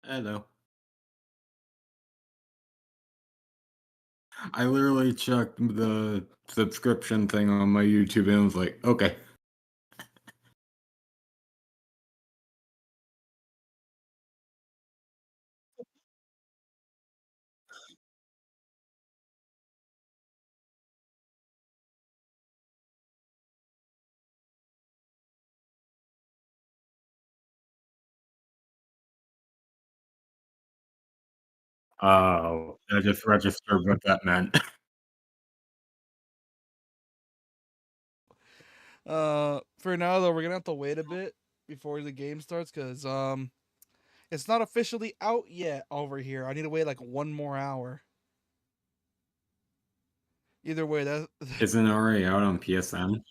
Hello. I literally checked the subscription thing on my YouTube and was like, okay. Oh, I just registered what that meant. For now though, we're gonna have to wait a bit before the game starts because it's not officially out yet over here. I need to wait like 1 more hour. Either way, that Isn't it already out on PSN?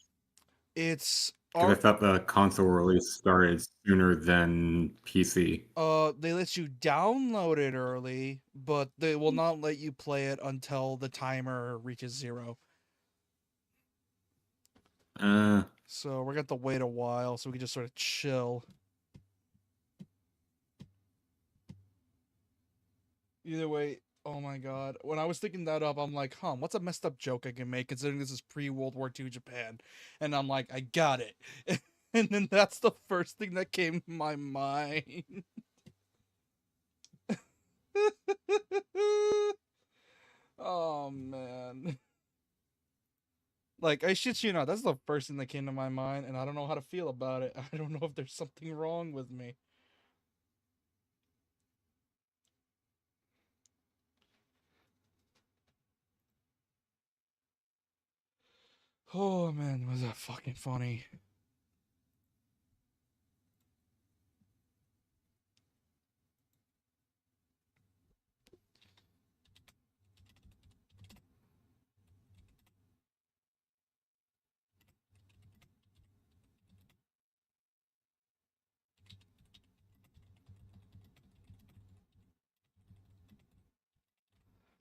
it's Because our I thought the console release started sooner than PC. they let you download it early, but they will not let you play it until the timer reaches 0. Uh, So we're gonna have to wait a while so we can just sort of chill. Either way, oh my god. When I was thinking that up, I'm like, what's a messed up joke I can make considering this is pre World War II Japan? And I'm like, I got it. And then that's the first thing that came to my mind. Oh man. Like, I shit you not, that's the first thing that came to my mind, and I don't know how to feel about it. I don't know if there's something wrong with me. Oh man, was that fucking funny.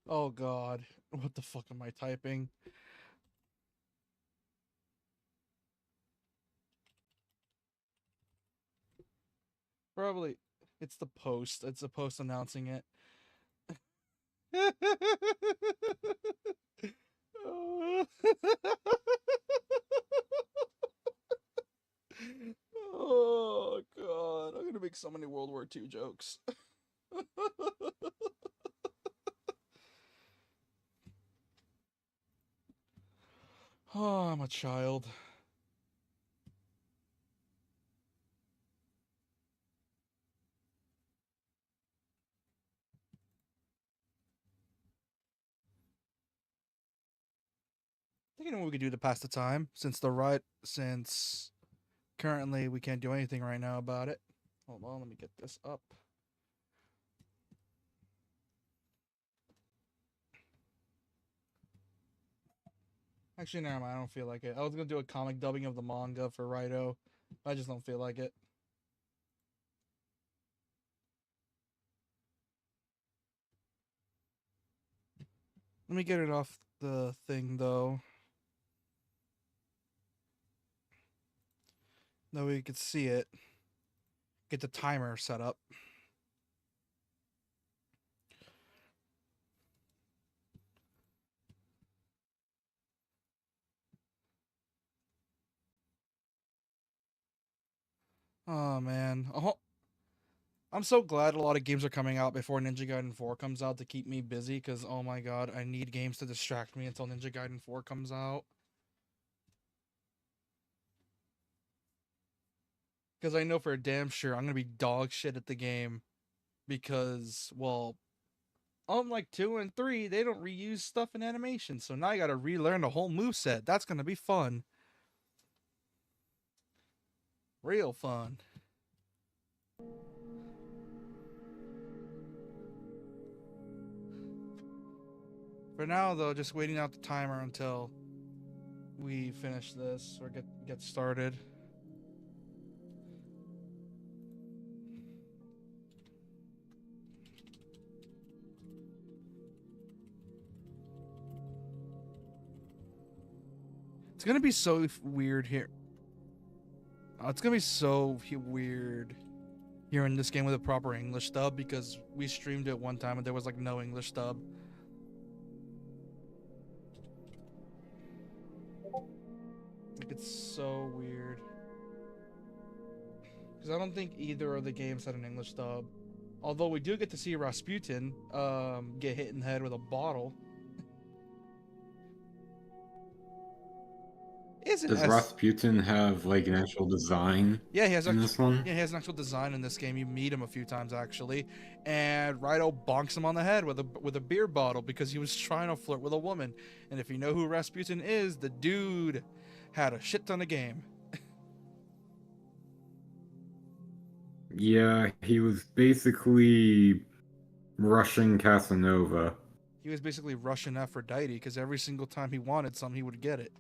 Oh god. What the fuck am I typing? Probably it's the post. It's a post announcing it. Oh god, I'm gonna make so many World War II jokes. Oh, I'm a child. Thinking what we could do to pass the time since currently we can't do anything right now about it. Hold on, let me get this up. Actually, never mind. I don't feel like it. I was gonna do a comic dubbing of the manga for Raidou. I just don't feel like it. Let me get it off the thing though. That way you can see it. Get the timer set up. Oh man. Oh, I'm so glad a lot of games are coming out before Ninja Gaiden 4 comes out to keep me busy because oh my god, I need games to distract me until Ninja Gaiden 4 comes out. Because I know for a damn sure I'm gonna be dog shit at the game because, well, unlike 2 and 3, they don't reuse stuff in animation, so now I gotta relearn the whole move set. That's gonna be fun. Real fun. For now though, just waiting out the timer until we finish this or get started. It's gonna be so weird here. It's gonna be so weird hearing this game with a proper English dub, because we streamed it one time and there was like no English dub. Like, it's so weird. Because I don't think either of the games had an English dub. Although we do get to see Rasputin get hit in the head with a bottle. Does Rasputin have like an actual design? Yeah, he has in this one. Yeah, he has an actual design in this game. You meet him a few times actually, and Raidou bonks him on the head with a beer bottle because he was trying to flirt with a woman. And if you know who Rasputin is, the dude had a shit ton of game. Yeah, he was basically Russian Casanova. He was basically Russian Aphrodite because every single time he wanted something, he would get it.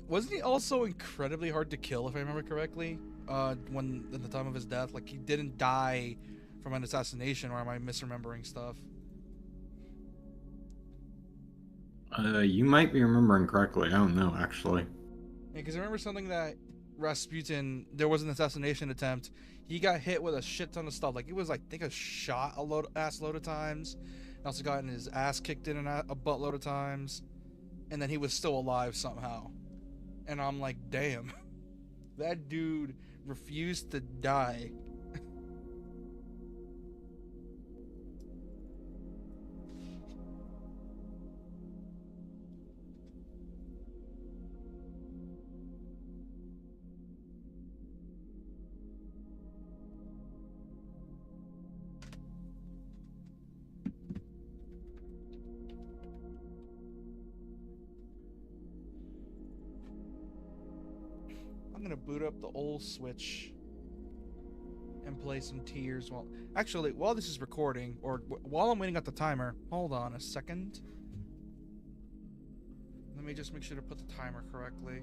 Wasn't he also incredibly hard to kill, if I remember correctly? When at the time of his death, like he didn't die from an assassination, or am I misremembering stuff? You might be remembering correctly. I don't know, actually. Yeah, because I remember something that Rasputin, there was an assassination attempt. He got hit with a shit ton of stuff. Like, he was, like, I think, shot a ass load of times. And also gotten his ass kicked in a buttload of times. And then he was still alive somehow. And I'm like, damn. That dude refused to die. I'm gonna boot up the old Switch and play some Tears while this is recording, or while I'm waiting at the timer. Hold on a second. Let me just make sure to put the timer correctly.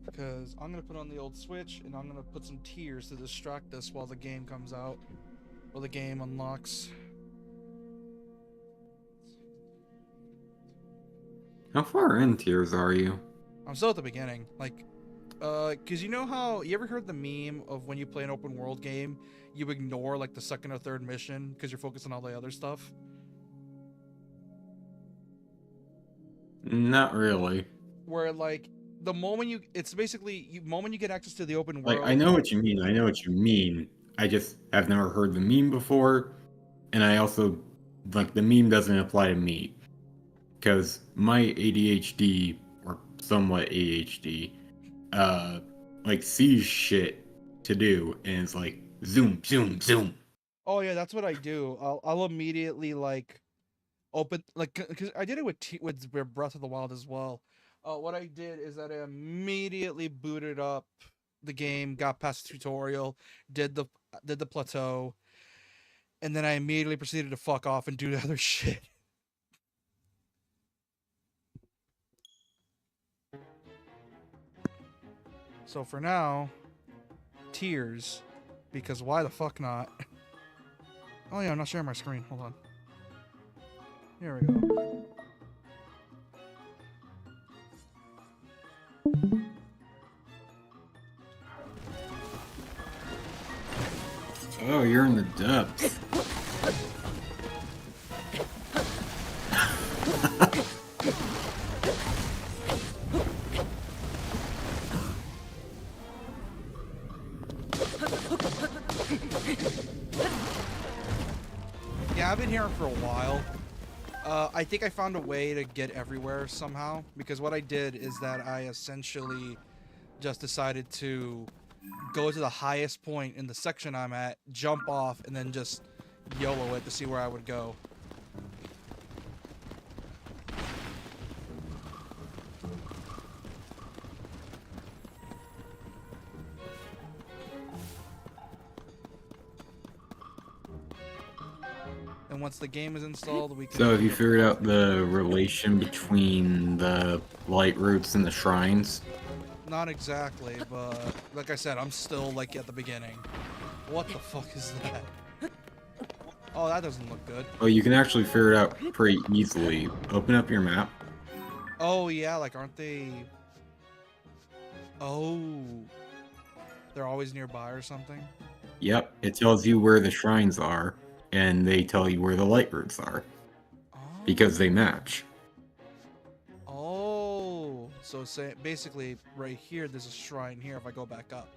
Because I'm gonna put on the old Switch and I'm gonna put some Tears to distract us while the game comes out, or the game unlocks. How far in Tears are you? I'm still at the beginning. Like, cause you know how you ever heard the meme of when you play an open world game, you ignore like the second or third mission because you're focused on all the other stuff? Not really. Where like the moment it's basically moment you get access to the open world. Like, I know what you mean. I know what you mean. I just have never heard the meme before, and I also like the meme doesn't apply to me. Because my ADHD, or somewhat ADHD, like sees shit to do, and it's like zoom, zoom, zoom. Oh yeah, that's what I do. I'll immediately like open, like, because I did it with Breath of the Wild as well. What I did is that I immediately booted up the game, got past the tutorial, did the plateau, and then I immediately proceeded to fuck off and do the other shit. So for now, Tears, because why the fuck not? Oh yeah, I'm not sharing my screen. Hold on. Here we go. Oh, you're in the depths. Yeah, I've been here for a while. I think I found a way to get everywhere somehow, because what I did is that I essentially just decided to go to the highest point in the section I'm at, jump off, and then just YOLO it to see where I would go. And once the game is installed, we can... So have you figured out the relation between the light roots and the shrines? Not exactly, but like I said, I'm still like at the beginning. What the fuck is that? Oh, that doesn't look good. Oh, you can actually figure it out pretty easily. Open up your map. Oh, yeah, like, aren't they... Oh. They're always nearby or something? Yep, it tells you where the shrines are, and they tell you where the light roots are. Because they match. Oh. So, say, basically, right here, there's a shrine here if I go back up.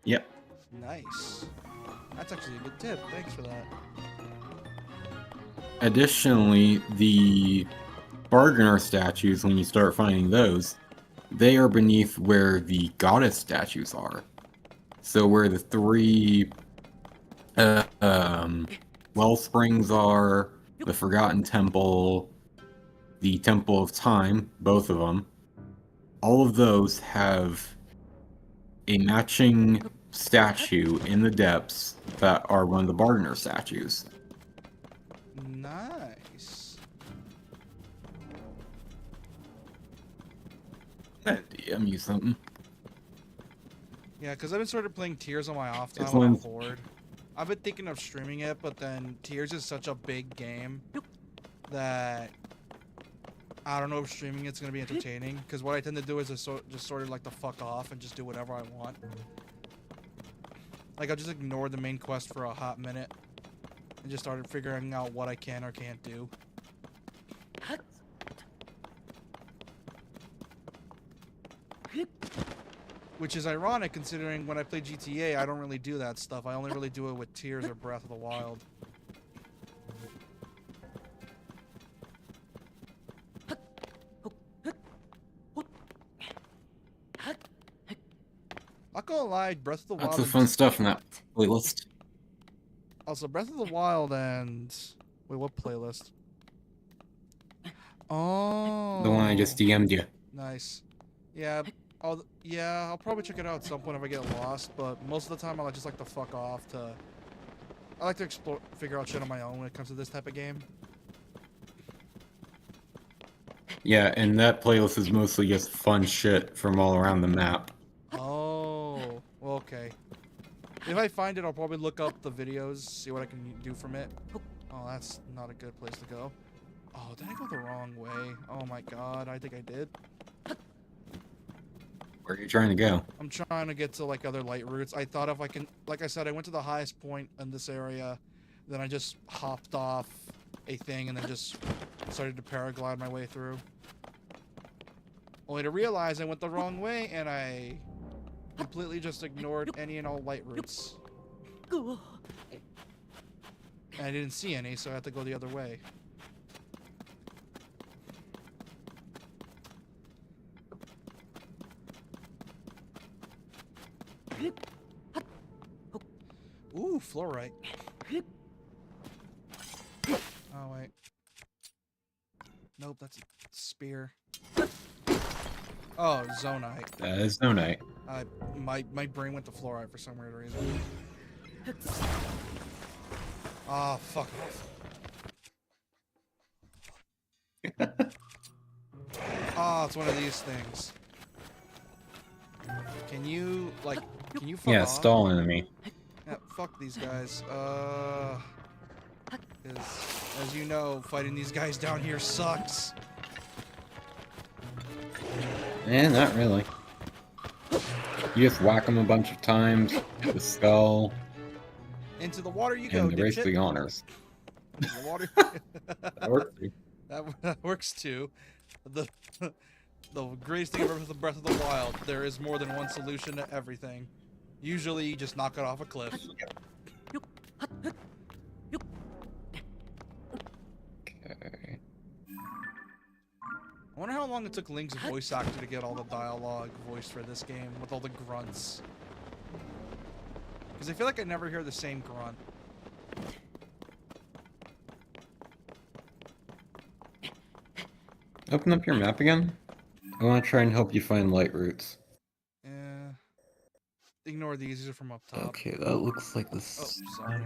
Yep. Nice. That's actually a good tip. Thanks for that. Additionally, the bargainer statues, when you start finding those, they are beneath where the goddess statues are. So where the three well springs are, the Forgotten Temple, the Temple of Time, both of them, all of those have a matching statue in the depths that are one of the bargainer statues. Nice. DM you something. Yeah, because I've been sort of playing Tears on my off time It's when I'm one- bored. I've been thinking of streaming it, but then Tears is such a big game that I don't know if streaming it's going to be entertaining. Because what I tend to do is just sort of like to fuck off and just do whatever I want. Like, I'll just ignore the main quest for a hot minute and just started figuring out what I can or can't do. Which is ironic considering when I play GTA, I don't really do that stuff. I only really do it with Tears or Breath of the Wild. Not gonna lie, Breath of the Wild. Lots of fun stuff in that playlist. Also, Breath of the Wild and... Wait, what playlist? Oh. The one I just DM'd you. Nice. Yeah, I'll probably check it out at some point if I get lost, but most of the time I just like to fuck off I like to explore, figure out shit on my own when it comes to this type of game. Yeah, and that playlist is mostly just fun shit from all around the map. Oh, well, okay. If I find it, I'll probably look up the videos, see what I can do from it. Oh, that's not a good place to go. Oh, did I go the wrong way? Oh my god, I think I did. Where are you trying to go? I'm trying to get to, like, other light routes. I thought if I can... Like I said, I went to the highest point in this area, then I just hopped off a thing and then just started to paraglide my way through. Only to realize I went the wrong way and I completely just ignored any and all light routes. And I didn't see any, so I had to go the other way. Ooh, fluorite. Oh, wait. Nope, that's a spear. Oh, zonite. That is no night. My brain went to fluorite for some weird reason. Ah, fuck off. Oh, it's one of these things. Can you fuck Yeah, off? stall enemy. Yeah, fuck these guys. 'Cause, as you know, fighting these guys down here sucks. Not really. You just whack them a bunch of times, hit the skull, Into the water you go, and the race to dipshit. the honors. Into the water. That works too. That works too. The greatest thing ever with the Breath of the Wild, there is more than one solution to everything. Usually, you just knock it off a cliff. Okay. I wonder how long it took Link's voice actor to get all the dialogue voiced for this game with all the grunts. Because I feel like I never hear the same grunt. Open up your map again. I want to try and help you find light routes. Yeah. Ignore these are from up top. Okay, that looks like this. Oh, sorry.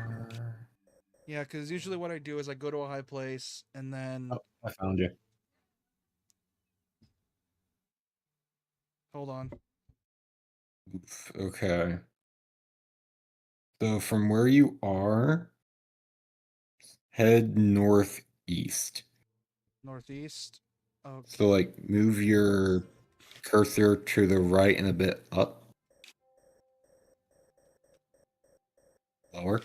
Yeah, because usually what I do is I go to a high place and then... Oh, I found you. Hold on. Okay. So from where you are, head northeast. Northeast. So Okay. like move your cursor to the right and a bit up. Lower.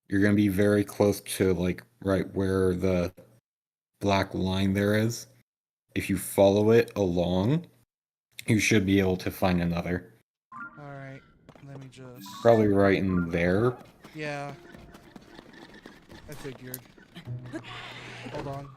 You're gonna be very close to like right where the black line there is. If you follow it along, you should be able to find another. All right. Let me just. Probably right in there. Yeah, I figured. Hold on.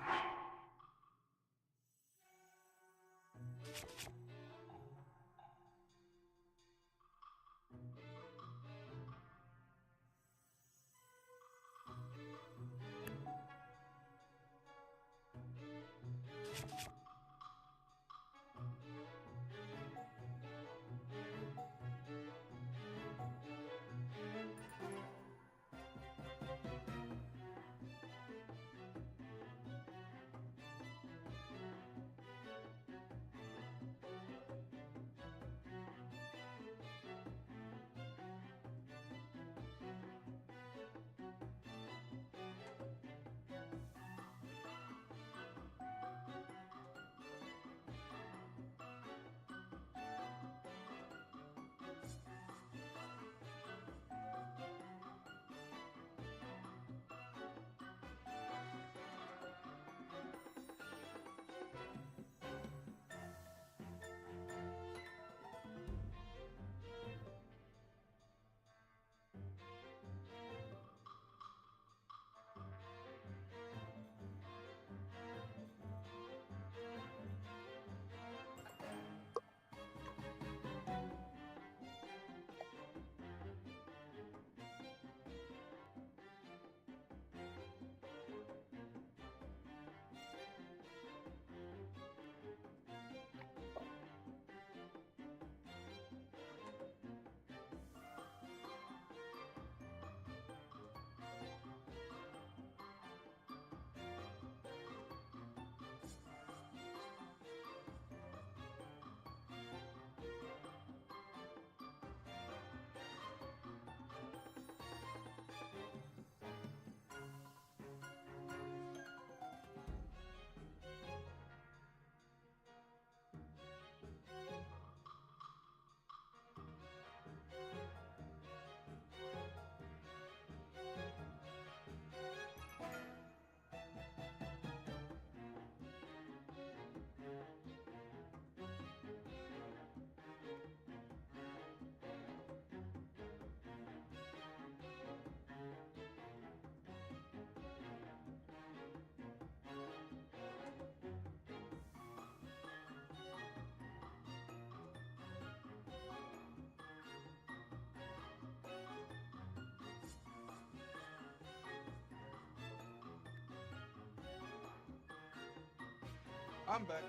I'm back.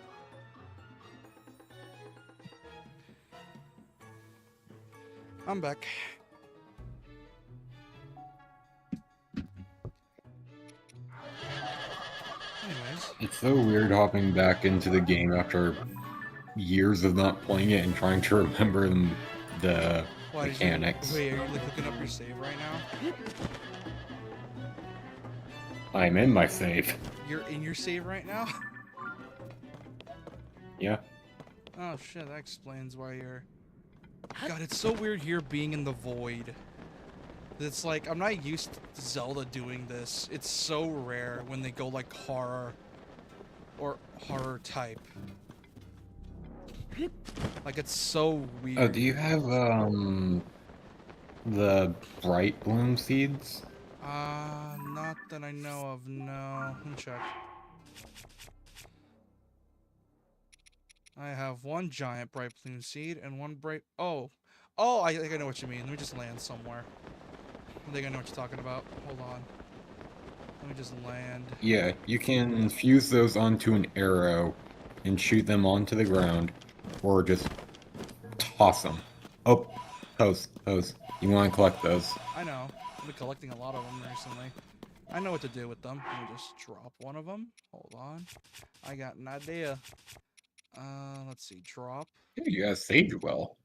I'm back. Anyways, It's so weird hopping back into the game after years of not playing it and trying to remember the why did you? mechanics. Wait, are you like looking up your save right now? I'm in my save. You're in your save right now? Yeah. Oh shit, that explains why you're. God, it's so weird here being in the void. It's like I'm not used to Zelda doing this. It's so rare when they go like horror or horror type. Like it's so weird. Oh, do you have the bright bloom seeds? Not that I know of. No, let me check. I have one giant bright bloom seed and one bright. Oh, I think I know what you mean. Let me just land somewhere. I think I know what you're talking about. Hold on. Let me just land. Yeah, you can fuse those onto an arrow and shoot them onto the ground, or just toss them. Oh, hose. You want to collect those. I know. I've been collecting a lot of them recently. I know what to do with them. Let me just drop one of them. Hold on. I got an idea. Let's see. Drop. Dude, you guys saved well.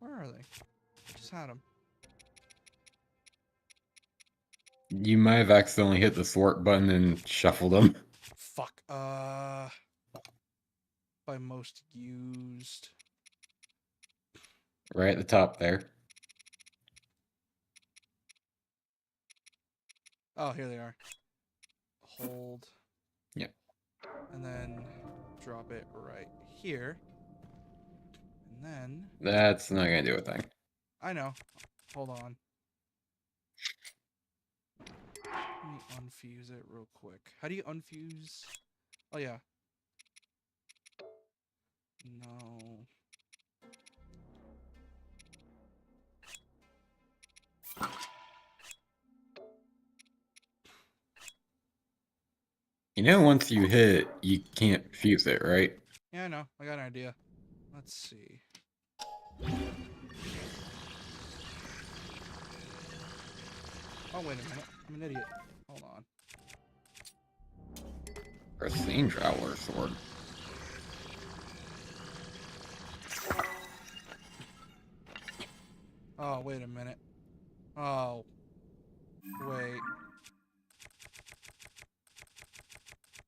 Where are they? I just had them. You might have accidentally hit the sort button and shuffled them. Fuck. By most used. Right at the top there. Oh, here they are. Hold. Yep. And then drop it right here. And then... That's not gonna do a thing. I know. Hold on. Let me unfuse it real quick. How do you unfuse? Oh, yeah. No. You know, once you hit it, you can't fuse it, right? Yeah, I know. I got an idea. Let's see. Oh, wait a minute. I'm an idiot. Hold on. Pristine Traveler Sword. Oh, wait a minute. Oh. Wait.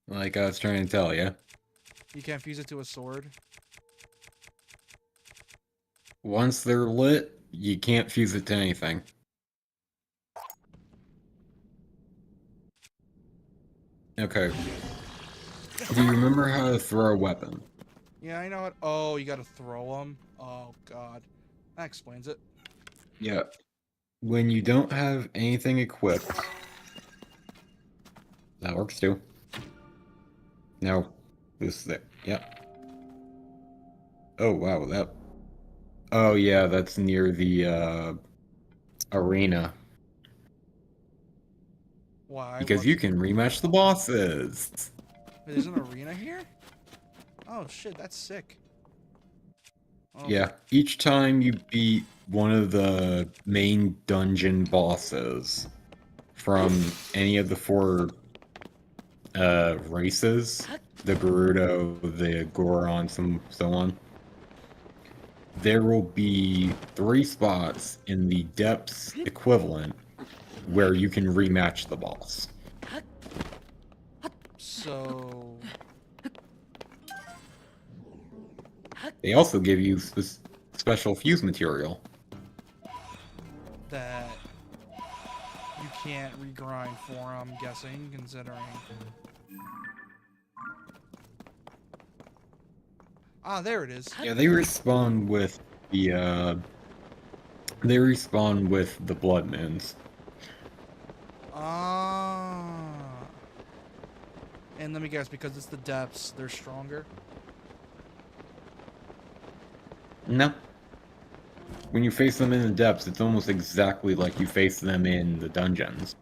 Like I was trying to tell you. You can't fuse it to a sword? Once they're lit, you can't fuse it to anything. Okay. Do you remember how to throw a weapon? Yeah, I know it. Oh, you gotta throw them? Oh, God. That explains it. Yeah. When you don't have anything equipped, that works too. Now, this thing. Yep. Oh, wow, that... Oh, yeah, that's near the, arena. Why? Because you What's... can rematch the bosses! There's an arena here? Oh, shit, that's sick. Oh, Yeah, each time you beat one of the main dungeon bosses from any of the four races, the Gerudo, the Goron, so on, there will be 3 spots in the depths equivalent where you can rematch the boss. so... They also give you special fuse material. that you can't regrind for, I'm guessing, considering... Ah, there it is. Yeah, they respawn with the blood moons. Ah. And let me guess, because it's the depths, they're stronger? No. When you face them in the depths, it's almost exactly like you face them in the dungeons.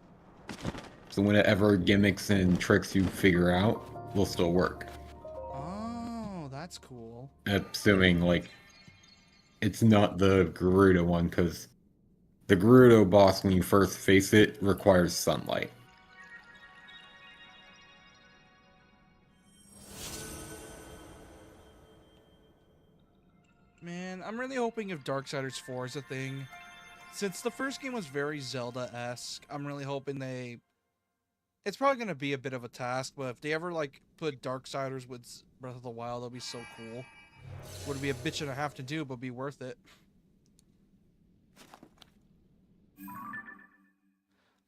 So whatever gimmicks and tricks you figure out will still work. Oh, that's cool. Assuming, like, it's not the Gerudo one, because the Gerudo boss, when you first face it, requires sunlight. Man, I'm really hoping if Darksiders 4 is a thing, since the first game was very Zelda-esque, I'm really hoping they... It's probably going to be a bit of a task, but if they ever, like, put Darksiders with Breath of the Wild, that'd be so cool. Would be a bitch and a half to do, but be worth it.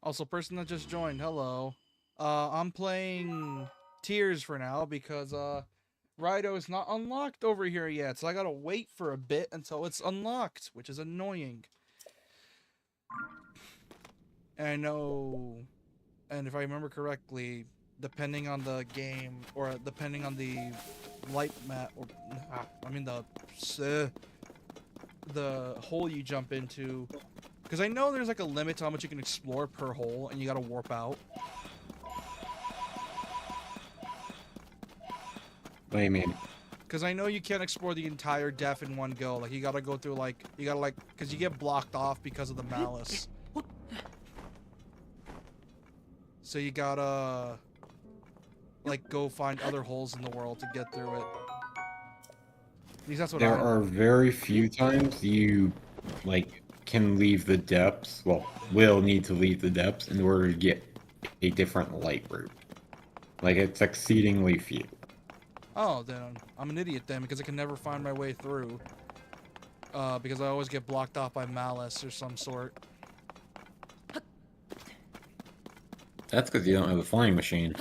Also, person that just joined, hello. I'm playing Tears for now because, Raidou is not unlocked over here yet, so I gotta wait for a bit until it's unlocked, which is annoying. And I know, and if I remember correctly, depending on the game, or depending on the light map, or, I mean the hole you jump into, because I know there's like a limit to how much you can explore per hole, and you gotta warp out. What do you mean? Because I know you can't explore the entire depth in one go. Like, you gotta go through, like, you gotta, like, because you get blocked off because of the malice. So you gotta, like, go find other holes in the world to get through it. At least that's what There I are know. very few times you, like, can leave the depths, well, will need to leave the depths in order to get a different light route. Like, it's exceedingly few. Oh, then I'm an idiot then because I can never find my way through. Because I always get blocked off by malice or some sort. That's because you don't have a flying machine.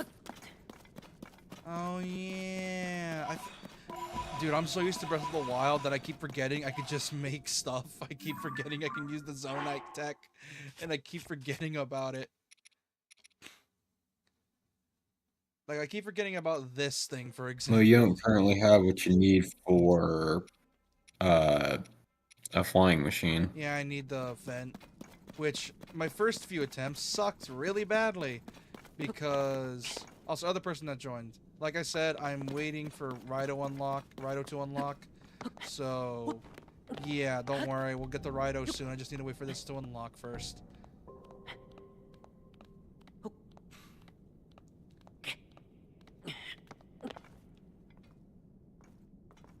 Oh yeah. Dude, I'm so used to Breath of the Wild that I keep forgetting I could just make stuff. I keep forgetting I can use the Zonite tech, and I keep forgetting about it. Like, I keep forgetting about this thing, for Well, you example. don't currently have what you need for uh, a flying machine. Yeah, I need the vent, which my first few attempts sucked really badly because also other person that joined. Like I said, I'm waiting for Raidou to unlock. So, yeah, don't worry, we'll get the Raidou soon. I just need to wait for this to unlock first.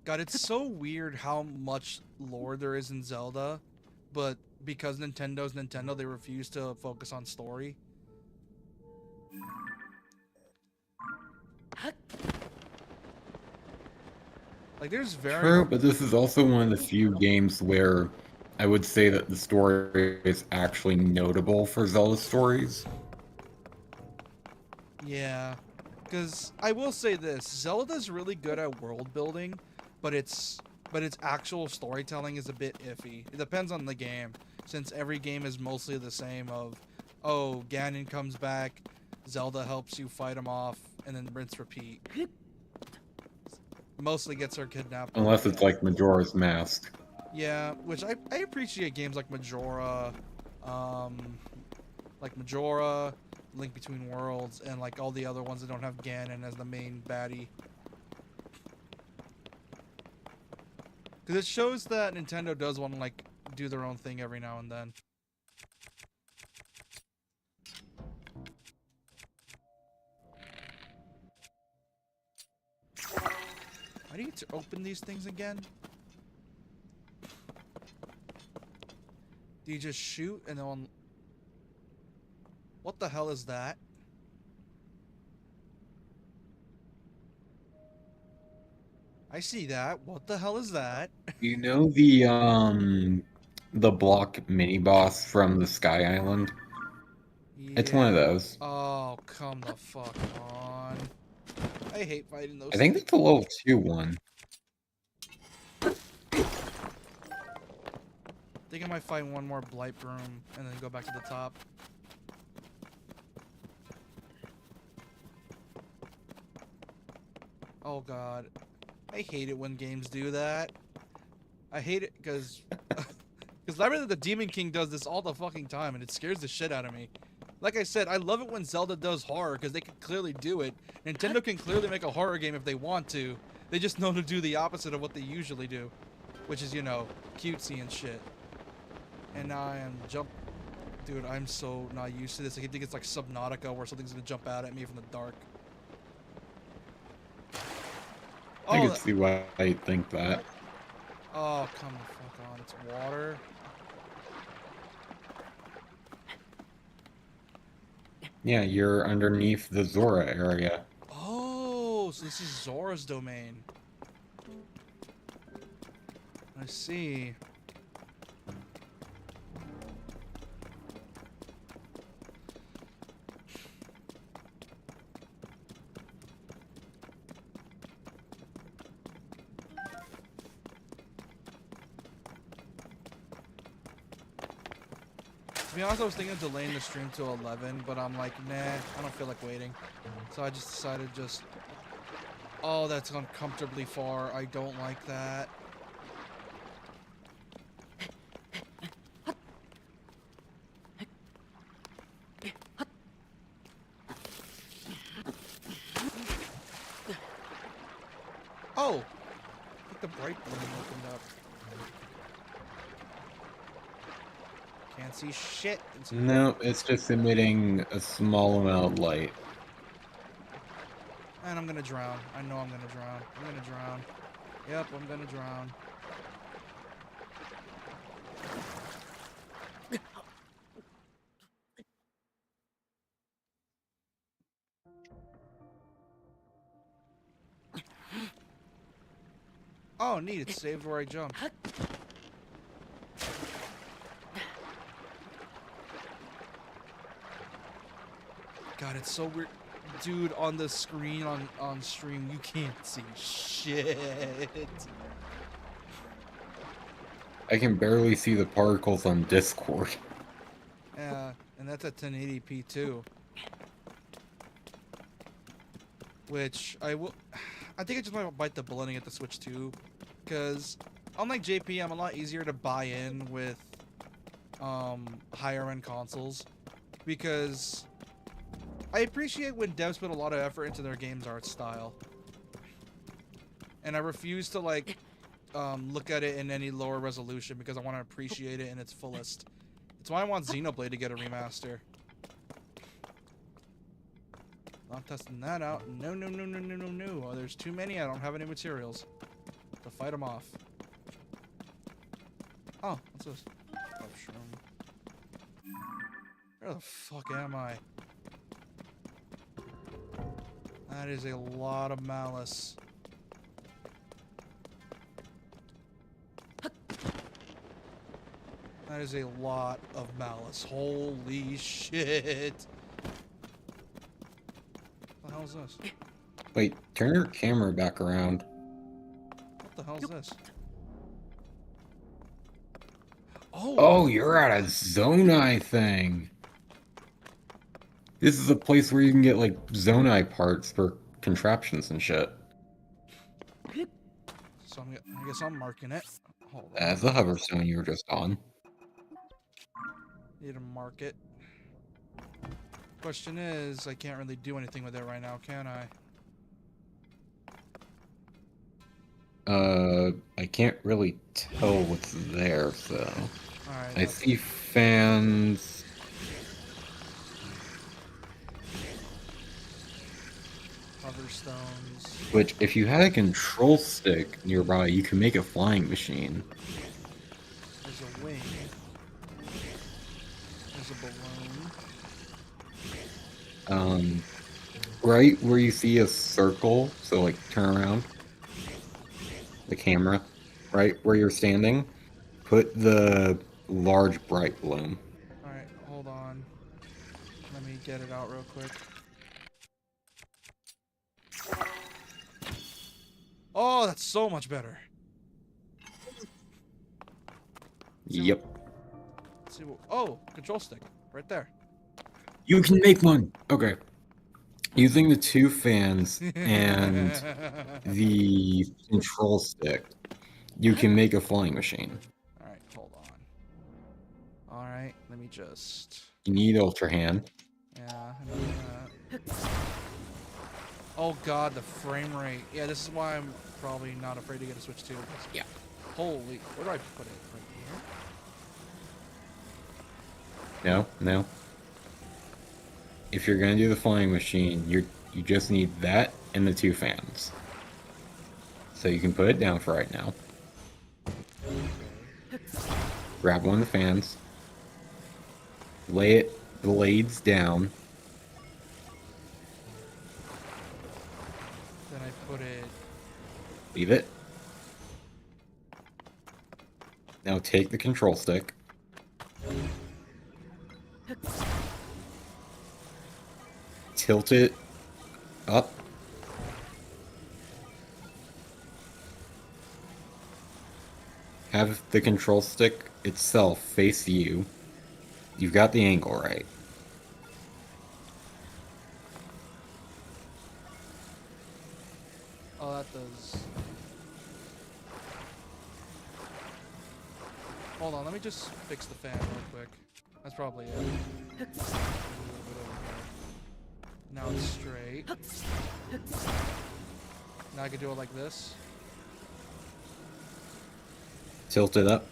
God, it's so weird how much lore there is in Zelda, but because Nintendo's Nintendo, they refuse to focus on story. Like, there's very True, but this is also one of the few games where I would say that the story is actually notable for Zelda stories. yeah, because I will say this: Zelda's really good at world building, but its actual storytelling is a bit iffy. It depends on the game, since every game is mostly the same. Of, oh, Ganon comes back, Zelda helps you fight him off, and then rinse repeat. Mostly gets her kidnapped and Unless it's then like Majora's Mask. yeah, which I appreciate games like Majora, um, Link Between Worlds, and like all the other ones that don't have Ganon as the main baddie. Because it shows that Nintendo does want to like do their own thing every now and then. Why do you open these things again? Do you just shoot and then? What the hell is that? I see that. What the hell is that? You know the block mini boss from the Sky Island? It's one of Yeah. those. Oh, come the fuck on. I hate fighting I those think things. that's a level 2 one. I think I might find one more Blight Broom and then go back to the top. Oh god. I hate it when games do that. I hate it because because Labyrinth of the Demon King does this all the fucking time and it scares the shit out of me. Like I said, I love it when Zelda does horror because they can clearly do it. Nintendo can clearly make a horror game if they want to. They just know to do the opposite of what they usually do, which is, you know, cutesy and shit. And now I am Dude, I'm so not used to this. I think it's like Subnautica where something's gonna jump out at me from the dark. I Oh, could see why I think that. oh, come the fuck on. It's water. Yeah, you're underneath the Zora area. Oh, so this is Zora's domain. I see. To be honest, I was thinking of delaying the stream to 11, but I'm like, nah, I don't feel like waiting. So I just decided just... Oh, that's uncomfortably far. I don't like that. Oh! I think the bright bloom opened up. Can't see shit. No, it's just emitting a small amount of light. And I'm gonna drown. I know I'm gonna drown. I'm gonna drown. Yep, I'm gonna drown. Oh, neat, it saved where I jumped. God, it's so weird. Dude, on the screen on stream, you can't see shit. I can barely see the particles on Discord. Yeah, and that's at 1080p too. Which I will... I think I just might bite the bullet and get the Switch 2. Because, unlike JP, I'm a lot easier to buy in with higher end consoles. Because I appreciate when devs put a lot of effort into their game's art style. And I refuse to, like, look at it in any lower resolution because I want to appreciate it in its fullest. That's why I want Xenoblade to get a remaster. Not testing that out. No, no, no, no, no, no, no. Oh, there's too many. I don't have any materials to fight them off. Oh, what's this? Oh, shroom. Where the fuck am I? That is a lot of malice. That is a lot of malice. Holy shit. What the hell is this? Wait, turn your camera back around. What the hell is this? Oh! Oh, you're at a Zonai thing. This is a place where you can get, like, Zonai parts for contraptions and shit. So I guess I'm marking it. Hold on. That's the hoverstone you were just on. Need to mark it. Question is, I can't really do anything with it right now, can I? I can't really tell what's there, so... Alright. I see fans... Hoverstones. Which, if you had a control stick nearby, you could make a flying machine. There's a wing. There's a balloon. Right where you see a circle, so like turn around the camera, right where you're standing, put the large bright balloon. Alright, hold on. Let me get it out real quick. Oh, that's so much better. Yep. Let's see what, oh, control stick. Right there. You can make one! Okay. Using the two fans and the control stick, you can make a flying machine. Alright, hold on. Alright, let me just... You need Ultra Hand. Yeah, oh god, the frame rate. Yeah, this is why I'm probably not afraid to get a Switch 2. Yeah. Holy, where do I put it? Right here? No, no. If you're gonna do the flying machine, you just need that and the two fans. So you can put it down for right now. Grab one of the fans. Lay it blades down. Then I put it... Leave it. Now take the control stick. Tilt it up. Have the control stick itself face you. You've got the angle right. Oh, that does... Hold on, let me just fix the fan real quick. That's probably it. Now it's straight. Now I can do it like this. Tilt it up.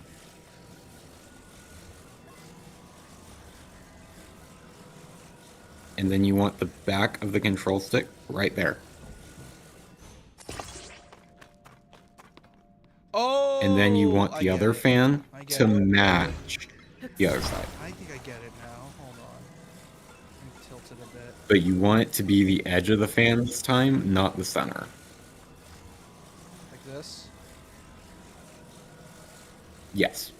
And then you want the back of the control stick right there. And then you want I the get other it. fan I get to it. match the other side. I think I get it now. Hold on. Let me tilt it a bit. But you want it to be the edge of the fan this time, not the center. Like this. Yes.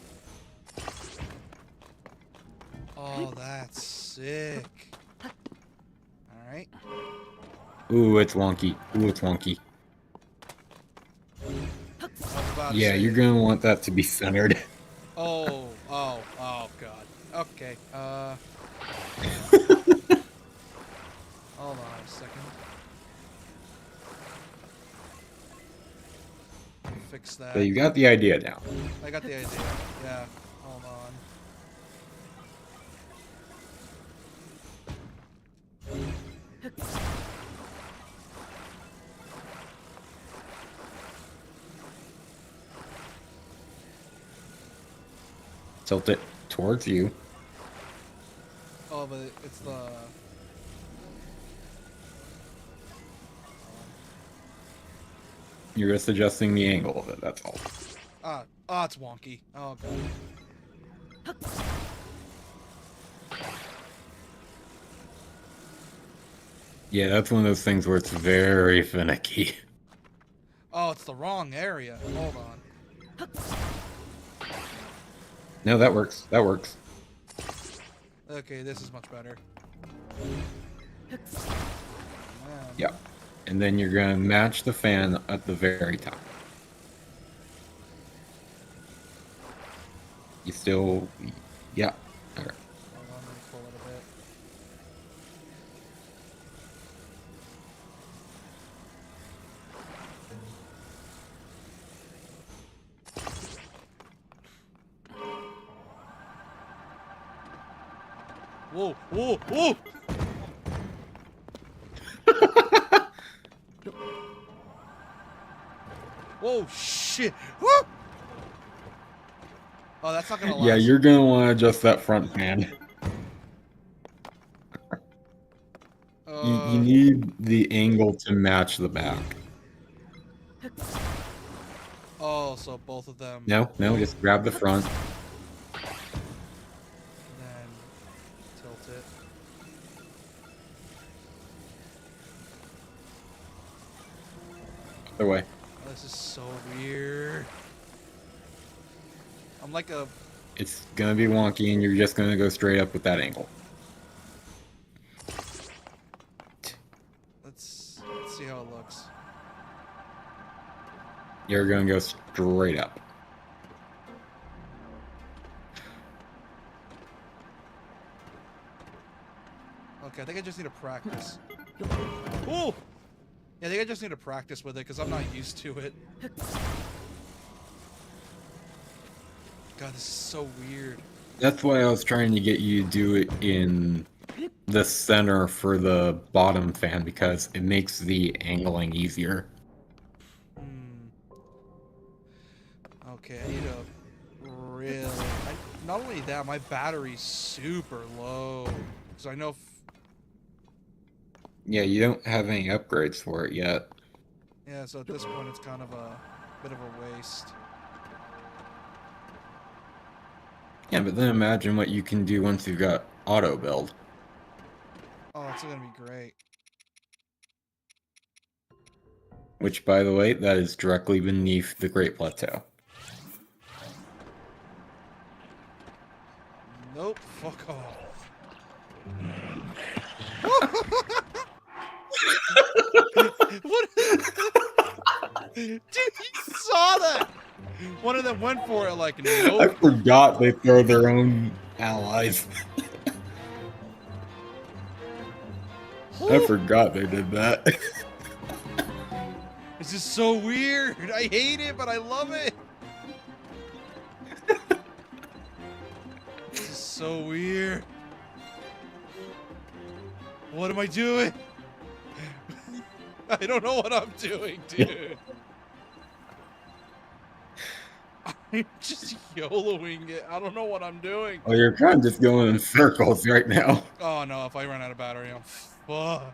Oh, that's sick. Alright. Ooh, it's wonky. Ooh, it's wonky. I was about to Yeah, say you're it. gonna want that to be centered. Oh, god. Okay, hold on a second. Fix So that. you got the idea now. I got the idea. Yeah, hold on. Tilt it towards you. Oh, but it's the... You're just adjusting the angle of it, that's all. it's wonky. Oh, god. Yeah, that's one of those things where it's very finicky. Oh, it's the wrong area. Hold on. No, that works. That works. Okay, this is much better. Man. Yep. And then you're gonna match the fan at the very top. You still... Yeah. All right. Hold on, let me pull it a bit. Whoa, whoa, whoa! Whoa, shit! Woo! Oh, that's not gonna last. Yeah, you're gonna want to adjust that front fan. You need the angle to match the back. Oh, so both of them. No, just grab the front. Then tilt it. Other way. Oh, this is so weird. I'm like a... It's gonna be wonky, and you're just gonna go straight up with that angle. Let's see how it looks. You're gonna go straight up. Okay, I think I just need to practice. Ooh! Yeah, I think I just need to practice with it because I'm not used to it. God, this is so weird. That's why I was trying to get you to do it in the center for the bottom fan, because it makes the angling easier. Okay, I need to really... not only that, my battery's super low. So I know... Yeah, you don't have any upgrades for it yet. yeah, so at this point it's kind of a bit of a waste. Yeah, but then imagine what you can do once you've got auto build. Oh, it's gonna be great. Which, by the way, that is directly beneath the Great Plateau. Nope, fuck off. What? Dude, you saw that! One of them went for it like, nope. I forgot they throw their own allies. I forgot they did that. This is so weird. I hate it, but I love it. This is so weird. What am I doing? I don't know what I'm doing, dude. I'm just YOLOing it. I don't know what I'm doing. Oh, you're kind of just going in circles right now. Oh no, if I run out of battery, I'm fucked.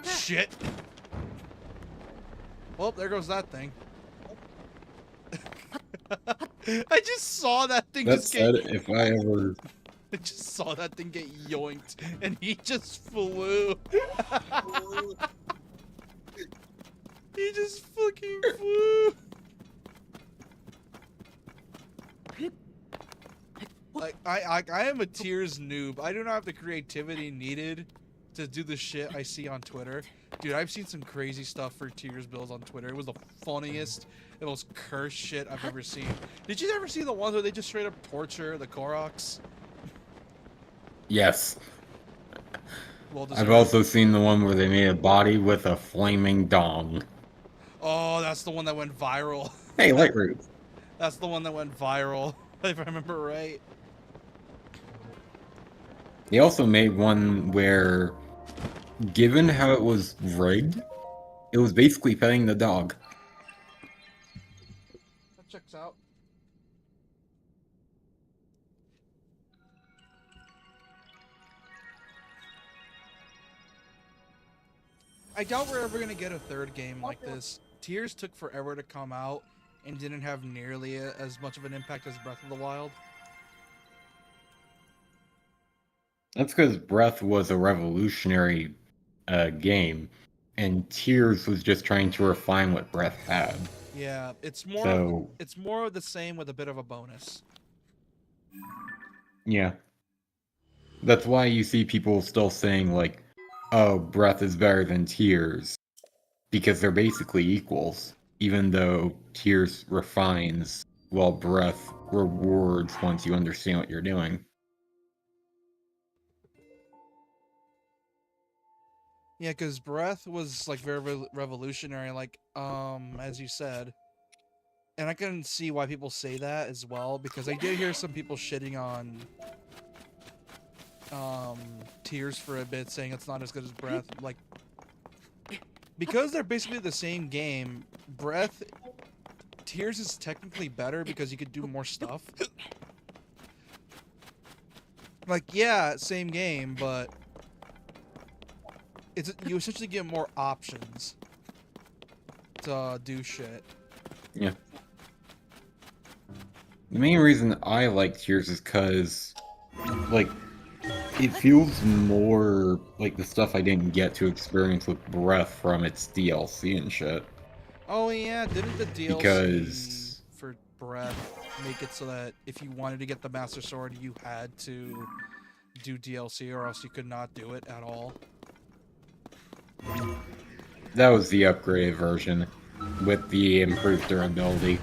Shit. Oh, there goes that thing. I just saw that thing That just get. said, if I ever I just saw that thing get yoinked, and he just flew. He just fucking flew. Like I am a Tears noob. I do not have the creativity needed to do the shit I see on Twitter. Dude, I've seen some crazy stuff for Tears builds on Twitter. It was the funniest, the most cursed shit I've ever seen. Did you ever see the ones where they just straight up torture the Koroks? yes, Well I've deserved. also seen the one where they made a body with a flaming dong. Oh, that's the one that went viral. Hey, light root. That's the one that went viral, if I remember right. They also made one where, given how it was rigged, it was basically petting the dog. That checks out. I doubt we're ever gonna get a third game like this. Tears took forever to come out and didn't have nearly as much of an impact as Breath of the Wild. That's because Breath was a revolutionary game, and Tears was just trying to refine what Breath had. Yeah, So, it's more of the same with a bit of a bonus. yeah. That's why you see people still saying, like, oh, Breath is better than Tears, because they're basically equals, even though Tears refines while Breath rewards once you understand what you're doing. Yeah, because Breath was like very revolutionary, like as you said, and I can see why people say that as well because I did hear some people shitting on Tears for a bit, saying it's not as good as Breath. Like because they're basically the same game, Breath Tears is technically better because you could do more stuff. Like yeah, same game, but you essentially get more options to do shit. Yeah. The main reason I like Tears is because, like, it feels more like the stuff I didn't get to experience with Breath from its DLC and shit. Oh yeah, didn't the DLC Because, for Breath make it so that if you wanted to get the Master Sword, you had to do DLC or else you could not do it at all? that was the upgraded version with the improved durability.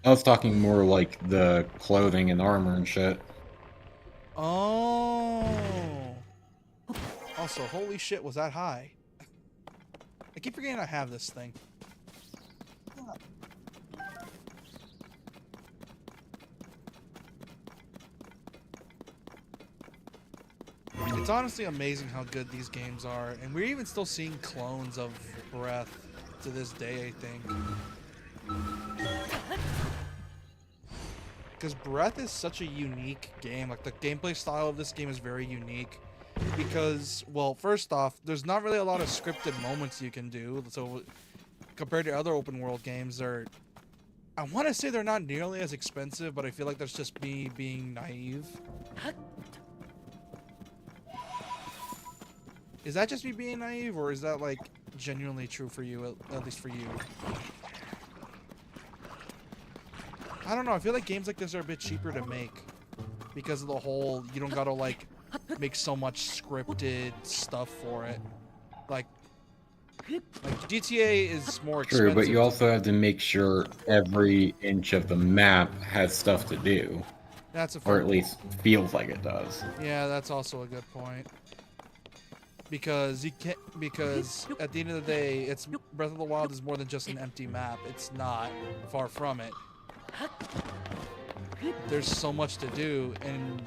I was talking more like the clothing and armor and shit. Oh. Also, holy shit, was that high? I keep forgetting I have this thing. It's honestly amazing how good these games are, and we're even still seeing clones of Breath to this day, I think. Because Breath is such a unique game. Like, the gameplay style of this game is very unique. Because, well, first off, there's not really a lot of scripted moments you can do. So, compared to other open world games, I want to say they're not nearly as expensive, but I feel like that's just me being naive. Is that just me being naive, or is that, like, genuinely true for you, at least for you? I don't know, I feel like games like this are a bit cheaper to make. Because of the whole, you don't gotta, like, make so much scripted stuff for it. Like GTA is more True, but expensive you to also have make. to make sure every inch of the map has stuff to do. That's a Or fair at point. least feels like it does. Yeah, that's also a good point. Because you can't. Because at the end of the day, it's Breath of the Wild is more than just an empty map. It's not. Far from it. There's so much to do, and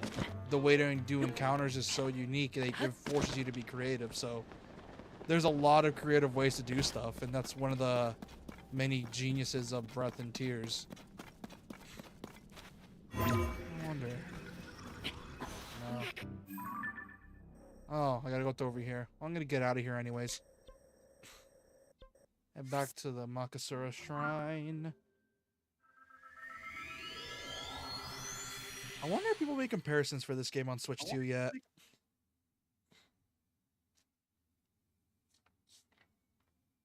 the way to do encounters is so unique. It forces you to be creative. So there's a lot of creative ways to do stuff, and that's one of the many geniuses of Breath and Tears. I wonder. No. Oh, I gotta go over here. Well, I'm gonna get out of here anyways. Head back to the Makasura Shrine. I wonder if people make comparisons for this game on Switch 2 yet.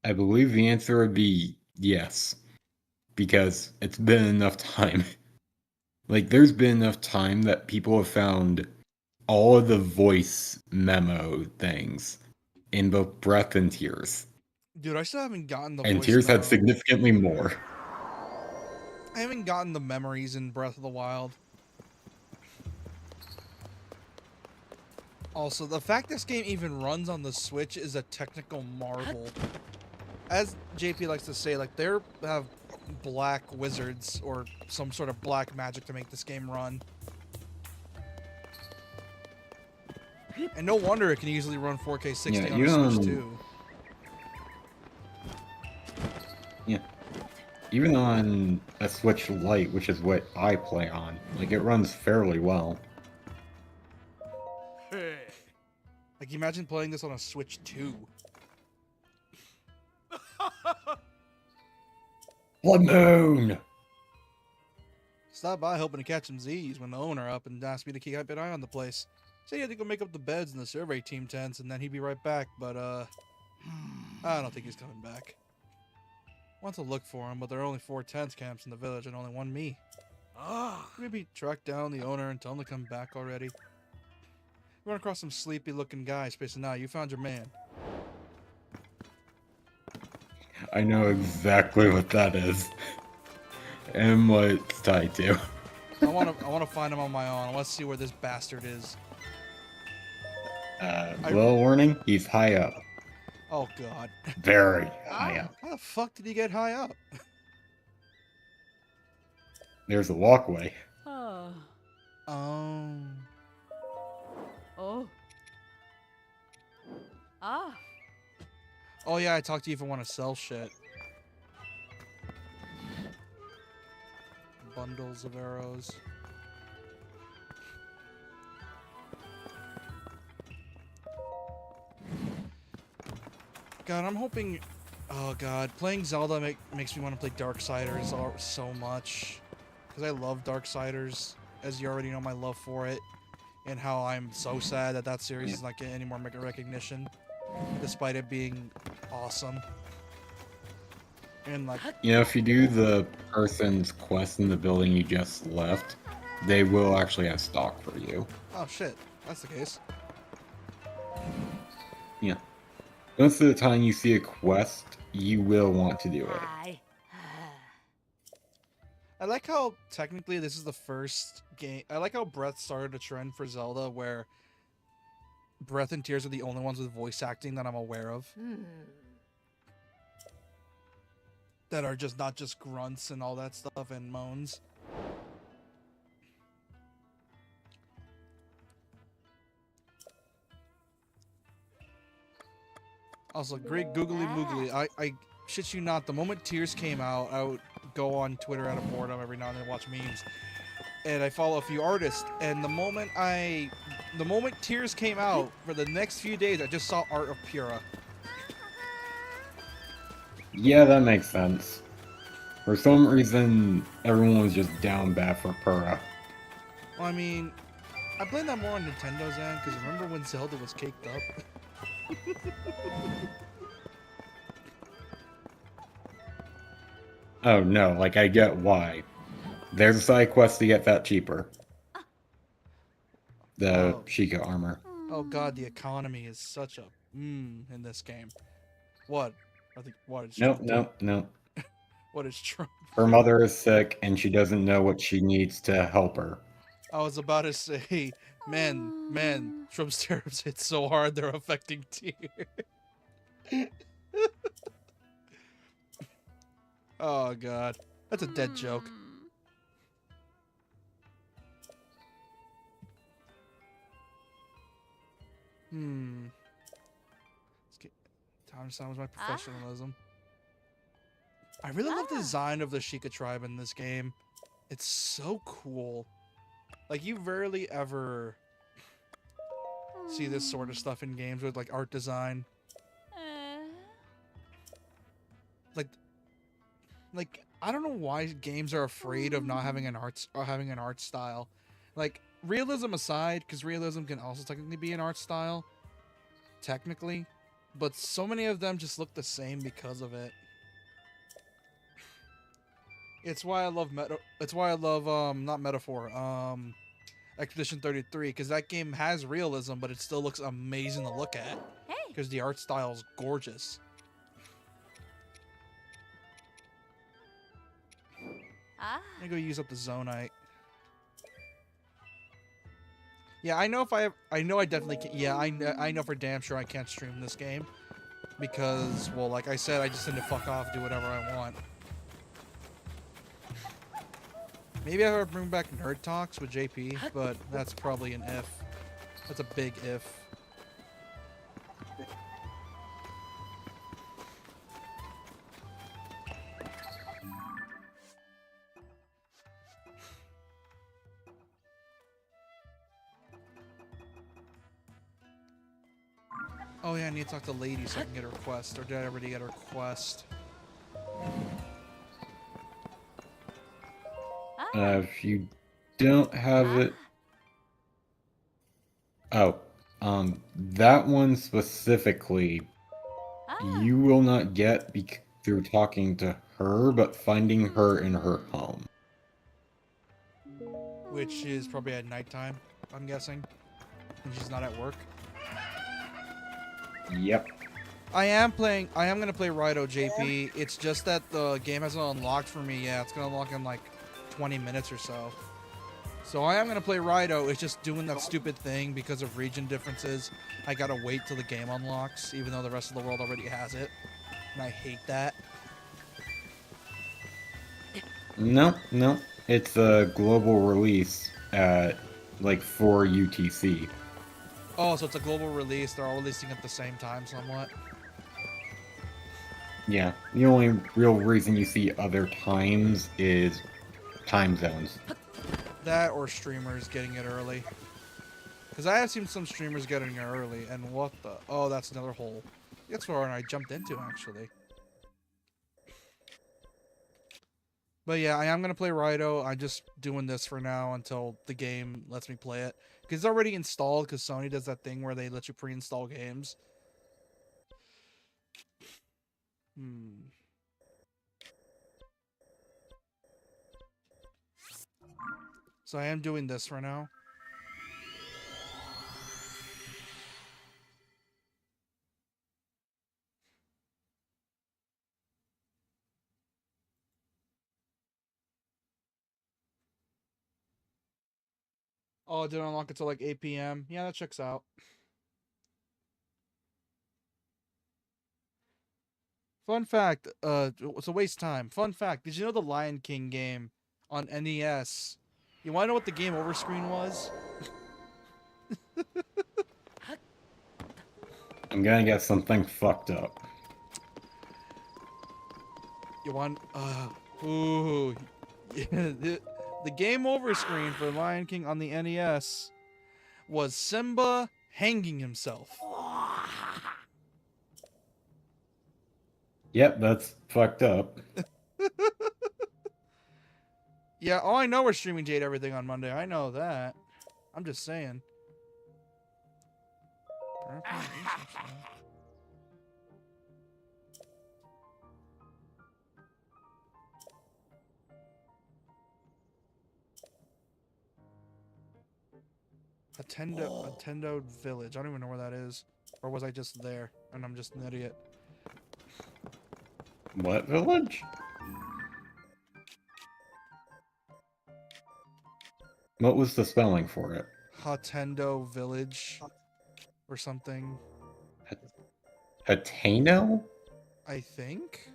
I believe the answer would be yes, because it's been enough time. Like, there's been enough time that people have found all of the voice memo things in both Breath and Tears. Dude, I still haven't gotten the And voice Tears memo. had significantly more. I haven't gotten the memories in Breath of the Wild. Also, the fact this game even runs on the Switch is a technical marvel. As JP likes to say, like, they have black wizards or some sort of black magic to make this game run. And no wonder it can easily run 4K 60 on a Switch too. Yeah. Even on a Switch Lite, which is what I play on, like, it runs fairly well. Like, imagine playing this on a Switch 2. Blood Moon! Stop by hoping to catch some Z's when the owner up and asked me to keep an eye on the place. Said he had to go make up the beds in the survey team tents and then he'd be right back, but I don't think he's coming back. Want to look for him, but there are only 4 tents camps in the village and only one me. Maybe track down the owner and tell him to come back already. Run across some sleepy looking guy spacing out. You found your man. I know exactly what that is. And what it's tied to. I wanna find him on my own. Let's see where this bastard is. Little warning, he's high up. Oh god. Very high up. How the fuck did he get high up? There's a walkway. Oh. Oh. Oh. Ah. Oh yeah, I talked to you if I want to sell shit. Bundles of arrows. God, I'm hoping... Oh god, playing Zelda makes me want to play Darksiders so much. Because I love Darksiders, as you already know my love for it. And how I'm so sad that series is not getting any more recognition. Despite it being awesome. And like... You know, if you do the person's quest in the building you just left, they will actually have stock for you. Oh shit, that's the case. Yeah. Most of the time you see a quest, you will want to do it. I like how technically this is the first game. I like how Breath started a trend for Zelda where Breath and Tears are the only ones with voice acting that I'm aware of. That are just not just grunts and all that stuff and moans. Also, great googly moogly. I shit you not, the moment Tears came out, I would go on Twitter out of boredom every now and then watch memes. And I follow a few artists, and the moment Tears came out, for the next few days, I just saw art of Pura. Yeah, that makes sense. For some reason, everyone was just down bad for Pura. Well, I mean, I blame that more on Nintendo's end, because remember when Zelda was caked up? Oh no, like I get why. There's a side quest to get that cheaper. The Sheikah armor. Oh god, the economy is such a in this game. What? I think what is Nope, Trump? nope, nope. What is Trump? Her mother is sick and she doesn't know what she needs to help her. I was about to say, man, Trump's tariffs hit so hard they're affecting Tears. Oh god, that's a dead joke. Time to sound was my professionalism. I really love the design of the Sheikah tribe in this game. It's so cool. Like, you rarely ever see this sort of stuff in games with like art design. like I don't know why games are afraid of not having an art style. Like realism aside, because realism can also technically be an art style, technically, but so many of them just look the same because of it. It's why I love It's why I love not Metaphor Expedition 33 because that game has realism, but it still looks amazing to look at Hey. because the art style is gorgeous. Ah. I'm gonna go use up the Zonite. Yeah, I know if I know I definitely can. Yeah, I know for damn sure I can't stream this game because, well, like I said, I just tend to fuck off, do whatever I want. Maybe I would bring back Nerd Talks with JP, but that's probably an if. That's a big if. Oh yeah, I need to talk to Lady so I can get a request. Or did I already get a request? Ah. If you don't have it, oh, that one specifically, Ah. you will not get through talking to her, but finding her in her home. Which is probably at nighttime, I'm guessing. And she's not at work. Yep. I am gonna play Raidou JP. It's just that the game hasn't unlocked for me yet. It's gonna unlock in like 20 minutes or so. So I am gonna play Raidou. It's just doing that stupid thing because of region differences. I gotta wait till the game unlocks, even though the rest of the world already has it. And I hate that. No. It's a global release at like 4 UTC. Oh, so it's a global release. They're all releasing at the same time somewhat. Yeah, the only real reason you see other times is time zones. That or streamers getting it early. Because I have seen some streamers getting it early, and what the... Oh, that's another hole. That's where I jumped into, actually. But yeah, I am going to play Raidou. I'm just doing this for now until the game lets me play it. Because it's already installed, because Sony does that thing where they let you pre-install games. So I am doing this for now. Oh, it didn't unlock until like 8 p.m. Yeah, that checks out. Fun fact, it's a waste time. Fun fact, did you know the Lion King game on NES? You want to know what the game over screen was? I'm gonna get something fucked up. You want, ooh, yeah, the game over screen for Lion King on the NES was Simba hanging himself. Yep, that's fucked up. Yeah, all I know we're streaming Jade Everything on Monday. I know that. I'm just saying. Attendo Village. I don't even know where that is. Or was I just there and I'm just an idiot? What village? What was the spelling for it? Hatendo Village or something, Hateno? I think.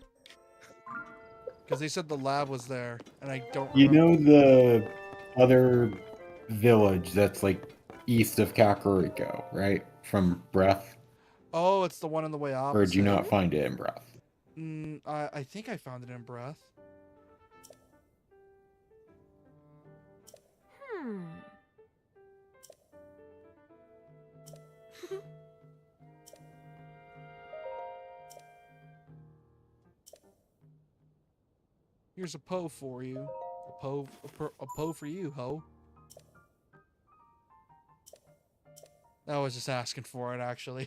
Because they said the lab was there, and I don't You remember. know the other village that's like east of Kakariko, right? From Breath? Oh, it's the one on the way Or did you opposite. not find it in Breath? I think I found it in Breath. Hmm. Here's a Poe for you. A Poe for you, ho. I was just asking for it, actually.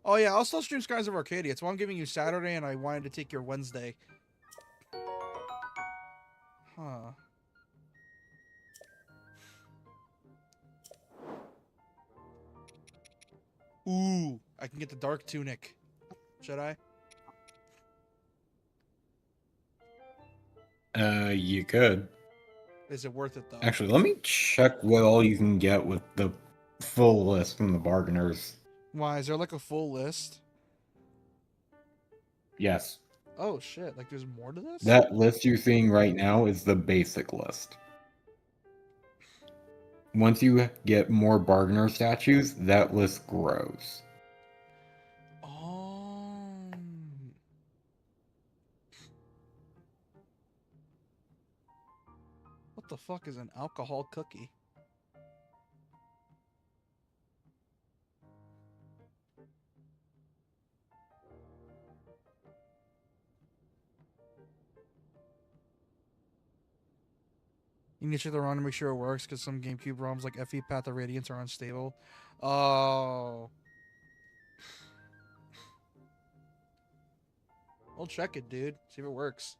Oh yeah, I'll still stream Skies of Arcadia. It's why I'm giving you Saturday, and I wanted to take your Wednesday. Huh. Ooh, I can get the Dark Tunic. Should I? You could. Is it worth it though? Actually, let me check what all you can get with the full list from the bargainers. Why, is there like a full list? Yes. Oh shit, like there's more to this? That list you're seeing right now is the basic list. Once you get more bargainer statues, that list grows. Oh. What the fuck is an alcohol cookie? You need to check the ROM to make sure it works, because some GameCube ROMs like FE Path of Radiance are unstable. Oh. We'll check it, dude. See if it works.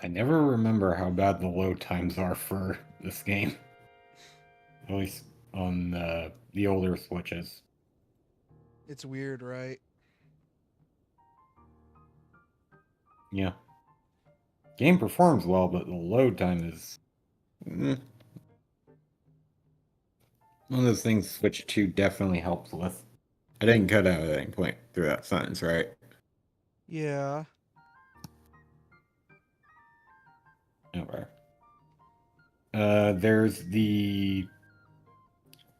I never remember how bad the load times are for this game. At least on the older Switches. It's weird, right? Yeah. Game performs well, but the load time is... one of those things Switch 2 definitely helps with. I didn't cut out at any point through that sentence, right? Yeah. Okay. There's the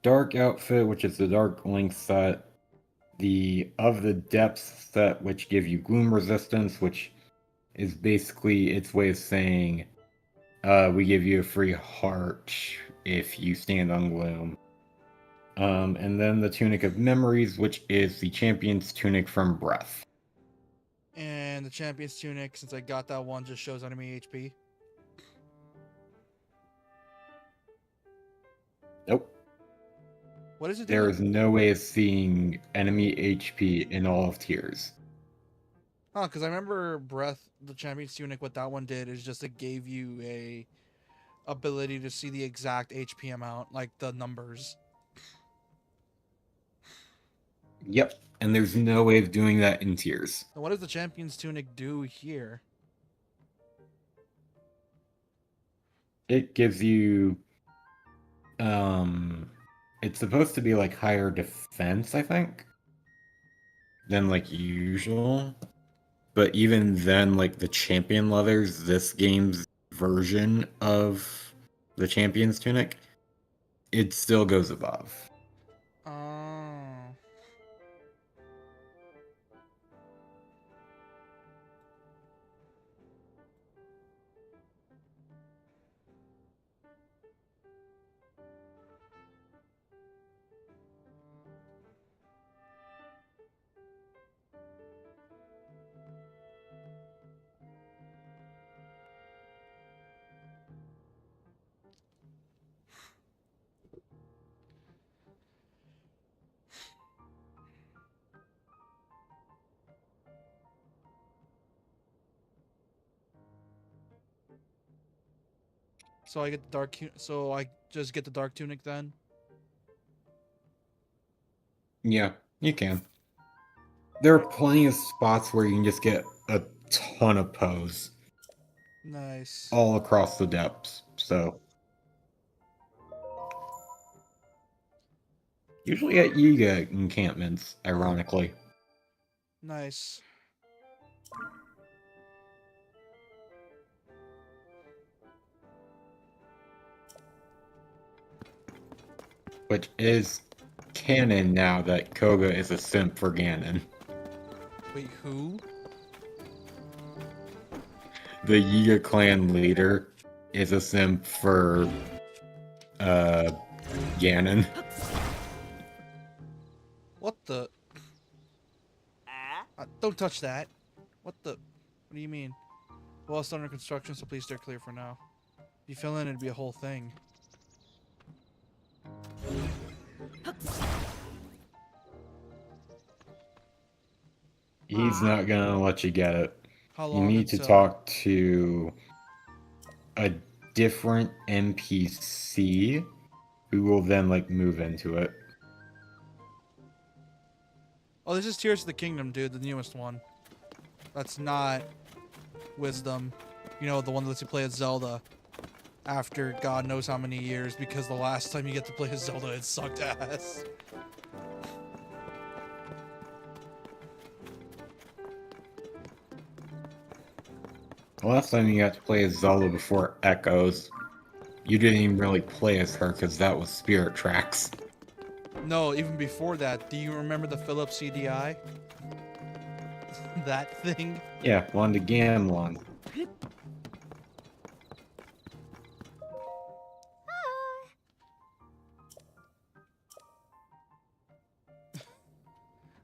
Dark outfit, which is the Dark Link set. The Of the Depths set, which give you Gloom resistance, which is basically its way of saying, we give you a free heart if you stand on Gloom. And then the Tunic of Memories, which is the Champion's Tunic from Breath. And the Champion's Tunic, since I got that one, just shows enemy HP. Nope. What is it? There is no way of seeing enemy HP in all of tiers. Huh, because I remember Breath, the Champion's Tunic, what that one did is just it gave you a ability to see the exact HP amount, like the numbers. Yep. And there's no way of doing that in tiers. And what does the Champion's Tunic do here? It gives you it's supposed to be like higher defense, I think, than like usual. But even then, like the champion leathers, this game's version of the champion's tunic, it still goes above. Oh. So I get the so I just get the Dark Tunic then? Yeah, you can. There are plenty of spots where you can just get a ton of pose Nice. all across the depths, so. Usually at Yiga encampments, ironically. Nice. Which is canon now that Koga is a simp for Ganon. Wait, who? The Yiga clan leader is a simp for Ganon. What the? Don't touch that. What the? What do you mean? Well, it's under construction, so please steer clear for now. If you fill in, it'd be a whole thing. He's not gonna let you get it. How You long need to until? talk to a different NPC who will then like move into it. Oh, this is Tears of the Kingdom, dude, the newest one. That's not Wisdom. You know, the one that lets you play as Zelda after God knows how many years, because the last time you get to play as Zelda, it sucked ass. The last time you got to play as Zelda before Echoes, you didn't even really play as her because that was Spirit Tracks. No, even before that, do you remember the Philips CDI? That thing? Yeah, one to Gamelon.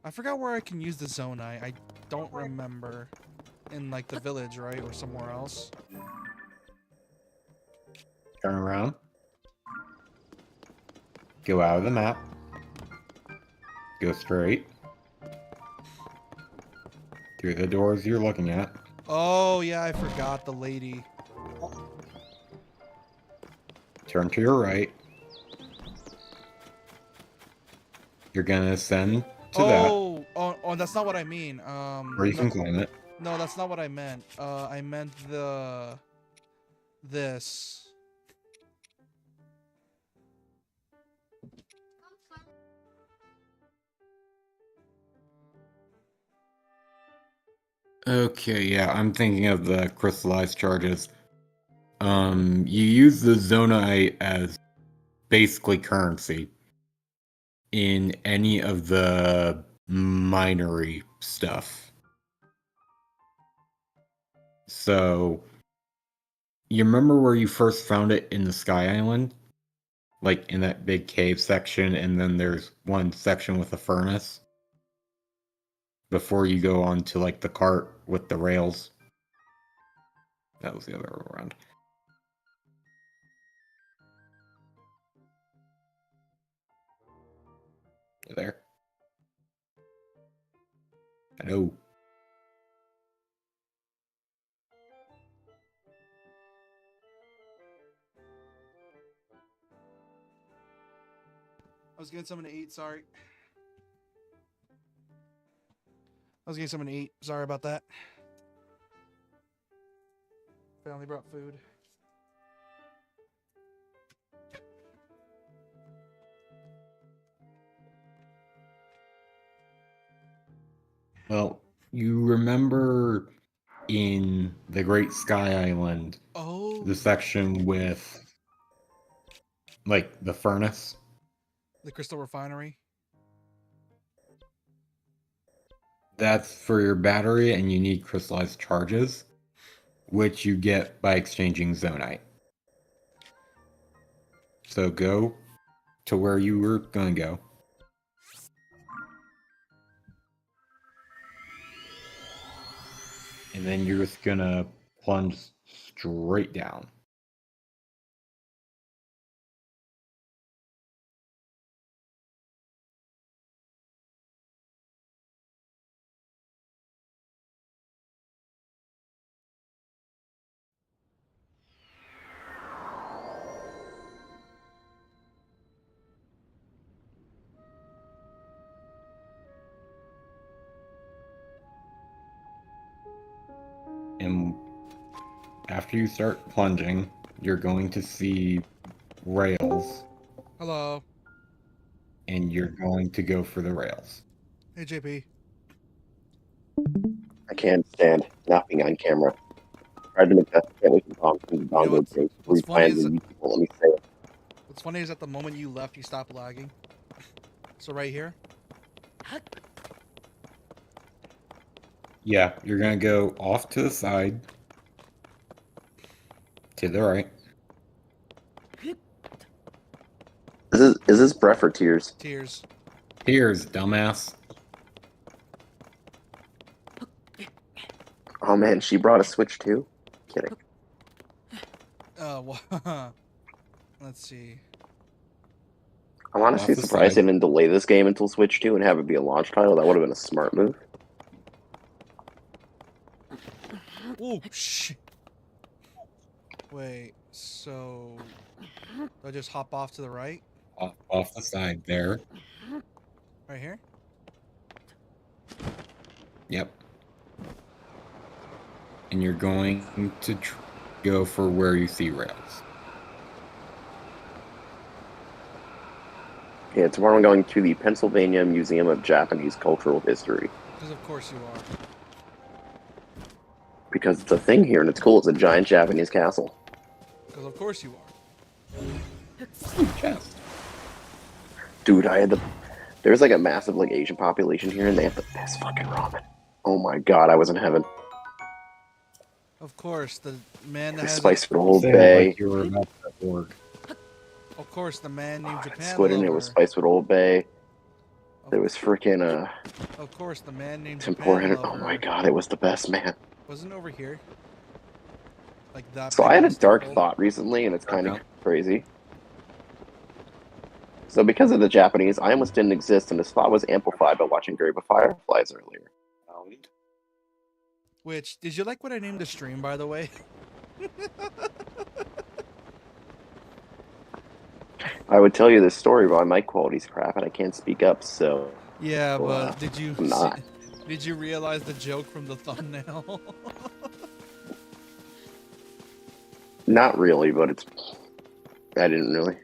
I forgot where I can use the Zonai. I don't remember. In, like, the village, right? Or somewhere else. Turn around. Go out of the map. Go straight. Through the doors you're looking at. Oh, yeah, I forgot the lady. Turn to your right. You're gonna ascend to Oh, that's not what I mean. that, or you No, can climb it. no, that's not what I meant. I meant this. Okay, yeah, I'm thinking of the crystallized charges. You use the Zonai as basically currency in any of the minery stuff. So, you remember where you first found it in the Sky Island? Like in that big cave section, and then there's one section with a furnace? Before you go on to like the cart with the rails. That was the other way around. You there? Hello. I was getting something to eat, sorry. I was getting something to eat. Sorry about that. Family brought food. Well, you remember in the Great Sky Island, Oh, the section with like the furnace? the Crystal Refinery. That's for your battery, and you need crystallized charges, which you get by exchanging Zonite. So go to where you were going to go. And then you're just going to plunge straight down. And after you start plunging, you're going to see rails, Hello. and you're going to go for the rails. Hey, JP. I can't stand not being on camera. Tried to make that family from Tom from the You know Dongo games. what's funny is YouTube won't let me say it. what's funny is at the moment you left, you stopped lagging. So right here. Yeah, you're gonna go off to the side, to the right. Is this breath or tears? Tears. Here's dumbass. Oh man, she brought a Switch too? Kidding. Let's see. I'm honestly Off the surprised they side. didn't delay this game until Switch 2 and have it be a launch title. That would have been a smart move. Oh shit. Wait, so do I just hop off to the right? Off the side there. Right here? Yep. And you're going to go for where you see rails. Yeah, tomorrow I'm going to the Pennsylvania Museum of Japanese Cultural History. Because of course you are. Because it's a thing here and it's cool. It's a giant Japanese castle. Because of course you are. Chest. Dude, there's like a massive like Asian population here and they have the best fucking ramen. Oh my god, I was in heaven. Of course, the man that has Spice a, Old Say it Bay. like you were about to org. of course the man named Japan Squid in Lover. there was Spice with Old Bay. Of- There was freaking Of course, the man named Tempura. Japan Oh Lover. my god, it was the best, man. Wasn't over here. Like that. So big I had a ass dark temple? thought recently, and it's kind of Okay. crazy. So because of the Japanese, I almost didn't exist, and this thought was amplified by watching Grave of Fireflies earlier. Which, did you like what I named the stream, by the way? I would tell you this story, but my mic quality's crap, and I can't speak up, so... Yeah, Well, but did you I'm not. did you realize the joke from the thumbnail? Not really, but it's... I didn't really.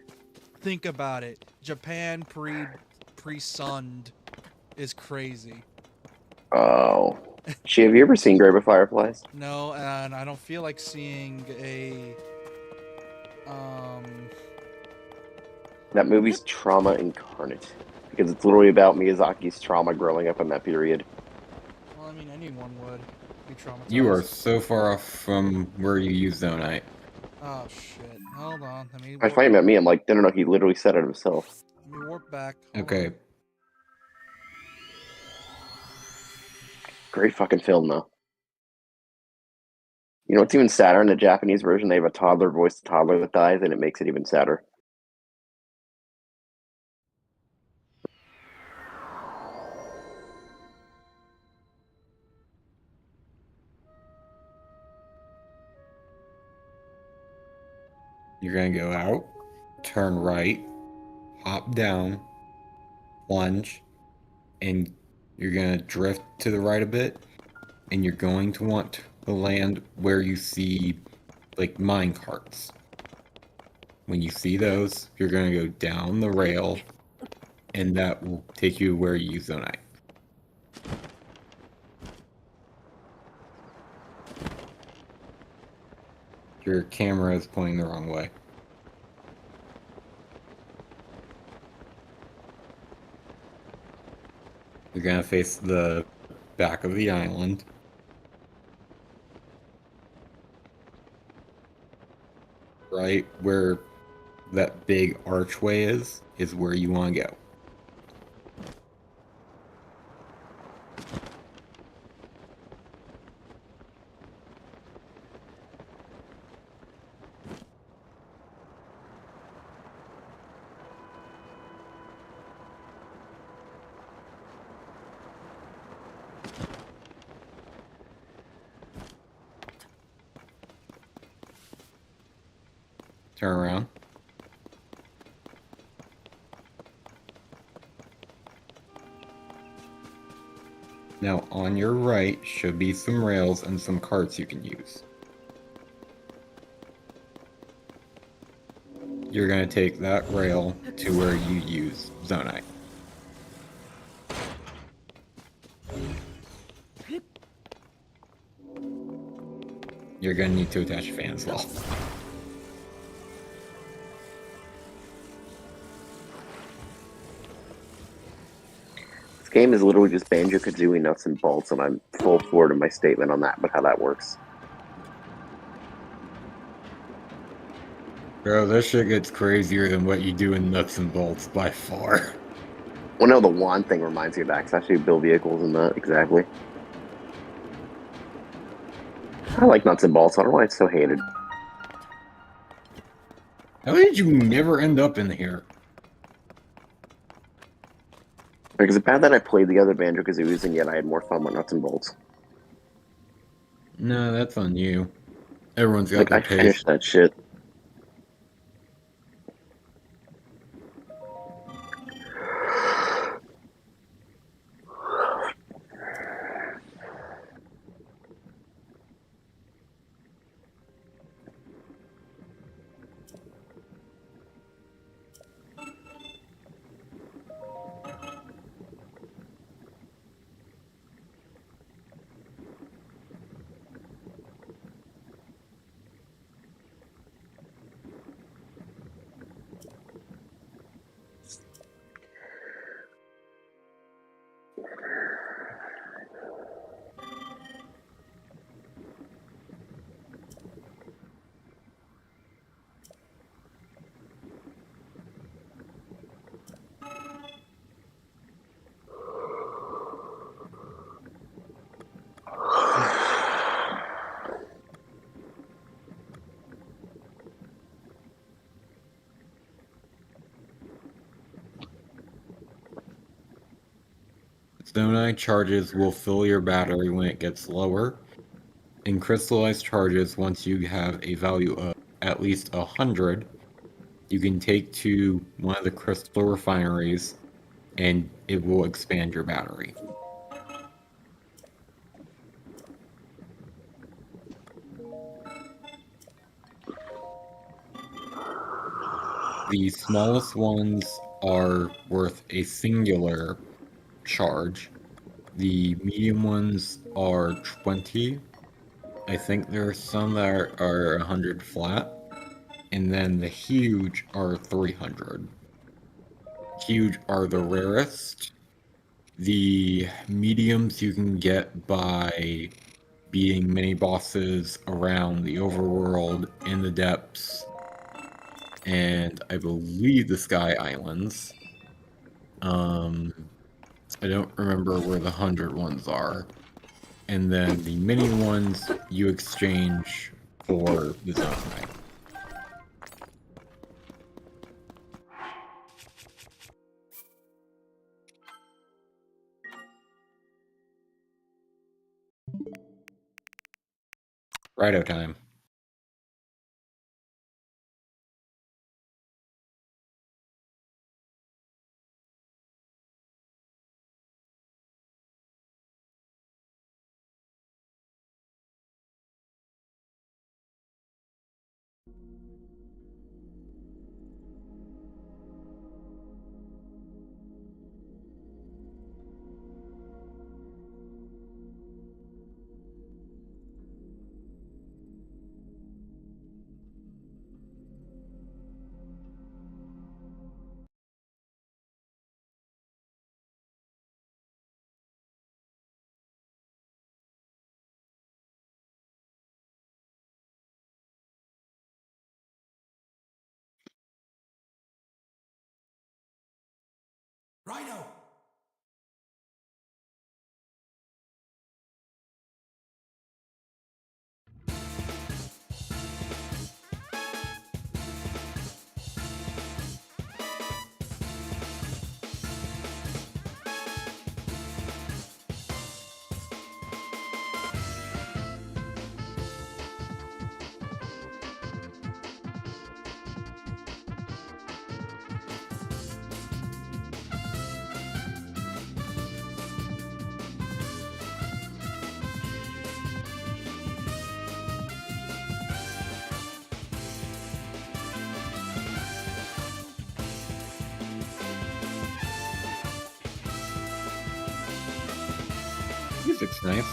Think about it. Japan pre-sunned is crazy. Oh. Shit, have you ever seen Grave of Fireflies? No, and I don't feel like seeing a That movie's trauma incarnate. Because it's literally about Miyazaki's trauma growing up in that period. well, I mean anyone would be traumatized. You are so far off from where you use Zonite. Oh shit. Hold on. Let me I find him at me, I'm like, no, he literally said it himself. let me warp back. Hold Okay. on. Great fucking film, though. You know what's even sadder in the Japanese version? They have a toddler voiced toddler that dies, and it makes it even sadder. You're gonna go out, turn right, hop down, plunge, and you're gonna drift to the right a bit, and you're going to want to land where you see like mine carts. When you see those, you're gonna go down the rail, and that will take you where you use Zonite. Your camera is pointing the wrong way. You're gonna face the back of the island. Right where that big archway is where you want to go. Turn around. Now on your right should be some rails and some carts you can use. You're going to take that rail to where you use Zonite. you're gonna need to attach a fan as well. This game is literally just Banjo-Kazooie nuts and bolts, and I'm full forward in my statement on that, but how that works. Bro, this shit gets crazier than what you do in nuts and bolts by far. Well, no, the wand thing reminds me of that, 'cause I actually build vehicles in that, exactly. I like nuts and bolts, I don't know why it's so hated. How did you never end up in here? Like, is it bad that I played the other Banjo-Kazooies and yet I had more fun with nuts and bolts? No, that's on you. Everyone's got Like, their I taste. finished that shit. Stone Eye charges will fill your battery when it gets lower, and crystallized charges once you have a value of at least 100, you can take to one of the crystal refineries, and it will expand your battery. The smallest ones are worth a singular charge. The medium ones are 20. I think there are some that are 100 flat. And then the huge are 300. Huge are the rarest. The mediums you can get by beating mini bosses around the overworld, in the depths, and I believe the Sky Islands. I don't remember where the 100 ones are. And then the mini ones you exchange for the Zone Knight. Righto time. Rhino! Music's nice.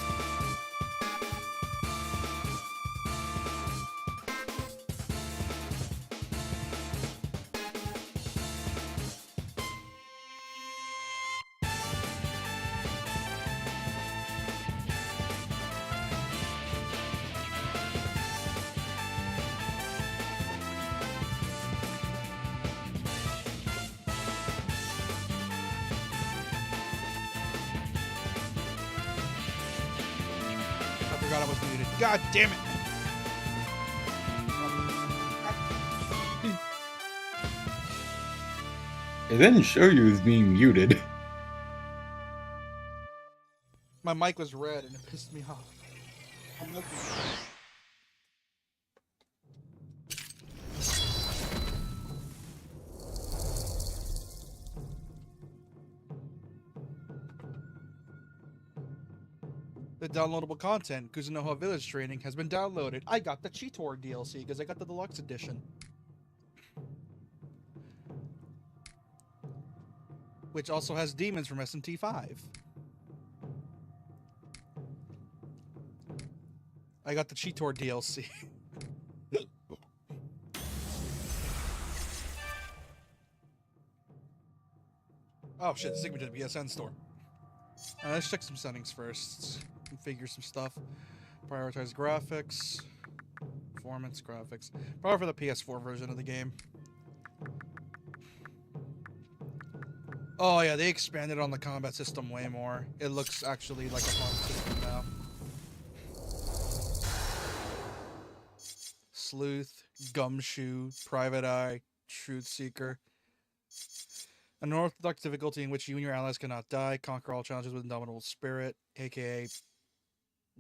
forgot I was muted. God damn it! It didn't show you as being muted. My mic was red and it pissed me off. I'm looking. The downloadable content, Kuzunoha Village Training, has been downloaded. I got the Cheetor DLC because I got the deluxe edition. Which also has demons from SMT 5. I got the Cheetor DLC. Oh shit, it's taking me to the PSN store. Let's check some settings first. Configure some stuff. Prioritize graphics. Performance graphics. Probably for the PS4 version of the game. Oh yeah, they expanded on the combat system way more. It looks actually like a fun system now. Sleuth, Gumshoe, Private Eye, Truth Seeker. An unorthodox difficulty in which you and your allies cannot die. Conquer all challenges with indomitable spirit, aka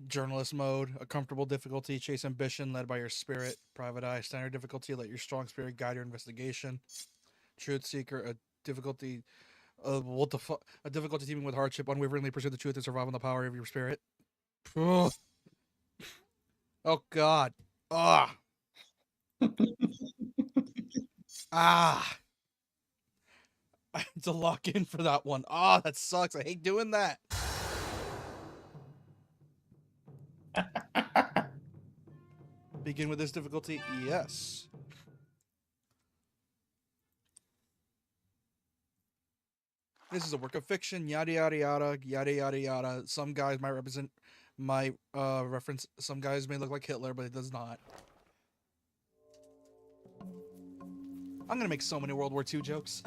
journalist mode. A comfortable difficulty, chase ambition led by your spirit. Private Eye, standard difficulty, let your strong spirit guide your investigation. Truth Seeker, a difficulty, what the fuck? A difficulty teeming with hardship, unwaveringly pursue the truth and survive on the power of your spirit. Ugh. Oh god. Ah. Ah. I had to lock in for that one. Ah, that sucks. I hate doing that. Begin with this difficulty? Yes. This is a work of fiction, yada yada yada, yada yada yada. Some guys might reference, some guys may look like Hitler, but it does not. I'm gonna make so many World War II jokes.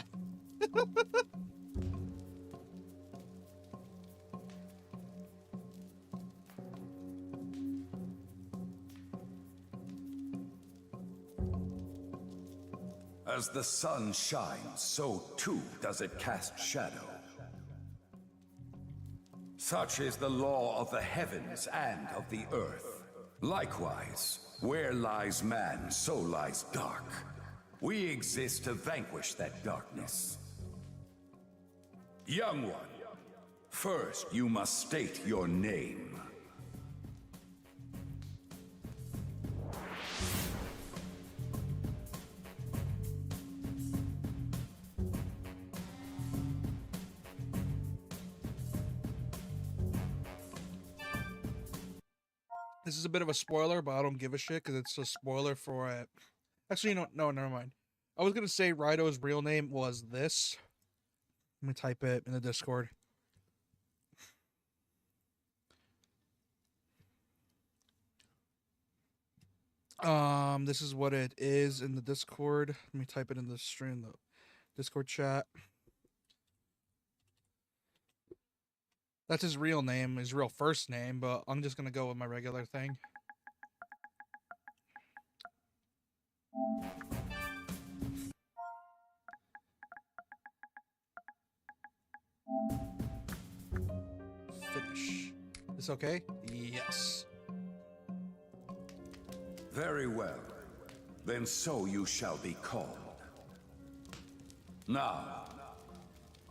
As the sun shines, so too does it cast shadow. Such is the law of the heavens and of the earth. Likewise, where lies man, so lies dark. We exist to vanquish that darkness. Young one, first you must state your name. This is a bit of a spoiler, but I don't give a shit because it's a spoiler for it. Actually, no, never mind. I was gonna say Raidou's real name was this. Let me type it in the Discord. This is what it is in the Discord. Let me type it in the stream, the Discord chat. That's his real name, his real first name, but I'm just gonna go with my regular thing. Finish. This okay? Yes. Very well. Then so you shall be called. Now,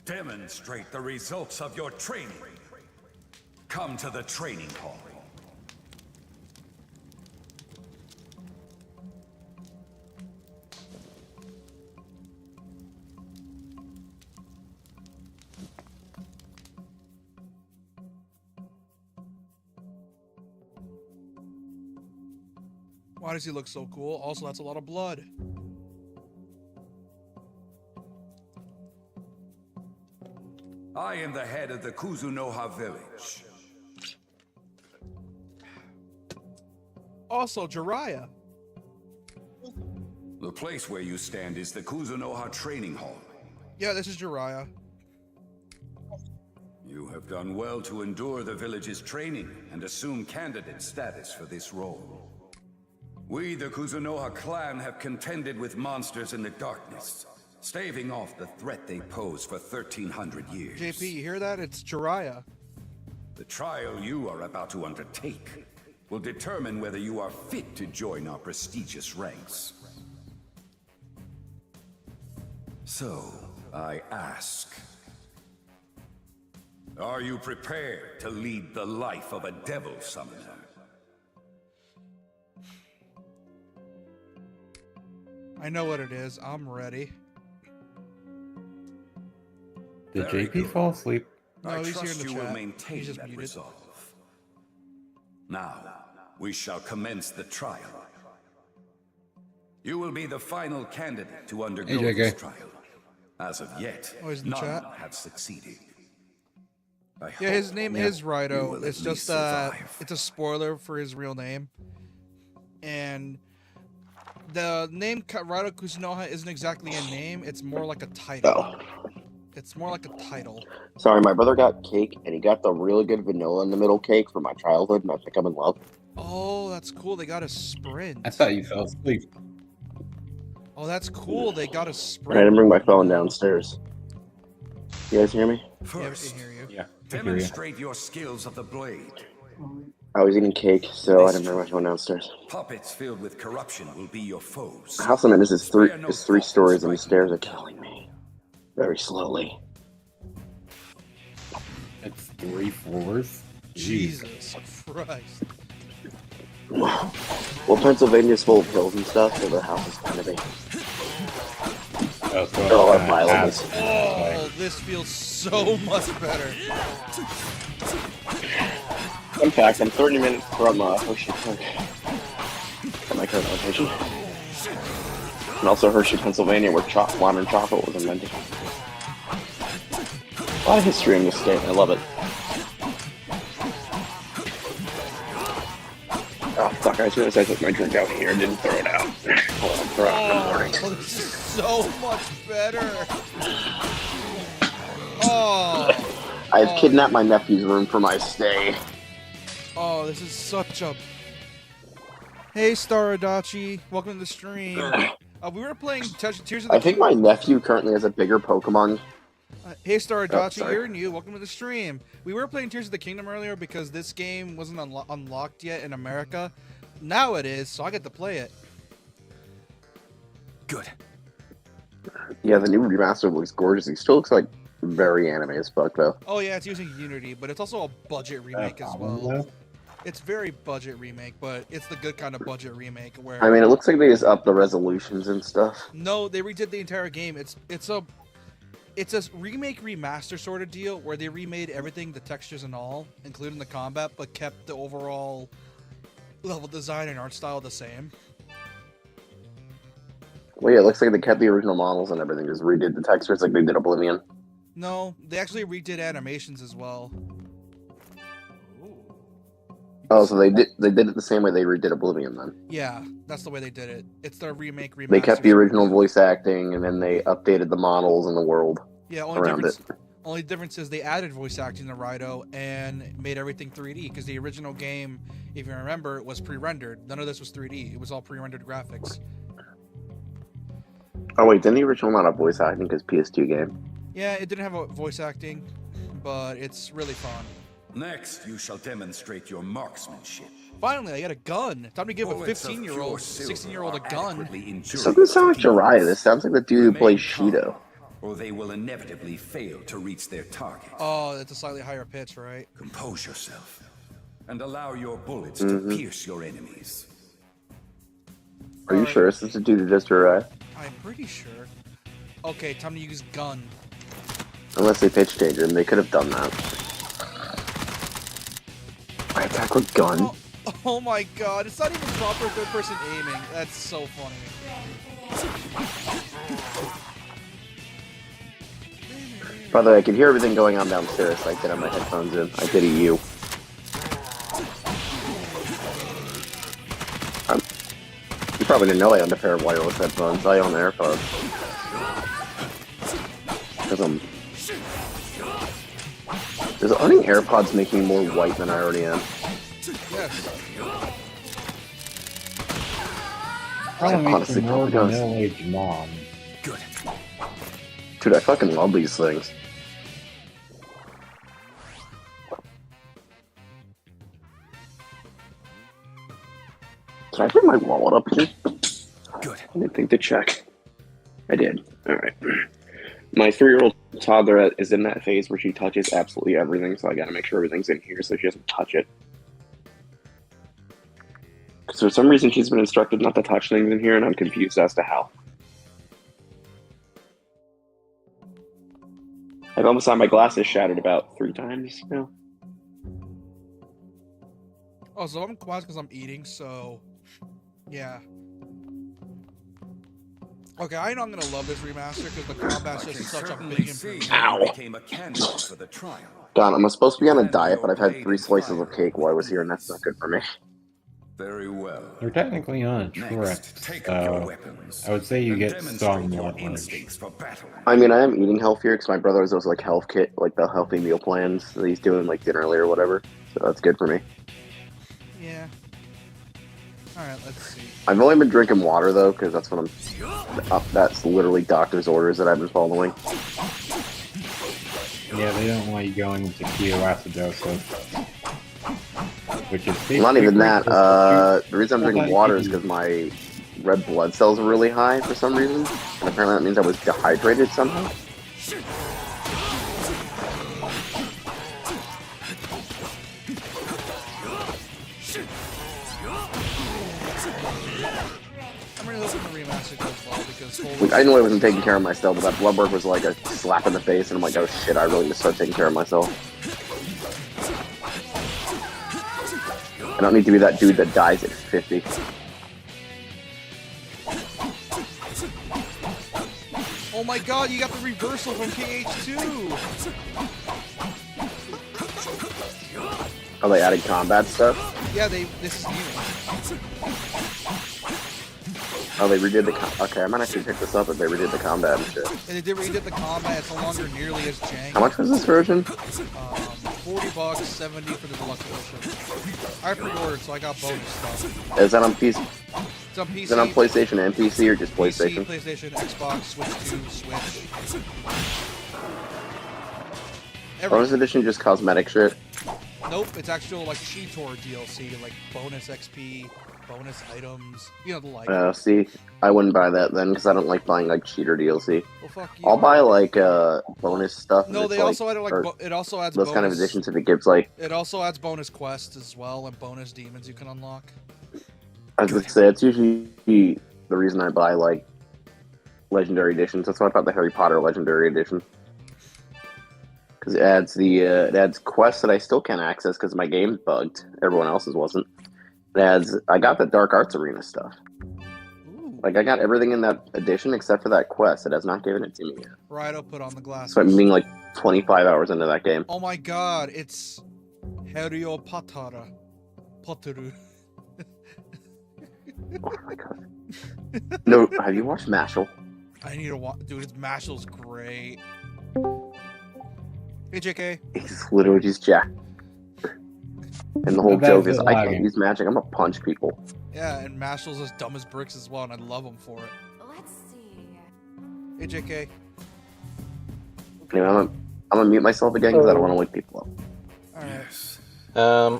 demonstrate the results of your training. Come to the training hall. Why does he look so cool? Also, that's a lot of blood. I am the head of the Kuzunoha village. Also, Jiraiya. The place where you stand is the Kuzunoha training hall. Yeah, this is Jiraiya. You have done well to endure the village's training and assume candidate status for this role. We, the Kuzunoha clan, have contended with monsters in the darkness, staving off the threat they pose for 1,300 years. JP, you hear that? It's Jiraiya. The trial you are about to undertake will determine whether you are fit to join our prestigious ranks. So, I ask, are you prepared to lead the life of a devil summoner? I know what it is. I'm ready. Did Very JP good. fall asleep? No, I he's here in trust the you chat. will maintain He's just that muted. resolve. Now, we shall commence the trial. You will be the final candidate to undergo Hey, JK. this trial. As of yet, Oh, he's in the none chat? have succeeded. I Yeah, his hope name Yeah. is you Raidou. will It's at just least survive. it's a spoiler for his real name. And the name Raidou Kuzunoha isn't exactly a name, it's more like a title. Oh. It's more like a title. Sorry, my brother got cake, and he got the really good vanilla in the middle cake from my childhood, and I think I'm in love. Oh, that's cool. They got a sprint. I thought you fell asleep. Oh, that's cool. They got a And sprint. I didn't bring my phone No. downstairs. You guys hear me? Yeah, we First, can hear you. Yeah, I hear you. demonstrate your skills of the blade. I was eating cake, so I didn't bring my phone downstairs. Puppets filled with corruption will be your foes. The house I'm in is three Spare no is three thought in stories, and the striking stairs are them down. killing me. Very slowly. It's 3 floors. Jesus Christ. Well, Pennsylvania's full of hills and stuff, so the house is kind of a... Oh, so They're all it's at kinda violence. half- Oh, this feels so much better. Fun fact, I'm 30 minutes from Hershey Park. At my current location. And also Hershey, Pennsylvania, where modern chocolate was invented. A lot of history in this state. I love it. Oh, fuck. I realized I took my drink out here and didn't throw it out. Hold on, throw it out in the morning. Oh, this is so much better. Oh. I've kidnapped my nephew's room for my stay. Oh, this is such a... Hey, Staradachi. Welcome to the stream. We were playing Tears of the I think my nephew currently has a bigger Pokemon. Hey, Staradachi, sorry. you're new. Welcome to the stream. We were playing Tears of the Kingdom earlier because this game wasn't unlocked yet in America. Now it is, so I get to play it. Good. Yeah, the new remaster looks gorgeous. He still looks like very anime as fuck, though. Oh yeah, it's using Unity, but it's also a budget remake as well. Though? It's very budget remake, but it's the good kind of budget remake where... I mean, it looks like they just upped the resolutions and stuff. No, they redid the entire game. It's a remake remaster sort of deal where they remade everything, the textures and all, including the combat, but kept the overall level design and art style the same. Well, yeah, it looks like they kept the original models and everything, just redid the textures like they did Oblivion. No, they actually redid animations as well. Oh, so they did it the same way they redid Oblivion then. Yeah, that's the way they did it. It's the remake remaster. They kept the sort of original deal. voice acting and then they updated the models and the world Yeah, around it. only difference is they added voice acting to Raidou and made everything 3D because the original game, if you remember, was pre-rendered. None of this was 3D. It was all pre-rendered graphics. Oh wait, didn't the original not have voice acting because PS2 game? Yeah, it didn't have a voice acting, but it's really fun. Next, you shall demonstrate your marksmanship. Finally, I got a gun. Time to give a Bullets of 15-year-old, pure silver 16-year-old a are gun. adequately enduring This doesn't sound like to Jiraiya. defense. This sounds like the dude who plays Remain Shido. calm, or they will inevitably fail to reach their target. Oh, that's a slightly higher pitch, right? Compose yourself, and allow your bullets Mhm. to pierce your enemies. Are you sure this is the dude who just Jiraiya? I'm pretty sure. Okay, time to use gun. Unless they pitch changed and they could have done that. I attack with gun. Oh, oh my god, it's not even proper third-person aiming. That's so funny. By the way, I can hear everything going on downstairs. I did have my headphones in. I did a U. You probably didn't know I owned a pair of wireless headphones. I own AirPods. Because I'm Does owning AirPods make me more white than I already am? Yes. Probably makes honestly you more of a probably does. middle-aged mom. Good. Dude, I fucking love these things. Did I put my wallet up here? Good. I didn't think to check. I did. Alright. My 3-year-old toddler is in that phase where she touches absolutely everything, so I gotta make sure everything's in here so she doesn't touch it. Because for some reason she's been instructed not to touch things in here, and I'm confused as to how. I've almost had my glasses shattered about 3 times now. Oh, so I'm quiet because I'm eating, so... Yeah. Okay, I know I'm gonna love this remaster because the combat's just such a big improvement. Ow. Became a candidate for the trial. God, I'm supposed to be on a diet, but I've had 3 slices of cake while I was here, and that's not good for me. Very well. They're technically on a trip, Next, take up your so weapons. I would say you and get demonstrate some your more lunch. instincts for battle. I mean, I am eating healthier because my brother has those like health kit, like the healthy meal plans that he's doing like dinner early or whatever. So that's good for me. Yeah. Alright, let's see. I've only been drinking water though, because that's what that's literally doctor's orders that I've been following. Yeah, they don't want you going into ketoacidosis. Which is Not even that. The reason I'm Well, drinking that water you is can- because my red blood cells are really high for some reason, and apparently that means I was dehydrated somehow. I'm really hoping the remaster goes well because Like, I knew I wasn't taking care of myself, but that blood work was like a slap in the face, and I'm like, oh shit, I really need to start taking care of myself. I don't need to be that dude that dies at 50. Oh my god, you got the reversal from KH2! Are they adding combat stuff? Yeah, this is new. Oh, they redid the okay, I might actually pick this up if they redid the combat and shit. And they did redid the combat, it's no longer nearly as jank. How much was this version? $40, 70 for the deluxe edition. I pre-ordered, so I got bonus stuff. Is that on PC? It's on PC. Is it on PlayStation and PC or just PlayStation? PC, PlayStation, Xbox, Switch 2, Switch. Bonus edition just cosmetic shit. Nope, it's actual like Cheetor DLC, like bonus XP, bonus items, you know the like. See, I wouldn't buy that then because I don't like buying like cheater DLC. Well, fuck you. I'll buy like bonus stuff. if No, it's, they also added like or it also adds those bonus, kind of additions if it gives like. It also adds bonus quests as well and bonus demons you can unlock. I was gonna say it's usually the reason I buy like legendary editions. That's why I bought the Harry Potter Legendary Edition. Because it adds quests that I still can't access because my game's bugged. Everyone else's wasn't. I got the Dark Arts Arena stuff. Ooh. Like I got everything in that edition except for that quest. It has not given it to me yet. Raidou put on the glasses. So I'm being like 25 hours into that game. Oh my god, it's Herio Patara. Potaru. Oh my god. No, have you watched Mashal? I need to watch, dude. It's Mashal's great. Hey, JK. It's literally just Jack. And the whole How bad joke is is, it I can't lagging? use magic. I'm gonna punch people. Yeah, and Mashal's as dumb as bricks as well, and I love him for it. Let's see. Hey, JK. Anyway, I'm gonna mute myself again because I don't want to wake people up. Alright. Yes.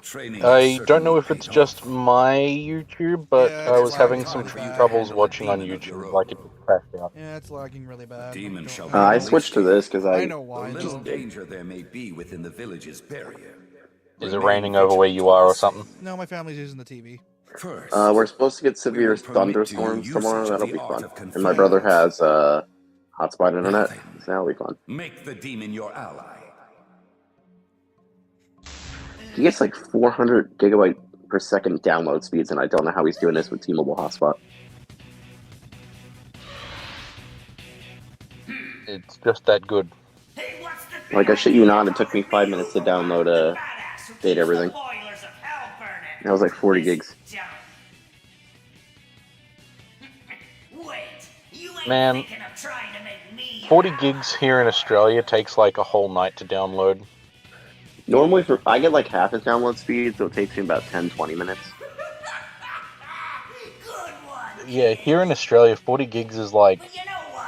Training I has don't know if certainly it's paid just off. my YouTube, but Yeah, I it's was having lagging some really bad. troubles watching on Demon of your YouTube, own. like it crashed out. Yeah, it's lagging really bad. Demon I don't- shall I be switched to this because I know why. The Just, little danger there may be within the village's barrier. Is it Remain raining over where you are or something? no, my family's using the TV. First, We're supposed to get We severe will permit thunderstorms you tomorrow. usage of That'll the be art fun. of And my brother confinement. has hotspot internet, Nothing. so that'll be fun. make the demon your ally. He gets like 400 gigabyte per second download speeds, and I don't know how he's doing this with T-Mobile hotspot. It's just that good. Like I shit you not, it took me 5 minutes to download data everything. That was like 40 gigs. Man, 40 gigs here in Australia takes like a whole night to download. Normally, I get like half his download speed, so it takes me about 10-20 minutes. Yeah, here in Australia, 40 gigs is like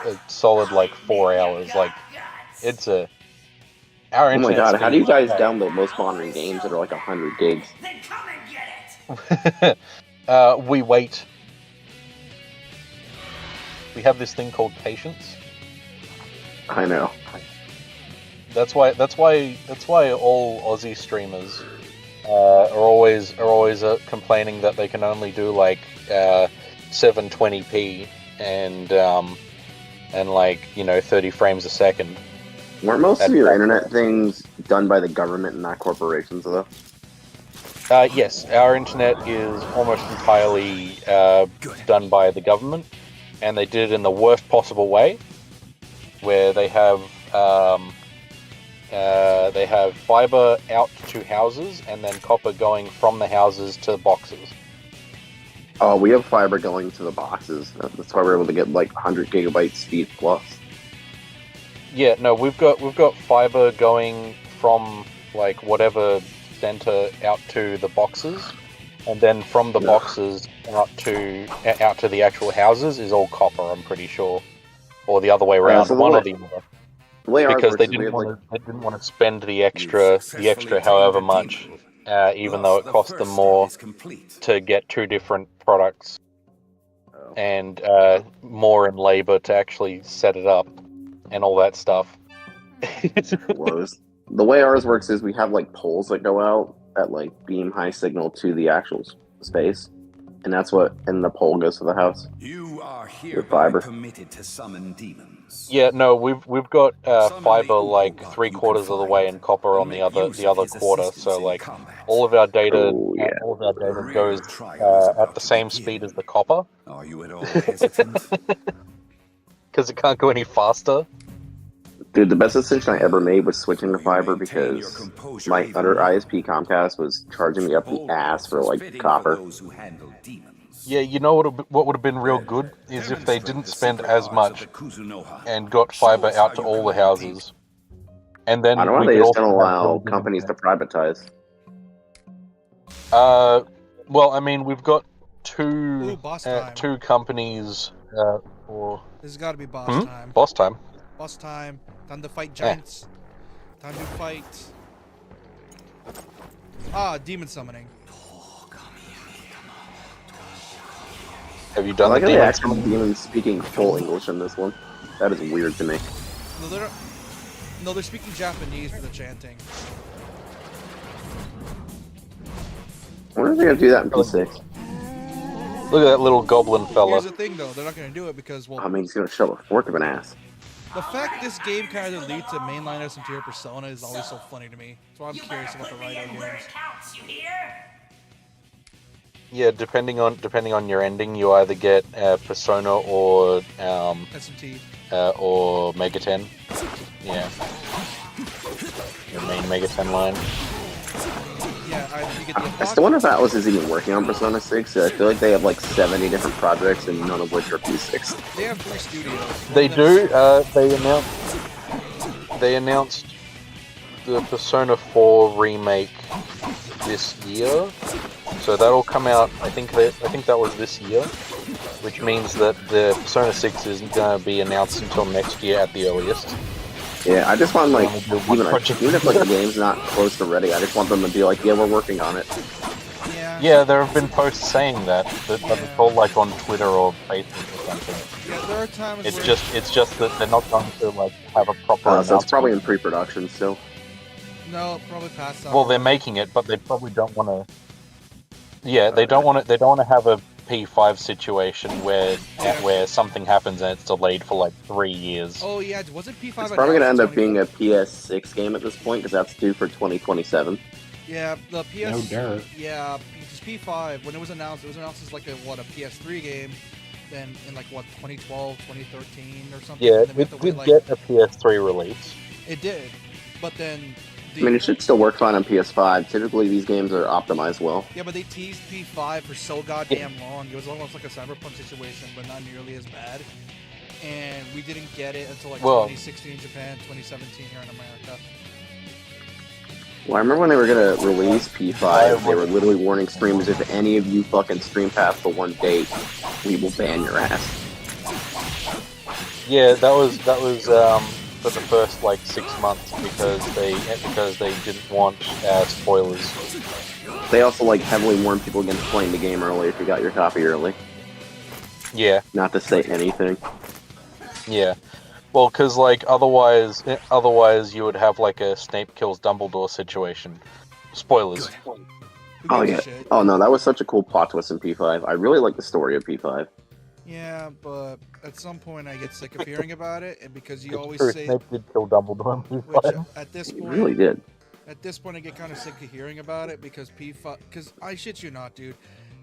a solid like 4 hours. Like, it's a our Oh my internet god, how do you speed. guys download most modern games that are like 100 gigs? We wait. We have this thing called patience. I know. That's why all Aussie streamers are always complaining that they can only do like 720p and like 30 frames a second. Weren't most of your internet things done by the government and not corporations, though? Yes, our internet is almost entirely done by the government, and they did it in the worst possible way, where they have fiber out to houses and then copper going from the houses to boxes. Oh, we have fiber going to the boxes. That's why we're able to get like 100 gigabyte speed plus. Yeah, no, we've got fiber going from like whatever center out to the boxes, and then from the boxes out to the actual houses is all copper. I'm pretty sure, or the other way around, so one or the other. The way ours Because works they is we didn't have, want to spend the extra however much, even though it cost them more to get two different products and more in labor to actually set it up and all that stuff. Blows. The way ours works is we have like poles that go out that like beam high signal to the actual space, and the pole goes to the house. You are With fiber. committed to summon demons. Yeah, no, we've got fiber like 3/4 of the way and copper on the other quarter. So like all of our data goes at the same speed as the copper. Are you at all hesitant? Because it can't go any faster. Dude, the best decision I ever made was switching to fiber because my other ISP Comcast was charging me up the ass for like copper. Yeah, you know what would have been real good is if they didn't spend as much and got fiber out to all the houses. And then I don't know, they just don't allow companies to privatize. Well, I mean, we've got two companies. Or This has got to be boss time. Boss time. Boss time. Time to fight giants. Time to fight. Demon summoning. Have you done I the like demon? the actual demons speaking full English in this one. That is weird to me. No, they're speaking Japanese for the chanting. I wonder if they're gonna do that in P6. Look at that little goblin fella. Here's the thing, though. They're not going to do it because, well... I mean, he's gonna shove a fork of an ass. The fact this game kind of leads to mainliners into your persona is always so funny to me. So I'm curious about the Raidou games. Yeah, depending on your ending, you either get Persona or SMT. Or Mega 10. Yeah. Your main Mega 10 line. Yeah, either you get the I still wonder if Atlas is even working on Persona 6. I feel like they have like 70 different projects and none of which are P6. They have 3 studios. They do. They announced the Persona 4 remake this year, so that'll come out. I think that was this year, which means that the Persona 6 isn't going to be announced until next year at the earliest. Yeah, I just want like even if like the game's not close to ready, I just want them to be like, yeah, we're working on it. Yeah, there have been posts saying that it's all like on Twitter or Facebook or something. Yeah, there are times it's just that they're not going to like have a proper. So it's probably in pre-production still. No, probably past that. Well, they're making it, but they probably don't want to. Yeah, they don't want to. They don't want to have a P5 situation where something happens and it's delayed for like 3 years. Oh yeah, wasn't P5? It's probably going to end up being a PS6 game at this point because that's due for 2027. Yeah, the PS. No dirt. Yeah, P5 when it was announced as like a PS3 game. Then in like 2012, 2013 or something. Yeah, it did get a PS3 release. It did, but then. I mean, it should still work fine on PS5. Typically, these games are optimized well. Yeah, but they teased P5 for so goddamn long. It was almost like a Cyberpunk situation, but not nearly as bad. And we didn't get it until like 2016 in Japan, 2017 here in America. Well, I remember when they were gonna release P5, they were literally warning streamers, if any of you fucking stream past the one date, we will ban your ass. Yeah, that was for the first like 6 months because they didn't want spoilers. They also like heavily warned people against playing the game early if you got your copy early. Yeah, Not to say anything. yeah. Well, because like otherwise you would have like a Snape kills Dumbledore situation. Spoilers. Who Oh gives a yeah. shit? Oh no, that was such a cool plot twist in P5. I really like the story of P5. Yeah, but at some point I get sick of hearing about it, and because you always True, say, Snape did kill Dumbledore in which P5. at this He point, really did. at this point I get kind of sick of hearing about it because P5, because I shit you not, dude.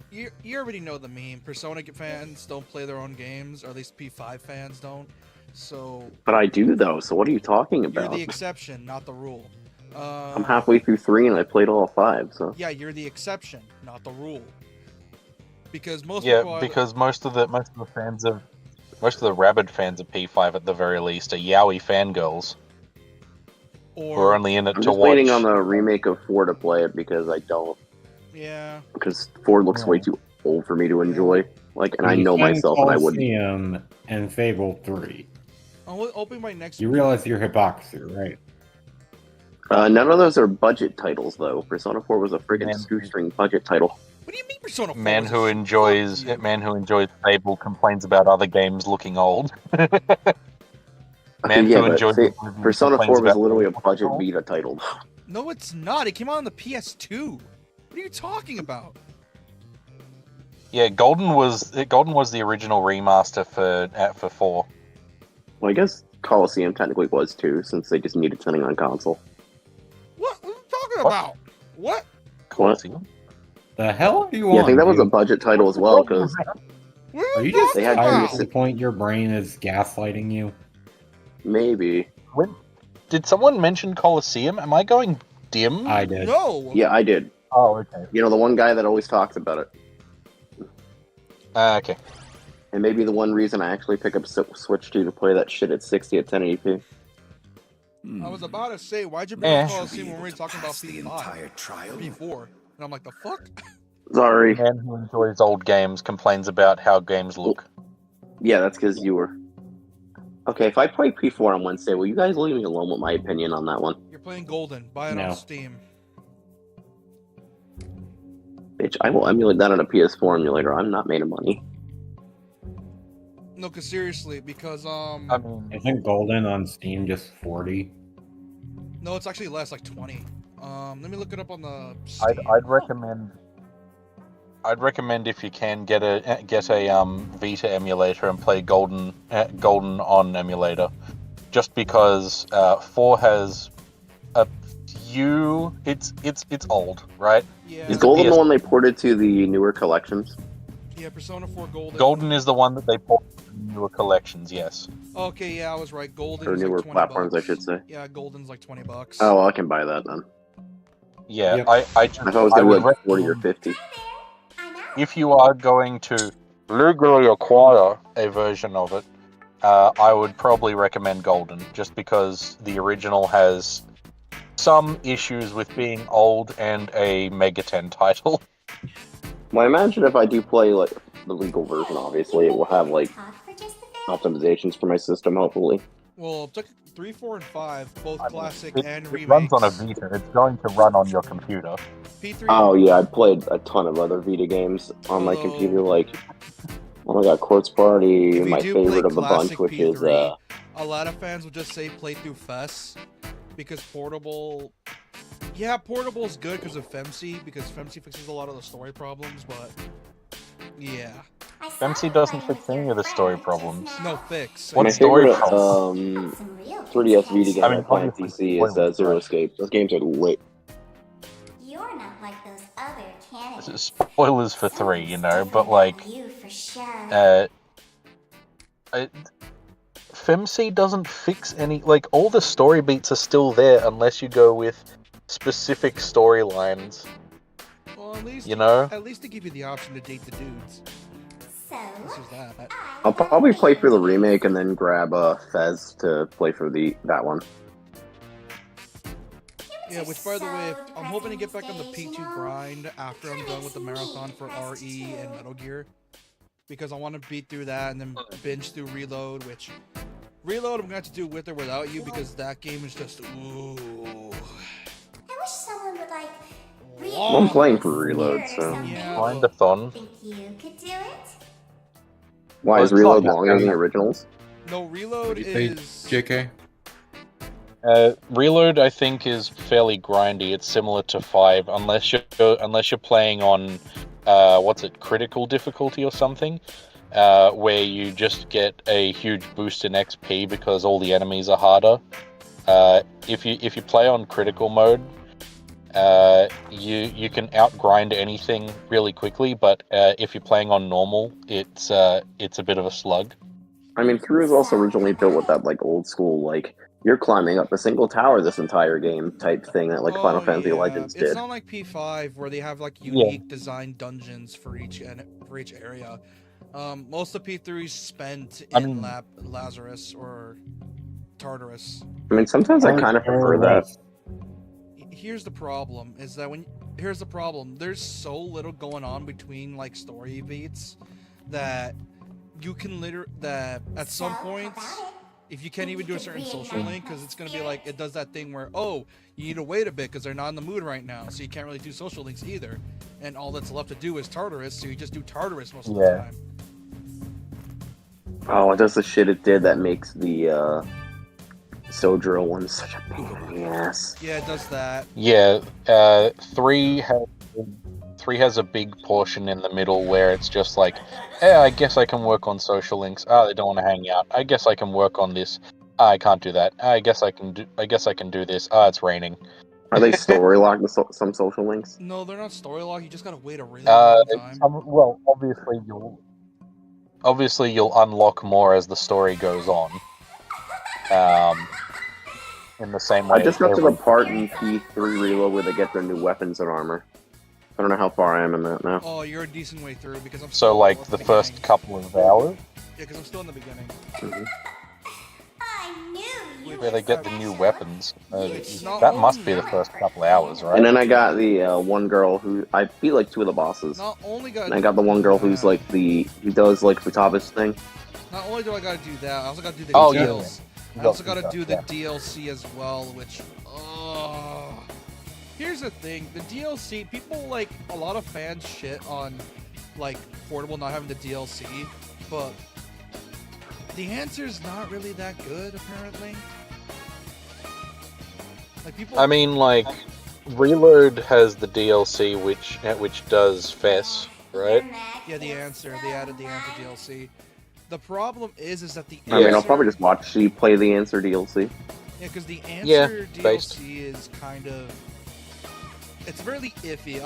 You already know the meme. Persona fans don't play their own games, or at least P5 fans don't. So But I do though, so what are you talking you're about? the exception, not the rule. I'm halfway through 3 and I played all 5, so. Yeah, you're the exception, not the rule. Because most Yeah, people are, because most of the rabid fans of P5 at the very least are yaoi fangirls who are or only in it I'm to just watch. waiting on the remake of 4 to play it because I don't. yeah, Because 4 looks way too old for me to enjoy. Like, and I know Defend myself and I wouldn't. Coliseum and Fable 3. I'm hoping by next. You realize your hypocrisy, right? None of those are budget titles though. Persona 4 was a friggin' Man. shoestring budget title. What do you mean Persona 4? Man was who a- enjoys Fuck you. Fable complains about other games looking old. Man yeah, who but enjoys see, it Persona complains 4 was about literally a looking budget old. Vita title. No, it's not. It came out on the PS2. What are you talking about? Yeah, Golden was the original remaster for 4. Well, I guess Coliseum technically was too, since they just needed something on console. What are you talking What? about? What? Coliseum? The hell are you on? Yeah, I think that was a dude? budget title as well, because What Are are you you just They talking had to about? tired to the point your brain is gaslighting you? maybe. Did someone mention Coliseum? Am I going dim? I did. No. Yeah, I did. Oh, okay. You know, the one guy that always talks about it. Okay. And maybe the one reason I actually pick up Switch 2 to play that shit at 60 at 1080p. I was about to say, why'd you bring up Eh. Coliseum when we were talking about the P5? entire trial. P4. And I'm like, the fuck? Sorry. Man who enjoys old games complains about how games look. Yeah, that's because you were. Okay, if I play P4 on Wednesday, will you guys leave me alone with my opinion on that one? You're playing Golden. Buy it No. on Steam. Bitch, I will emulate that on a PS4 emulator. I'm not made of money. No, cause seriously, because I mean, Isn't Golden on Steam just 40? no, it's actually less, like 20. Let me look it up on the Steam. I'd recommend if you can get a Vita emulator and play Golden on emulator, just because 4 has a few. It's old, right? Yeah, Is It's a Golden PS the one they ported to the newer collections? yeah, Persona 4 Golden. Golden is the one that they bought in newer collections. Yes. Okay, yeah, I was right. Golden Or is newer like 20 platforms, bucks. I should say. Yeah, Golden's like 20 bucks. Oh, well, I can buy that then. Yeah. Yep. I I thought it was I going to would be like 40 or recommend- 50. if you are going to legally acquire a version of it, I would probably recommend Golden, just because the original has some issues with being old and a Megaten title. Well, I imagine if I do play like the legal version, obviously, it will have like optimizations for my system, hopefully. Well, 3, 4, and 5, both I mean, classic It, and it remakes. runs on a Vita. It's going to run on your computer. P3. Oh, yeah, I played a ton of other Vita games on my Although- computer, like, oh my god, Quartz Party, If you my do play favorite of the bunch, classic which is, P3, a lot of fans will just say play through FES because Portable. Yeah, Portable's good because of FEMC, because FEMC fixes a lot of the story problems, but yeah, MC doesn't fix any of the story problems. no fix. What my story favorite, problem? 3DS Vita game I mean, I play on obviously, PC is spoilers, Zero right? Escape. Those games are lit. You're not like those other candidates. Spoilers for 3, you know, but like, You for sure. FemC doesn't fix any, like, all the story beats are still there unless you go with specific storylines, Well, at least you know? At least they give you the option to date the dudes. So This is that. I'll probably play for the remake and then grab Fez to play for that one. Yeah, which by the way, I'm hoping to get back on the P2 grind after I'm done with the marathon for RE and Metal Gear. Because I want to beat through that and then binge through Reload, which... Reload I'm going to have to do with or without you because that game is just... Ooh. I wish someone would like Well, I'm playing for Reload, so... Yeah, Grindathon. Think you could do it? Why, Well, is it's Reload not longer than the necessary. originals? No, Reload What do you think, is... JK? Reload, I think, is fairly grindy. It's similar to 5, unless you're playing on, what's it, critical difficulty or something, where you just get a huge boost in XP because all the enemies are harder. If you play on critical mode, you can outgrind anything really quickly, but if you're playing on normal, it's a bit of a slug. I mean, 3 was also originally built with that, like, old school, like, you're climbing up a single tower this entire game type thing that, like, Final Fantasy Legends It's did. not like P5 where they have like unique design dungeons for each area. Most of P3's spent in Lazarus or Tartarus. I mean, sometimes I kind of prefer that. Here's the problem: there's so little going on between like story beats that you can that at some points, if you can't even do a certain social link, because it's gonna be like it does that thing where you need to wait a bit because they're not in the mood right now, so you can't really do social links either, and all that's left to do is Tartarus, so you just do Tartarus most of the time. Oh, it does the shit it did that makes the Sojiro one such a pain in the ass. Yeah, it does that. Yeah, 3 has a big portion in the middle where it's just like, I guess I can work on social links. They don't want to hang out. I guess I can work on this. I can't do that. I guess I can do this. It's raining. Are they story locked with some social links? No, they're not story locked. You just gotta wait a really long time. Well, obviously you'll unlock more as the story goes on. In the same way. I just got to the part in P3 Reload where they get their new weapons and armor. I don't know how far I am in that now. Oh, you're a decent way through because I'm so like the first couple of hours. Yeah, because I'm still in the beginning. Mm-hmm. I knew you Where they get the new weapons. It's not That must only be the first couple of hours, right? And then I got the one girl who I beat like 2 of the bosses. Not only got And I got the one girl who's like who does like Futaba's thing. Not only do I gotta do that, I also gotta do the Oh, DLC. yeah. I also gotta Stuff, do the yeah. DLC as well, which here's the thing, the DLC, people like a lot of fans shit on like Portable not having the DLC, but the answer's not really that good apparently. Like people I mean, like, Reload has the DLC which does Fess, right? Yeah, the answer. They added the answer DLC. The problem is that the I mean, I'll answer... probably just watch you play the answer DLC. Yeah, because the answer Yeah, DLC based. is kind of... It's really iffy.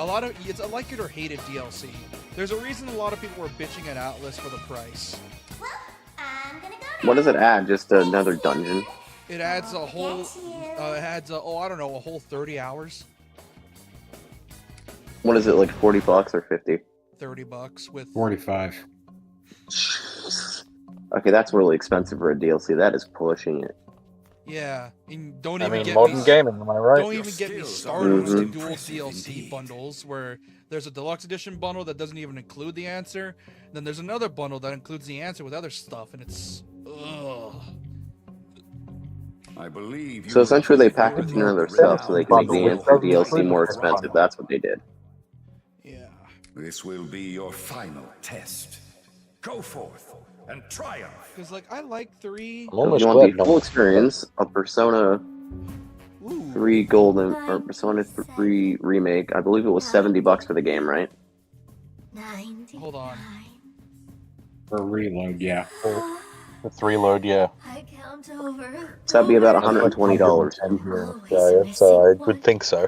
It's a like it or hate it DLC. There's a reason a lot of people were bitching at Atlas for the price. Well, I'm gonna go What does it add? Just another dungeon? It adds a whole... I don't know, a whole 30 hours. What is it, like $40 or 50? $30 with... 45. Okay, that's really expensive for a DLC. That is pushing it. Yeah, and don't I even mean, get modern me... gaming, am I right? Don't even get me started with the dual impressive DLC indeed. bundles, where there's a deluxe edition bundle that doesn't even include the answer. Then there's another bundle that includes the answer with other stuff, and it's ugh. I believe you So essentially, they will packaged in approve other the stuff so they can make the renowned answer DLC more expensive. That's what they did. Yeah. This will be your final test. Go forth and triumph. Because, like, I like 3. I'm almost You want glad the no full one- experience of Persona Ooh. 3 Golden or Persona 3 Remake. I believe it was $70 for the game, right? 99. Hold on. For reload, yeah. It's Reload, yeah. I count over. So that'd be about $120. Yeah, I would think so.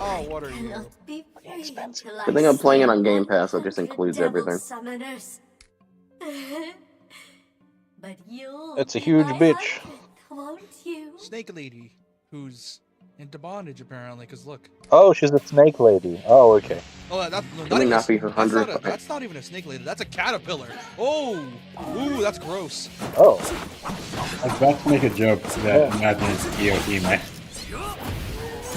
Oh, what are you? Cannot be free Expensive. until I Good thing I'm playing it on slay Game Pass, so it just 100 includes devil everything. Summoners. But you'll It's a be huge my bitch. husband, won't you? Snake Lady, who's into bondage apparently. Cause look. Oh, she's a snake lady. Oh, okay. Oh, that's no, Can not we even not be her that's not, 100th? that's not even a snake lady. That's a caterpillar. Oh, ooh, that's gross. Oh, I was about to make a joke that imagine it's EOT, man.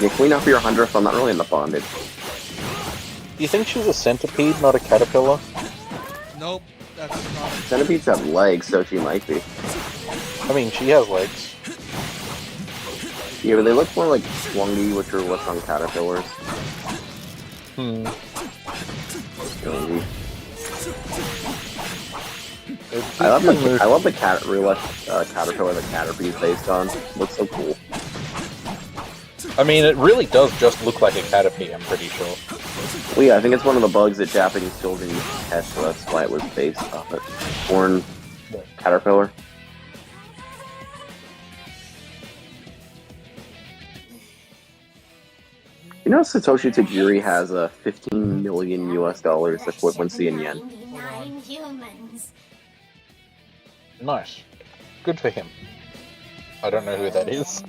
Yeah, can we not be her 100th? I'm not really in the bondage. do you think she's a centipede, not a caterpillar? Nope, that's not. Centipedes have legs, so she might be. I mean, she has legs. Yeah, but they look more like swungy, which are what's on caterpillars. Hmm. Maybe. It's I love the real life caterpillar that Caterpie is based on. Looks so cool. I mean, it really does just look like a caterpie, I'm pretty sure. Well, yeah, I think it's one of the bugs that Japanese children used to test, so that's why it was based off it. Born caterpillar. You know, Satoshi Tajiri has a 15 million US dollars equivalency in yen. 99 humans. Nice. Good for him. I don't know who that is.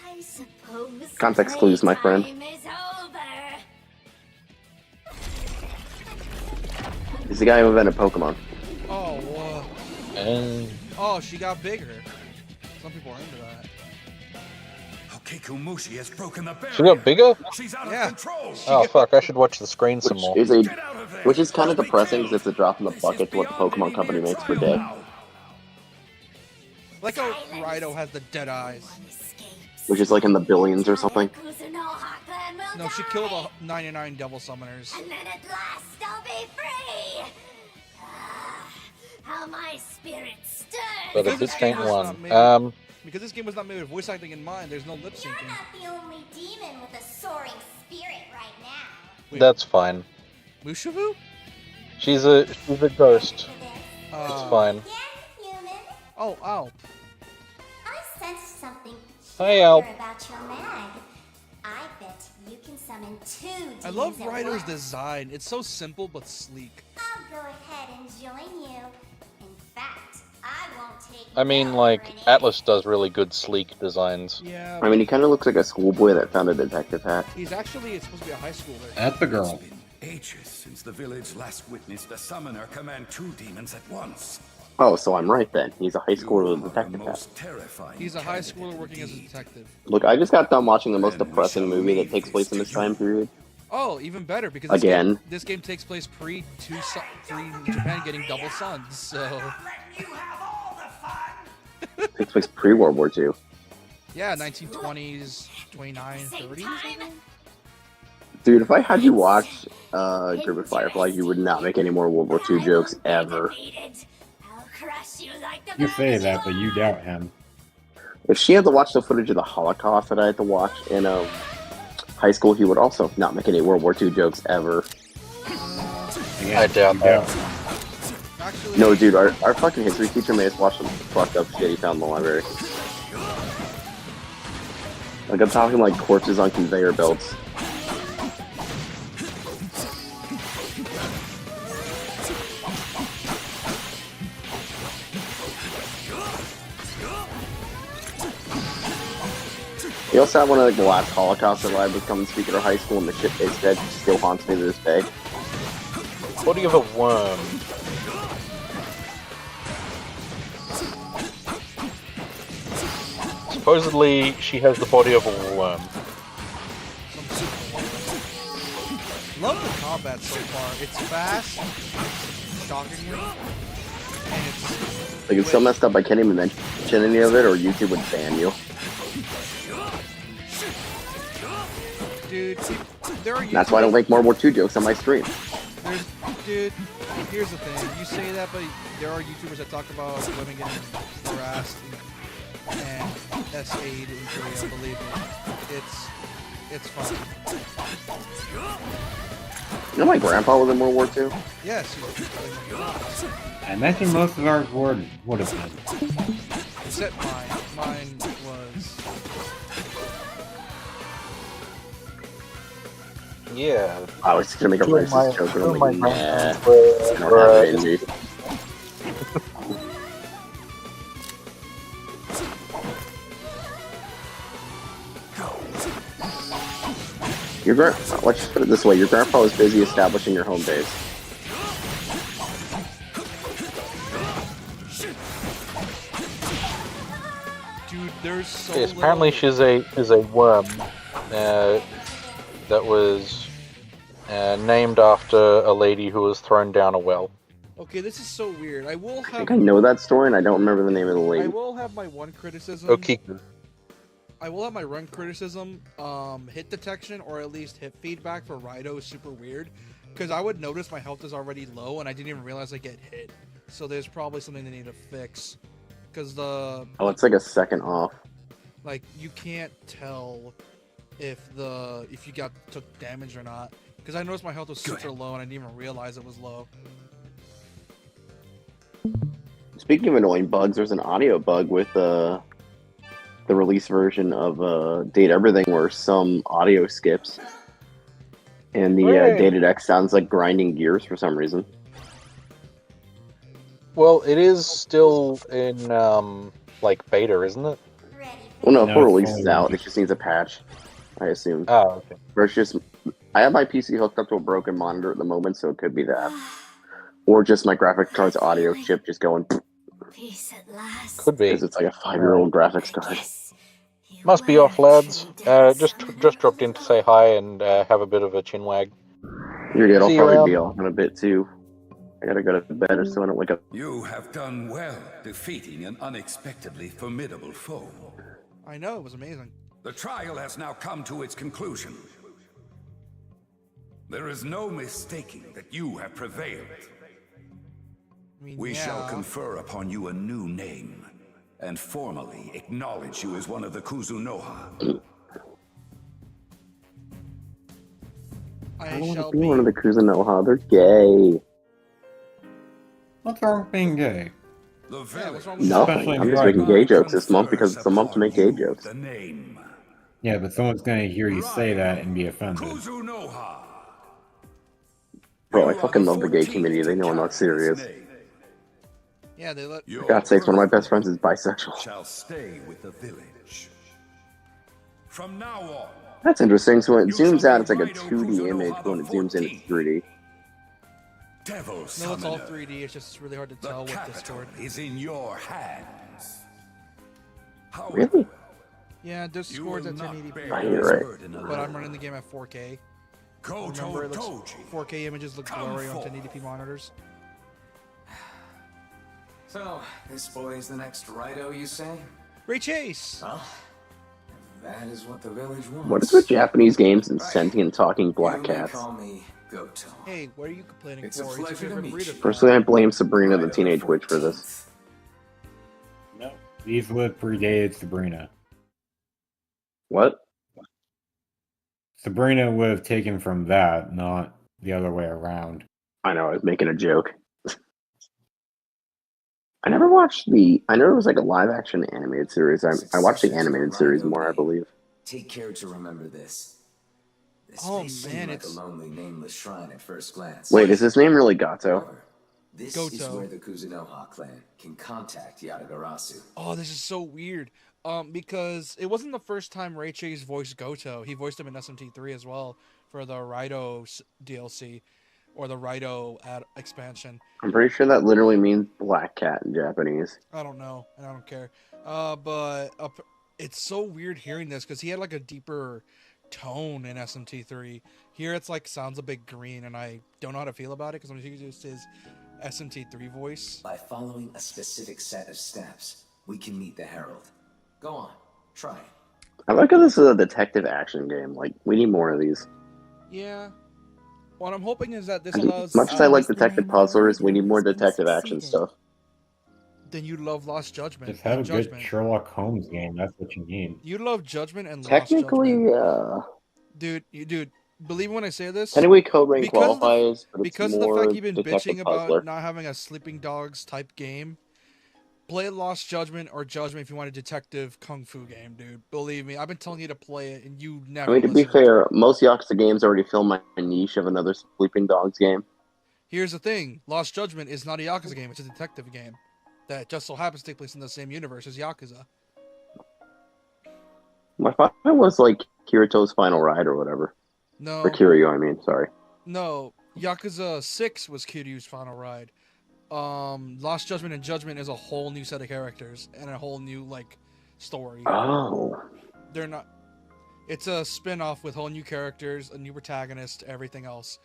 I suppose Context clues, my friend. time is over. He's the guy who invented Pokemon. Oh, oh, she got bigger. Some people are into that. Kikumushi has broken the barrier. She got bigger? She's out Yeah. of control. Oh fuck, I should watch the screen some more. Which is kind of depressing because it's a drop in the bucket to what the Pokemon company makes per day. Like how Raidou has the dead eyes. Which is like in the billions or something. Kuzunoha clan will No, she die, killed 99 devil summoners. and then at last I'll be free. Ah, how my spirit stirs. But a Because bit faint this game was one. not made- Because this game was not made with voice acting in mind, there's no lip You're syncing. not the only demon with a soaring spirit right now. Wait, That's fine. Mushavu? She's a ghost. For this, It's fine. again, human, Oh, ow. I sensed something Hi, Al. peculiar about your mag. I bet you can summon 2 demons I love at Raidou's once. design. It's so simple but sleek. I'll go ahead and join you. In fact, I won't take I mean, no like, for an Atlas does really good sleek designs. Yeah, I mean, he kind of looks like a schoolboy that found a detective hat. he's actually supposed to be a high schooler. That's the girl. It's been ages since the village last witnessed a summoner command 2 demons at once. Oh, so I'm right then. He's a high schooler with a You are the detective hat. most terrifying He's a high candidate schooler working as a indeed. detective. Look, I just got done watching the most Then we depressing shall movie that leave takes place in this this to you. time period. Oh, even better because Again. this game takes place pre Japan getting double suns. So Takes place pre-World War II. yeah, 1920s, 29, 30s. I think? Dude, if I had you watch Group of Firefly, you would not make any more World War II jokes ever. I'll crush you like the You say that, but you doubt him. If she had to watch the footage of the Holocaust that I had to watch in high school, he would also not make any World War II jokes ever. Again, I doubt you that. Actually, No, dude, our fucking history teacher made us watch some fucked up shit he found in the library. Like, I'm talking like corpses on conveyor belts. He also had one of like, the last Holocaust survivors come and speak at our high school, and the shit they said still haunts me to this day. Body of a worm. Supposedly, she has the body of a worm. love the combat so far. It's fast, shockingly, and it's Like, it's so messed up I can't even mention any of it, or YouTube would ban you. dude. There are That's why I don't make more World War II jokes on my stream. Dude, here's the thing. You say that, but there are YouTubers that talk about women getting harassed and SA'd in Korea. Believe me, it's fun. You know my grandpa was in World War II? Yes. You I imagine most of ours would have been. except mine. Mine was. Yeah. I was just gonna make a Two of racist joke, but I'm like, nah, I grandparents don't have it in me. Let's just put it this way: your grandpa was busy establishing your home base. Dude, there's so Yes, apparently little... she's a worm that was named after a lady who was thrown down a well. Okay, this is so weird. I will I have... think I know that story, and I don't remember the name of the I lady. will have my one criticism. Okiku. I will have my run criticism. Hit detection or at least hit feedback for Raidou is super weird, because I would notice my health is already low and I didn't even realize I get hit. So there's probably something they need to fix, because Oh, it's like a second off. like you can't tell if you took damage or not. Because I noticed my health was super low and I didn't even realize it was low. Speaking of annoying bugs, there's an audio bug with the release version of Date Everything where some audio skips, and the dated X sounds like grinding gears for some reason. Well, it is still in like beta, isn't it? Well, no, No, full it's release fully is out. It released. just needs a patch, I assume. Oh, okay. Or it's just, I have my PC hooked up to a broken monitor at the moment, so it could be that, or just my graphics card's audio chip just going. Peace at last. Could be. Because it's like a 5-year-old graphics card. Must be off, lads. Just dropped in to say hi and have a bit of a chin wag. You're good. I'll See you probably around. be off in a bit too. I gotta go to bed so I don't wake up. You have done well defeating an unexpectedly formidable foe. I know, it was amazing. The trial has now come to its conclusion. There is no mistaking that you have prevailed. I mean, We yeah. shall confer upon you a new name, and formally acknowledge you as one of the Kuzunoha. I I want shall to be be... one of the Kuzunoha. They're gay. What's wrong with being gay? The Yeah, village what's wrong with Nothing. Especially I'm just right making now. gay jokes this month because confers it's a month to make gay upon you jokes. The name. Yeah, but someone's gonna hear you say that and be offended. Kuzunoha. Bro, I You are fucking love the gay 14th community. They to know I'm not carry this serious. name. Yeah, they let... Your For God's sakes, one of my best birth friends is bisexual. shall stay with the village. From now on, That's interesting. So when it you zooms shall out, be it's like a Raidou 2D Kuzunoha image, but when it zooms in, it's 14th. 3D. Devil No, it's Summoner. all 3D. It's just really hard to The tell with capital Discord. is in your hands. However, Really? Yeah, you Discord's will at not 1080p, bear Oh, you're this right. burden alone. but I'm running the game at 4K. Remember, it looks, Koto Doji. 4K images look Come blurry on forth. 1080p monitors. So, this boy is the next Raidou, you say? Ray Chase! Well, that is what the village wants. What is with Japanese games and Right. sentient talking You black may cats? call me Goto. Hey, what are you complaining It's a for? It's your pleasure to favorite meet breed you. of Personally, I cat. blame Sabrina the Raidou Teenage Witch for this. 14th. No, these would have predated Sabrina. What? Sabrina would have taken from that, not the other way around. I know, I was making a joke. I never watched the. I know it was like a live action animated series. I watched the animated series more, I believe. Take care to remember this. This Oh, may seem man, like it's- a lonely, nameless shrine at first glance. Wait, is his name really Gato? However, this is Goto. where the Kuzunoha clan can contact Yatagarasu. Oh, this is so weird. Because it wasn't the first time Ray Chase voiced Goto. He voiced him in SMT3 as well for the Raidou DLC or the Raidou expansion. I'm pretty sure that literally means black cat in Japanese. I don't know, and I don't care. But it's so weird hearing this because he had like a deeper tone in SMT3. Here it's like sounds a bit green, and I don't know how to feel about it because I'm used to his SMT3 voice. By following a specific set of steps, we can meet the Herald. Go on, try it. I like how this is a detective action game. Like, we need more of these. Yeah. What I'm hoping is that this As allows. much as I like the detective name of puzzlers, we Raidou need more has been detective action succeeded. stuff. Then you love Lost Judgment. Just have a and good Judgment. Sherlock Holmes game. That's what you need. You love Judgment and Lost Technically, Judgment. Dude, believe me when I say this. technically Code Rain Because of the- qualifies, but it's Because of the more fact you've been detective bitching puzzler. about not having a Sleeping Dogs type game, play Lost Judgment or Judgment if you want a detective kung fu game, dude. Believe me, I've been telling you to play it and you never. I mean, to be listened. fair, most Yakuza games already fill my niche of another Sleeping Dogs game. Here's the thing: Lost Judgment is not a Yakuza game; it's a detective game that just so happens to take place in the same universe as Yakuza. My final was like Kirito's Final Ride or whatever. No, Or Kiryu, I mean, sorry. no. Yakuza 6 was Kiryu's final ride. Lost Judgment and Judgment is a whole new set of characters and a whole new like story. Oh. They're not. It's a spin-off with whole new characters, a new protagonist, everything else.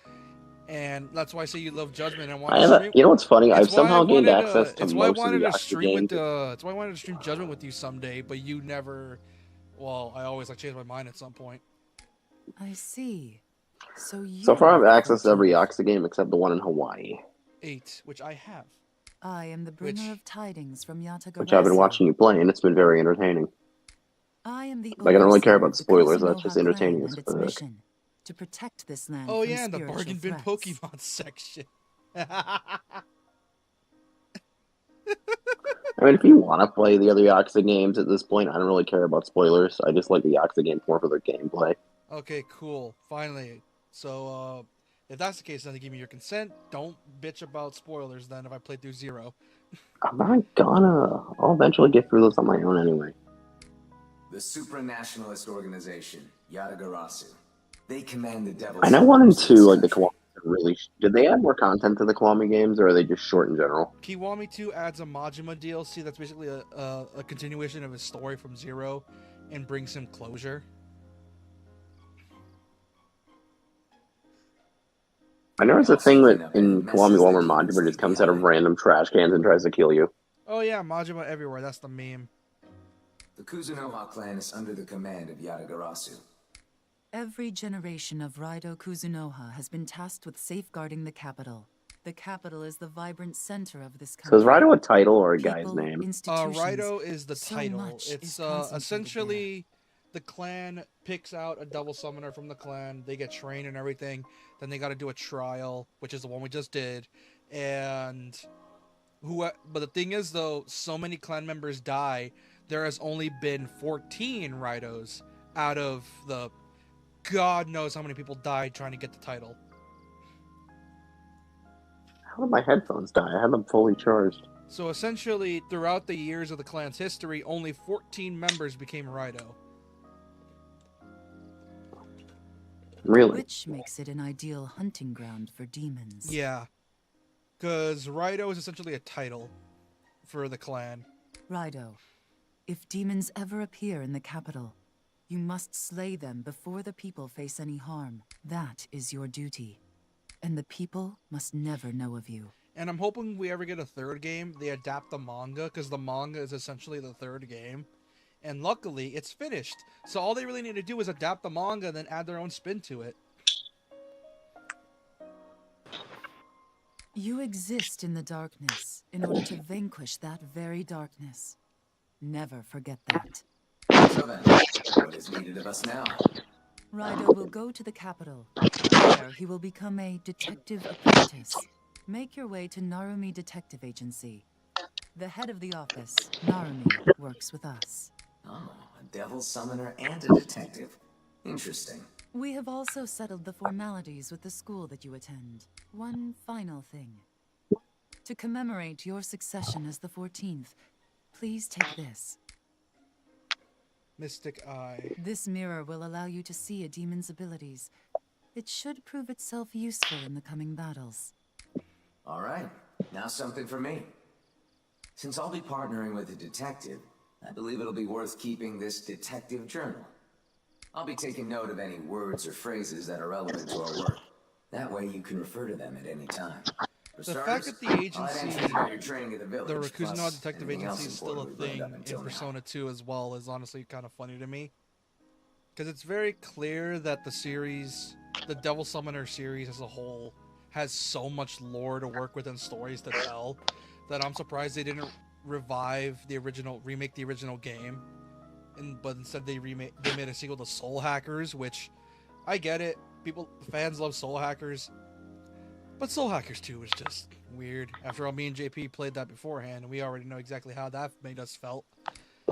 And that's why I say you love Judgment and want to stream. You know what's funny? I've It's why I somehow gained wanted access to it's why I most of wanted the to Yakuza stream games. it's why I wanted to stream Judgment with you someday, but you never. Well, I always like change my mind at some point. I see. So you. So far, I've are access to every 14th. Yakuza game except the one in Hawaii, 8, which I have. I am the bringer Which- of tidings from Yatagarasu. which I've been watching you play, and it's been very entertaining. I am the Like, I don't really care overseer about of the spoilers, that's Kuzunoha just entertaining clan as and its fuck. mission to protect this land Oh from yeah, and the spiritual bargain bin threats. Pokemon section. I mean, if you want to play the other Yakuza games at this point, I don't really care about spoilers. I just like the Yakuza games more for their gameplay. Okay, cool. Finally. So, if that's the case, then give me your consent. Don't bitch about spoilers then if I play through 0. I'm not gonna. I'll eventually get through this on my own anyway. The supranationalist organization, Yatagarasu. They command the devil. I know 1 and 2, like the Kiwami, really. Did they add more content to the Kiwami games, or are they just short in general? Kiwami 2 adds a Majima DLC that's basically a continuation of his story from 0 and brings him closure. I know there's a thing that in Kiwami 1 where Majima just comes out of random trash cans and tries to kill you. Oh yeah, Majima everywhere. That's the meme. The Kuzunoha clan is under the command of Yatagarasu. Every generation of Raidou Kuzunoha has been tasked with safeguarding the capital. The capital is the vibrant center of this country. So is Raidou a title or a guy's People, name? institutions, Raidou is the so title. much It's is concentrated essentially the clan picks out a devil summoner from the clan. They get trained and everything. Then they got to do a trial, which is the one we just did. And but the thing is though, so many clan members die. There has only been 14 Raidous out of the God knows how many people died trying to get the title. How did my headphones die? I had them fully charged. So essentially, throughout the years of the clan's history, only 14 members became Raidou. Really? which makes it an ideal hunting ground for demons. Yeah. Because Raidou is essentially a title for the clan. Raidou, if demons ever appear in the capital, you must slay them before the people face any harm. That is your duty. And the people must never know of you. And I'm hoping we ever get a third game, they adapt the manga, because the manga is essentially the third game. And luckily, it's finished. So all they really need to do is adapt the manga and then add their own spin to it. You exist in the darkness in order to vanquish that very darkness. Never forget that. So then, what is needed of us now? Raidou will go to the capital. There, he will become a detective apprentice. Make your way to Narumi Detective Agency. The head of the office, Narumi, works with us. Oh, a devil summoner and a detective. Interesting. We have also settled the formalities with the school that you attend. One final thing. To commemorate your succession as the 14th, please take this. Mystic Eye. This mirror will allow you to see a demon's abilities. It should prove itself useful in the coming battles. All right, now something for me. Since I'll be partnering with a detective, I believe it'll be worth keeping this detective journal. I'll be taking note of any words or phrases that are relevant to our work. That way you can refer to them at any time. For The starters, fact that the I'll add agency, entries about your training at the the village, Rakuzunoha plus Detective anything else Agency is still a important we've thing learned up in until now. Persona 2 as well, is honestly kind of funny to me. Because it's very clear that the series, the Devil Summoner series as a whole, has so much lore to work with and stories to tell, that I'm surprised they didn't remake the original game. But instead they made a sequel to Soul Hackers, which, I get it, fans love Soul Hackers, but Soul Hackers 2 was just weird. After all, me and JP played that beforehand, and we already know exactly how that made us felt.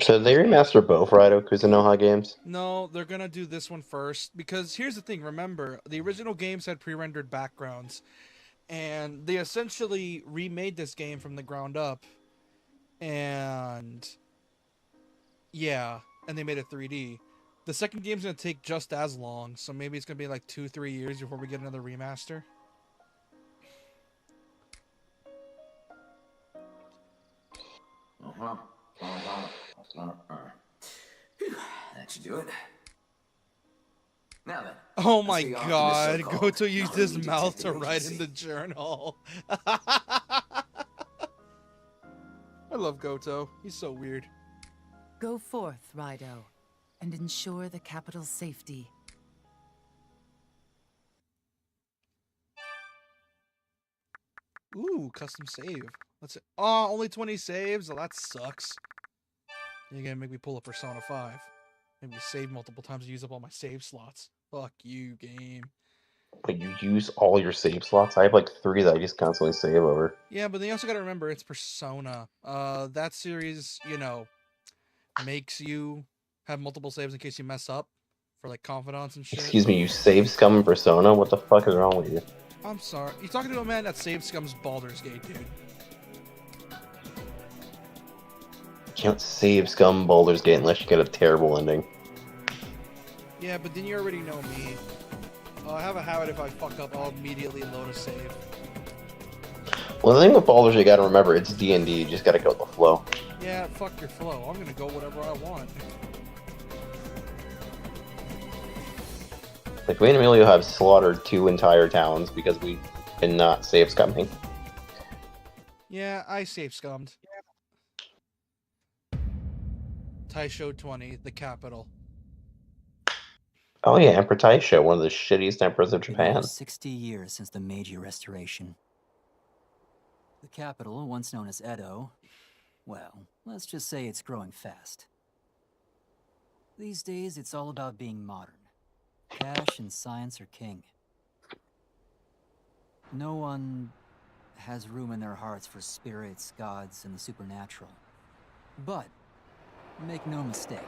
So they remaster both Raidou Kuzunoha games? No, they're gonna do this one first, because here's the thing, remember, the original games had pre-rendered backgrounds, and they essentially remade this game from the ground up, and yeah, and they made it 3D. The second game's gonna take just as long, so maybe it's gonna be like 2-3 years before we get another remaster. That should do it. Now then. Oh let's my see off to the god, so-called Goto used his Narumi mouth to Detective write in Agency. the journal. I love Goto. He's so weird. Go forth, Raidou, and ensure the capital's safety. Ooh, custom save. Let's see. Oh, only 20 saves? Oh, that sucks. You're gonna make me pull up Persona 5. Make me save multiple times to use up all my save slots. Fuck you, game. But you use all your save slots? I have like 3 that I just constantly save over. Yeah, but then you also gotta remember it's Persona. That series, you know, makes you have multiple saves in case you mess up for like confidants and shit. Excuse me, you save scum Persona? What the fuck is wrong with you? I'm sorry. You're talking to a man that save scums Baldur's Gate, dude. You can't save scum Baldur's Gate unless you get a terrible ending. Yeah, but then you already know me. I have a habit if I fuck up, I'll immediately load a save. Well, the thing with Baldur's, you gotta remember, it's D&D, you just gotta go with the flow. Yeah, fuck your flow. I'm gonna go whatever I want. Like, we and Emilio have slaughtered 2 entire towns because we did not save scumming. Yeah, I save scummed. Taisho 20, the capital. Oh yeah, Emperor Taisho, one of the shittiest emperors of Been Japan. over 60 years since the Meiji Restoration. The capital, once known as Edo, well, let's just say it's growing fast. These days, it's all about being modern. Cash and science are king. No one has room in their hearts for spirits, gods, and the supernatural. But, make no mistake.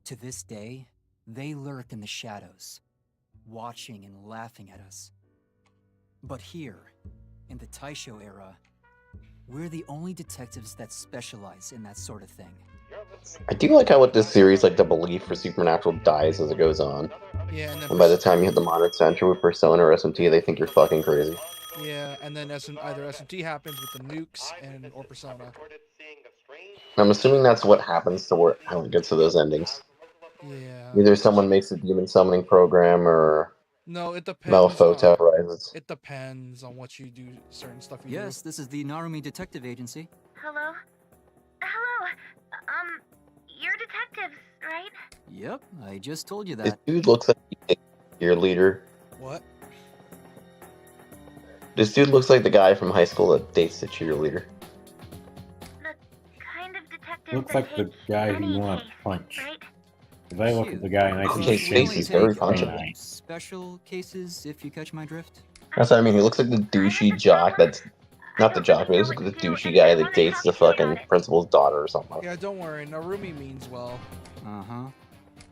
To this day, they lurk in the shadows, watching and laughing at us. But here, in the Taisho era, we're the only detectives that specialize in that sort of thing. I do like how with this series, like, the belief for supernatural dies as it goes on. Yeah, and then And by the time you hit the modern century with Persona or SMT, they think you're fucking crazy. yeah, and then either SMT happens with the nukes or Persona. I'm assuming that's what happens to how it gets to those endings. Yeah. Either someone makes a demon summoning program, or No, it depends. Malfotep rises. It depends on what you do, certain stuff you Yes, this is the Narumi Detective Agency. Hello? Hello? You're detectives, right? Yep, I just told you This that. dude looks like your leader. do. What? This dude looks like the guy from high school that dates the cheerleader. The kind of detective Looks that like the takes guy any who wants case, to punch. right? If I look at the guy and I see His his face face, is very it's very punchable. nice. Special cases, if you catch my drift. That's what I mean. He looks like the douchey jock that's not the jock, but he looks like the douchey guy that dates the fucking principal's daughter or something. Yeah, don't worry. Narumi means well. Uh-huh.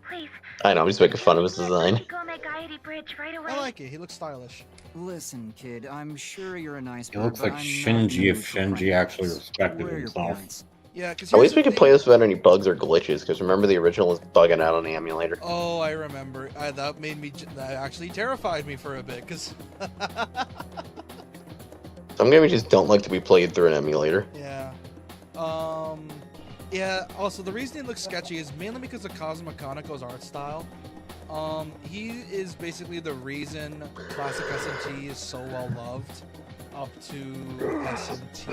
Please. I know, I'm just making fun of his design. Go on that Gaiety Bridge right away. I like it. He looks stylish. Listen, kid, I'm sure you're a nice He looks bird, like but I'm not in the Shinji if mood for Shinji prank actually calls. respected Where are your himself. parents? Yeah, because At least we could play this without any bugs or glitches, because remember the original was bugging out on the emulator. Oh, I remember. That made me. That actually terrified me for a bit, because. Some games just don't like to be played through an emulator. Yeah. Yeah. Also, the reason it looks sketchy is mainly because of Kazuma Kaneko's art style. He is basically the reason classic SMT is so well loved up to SMT.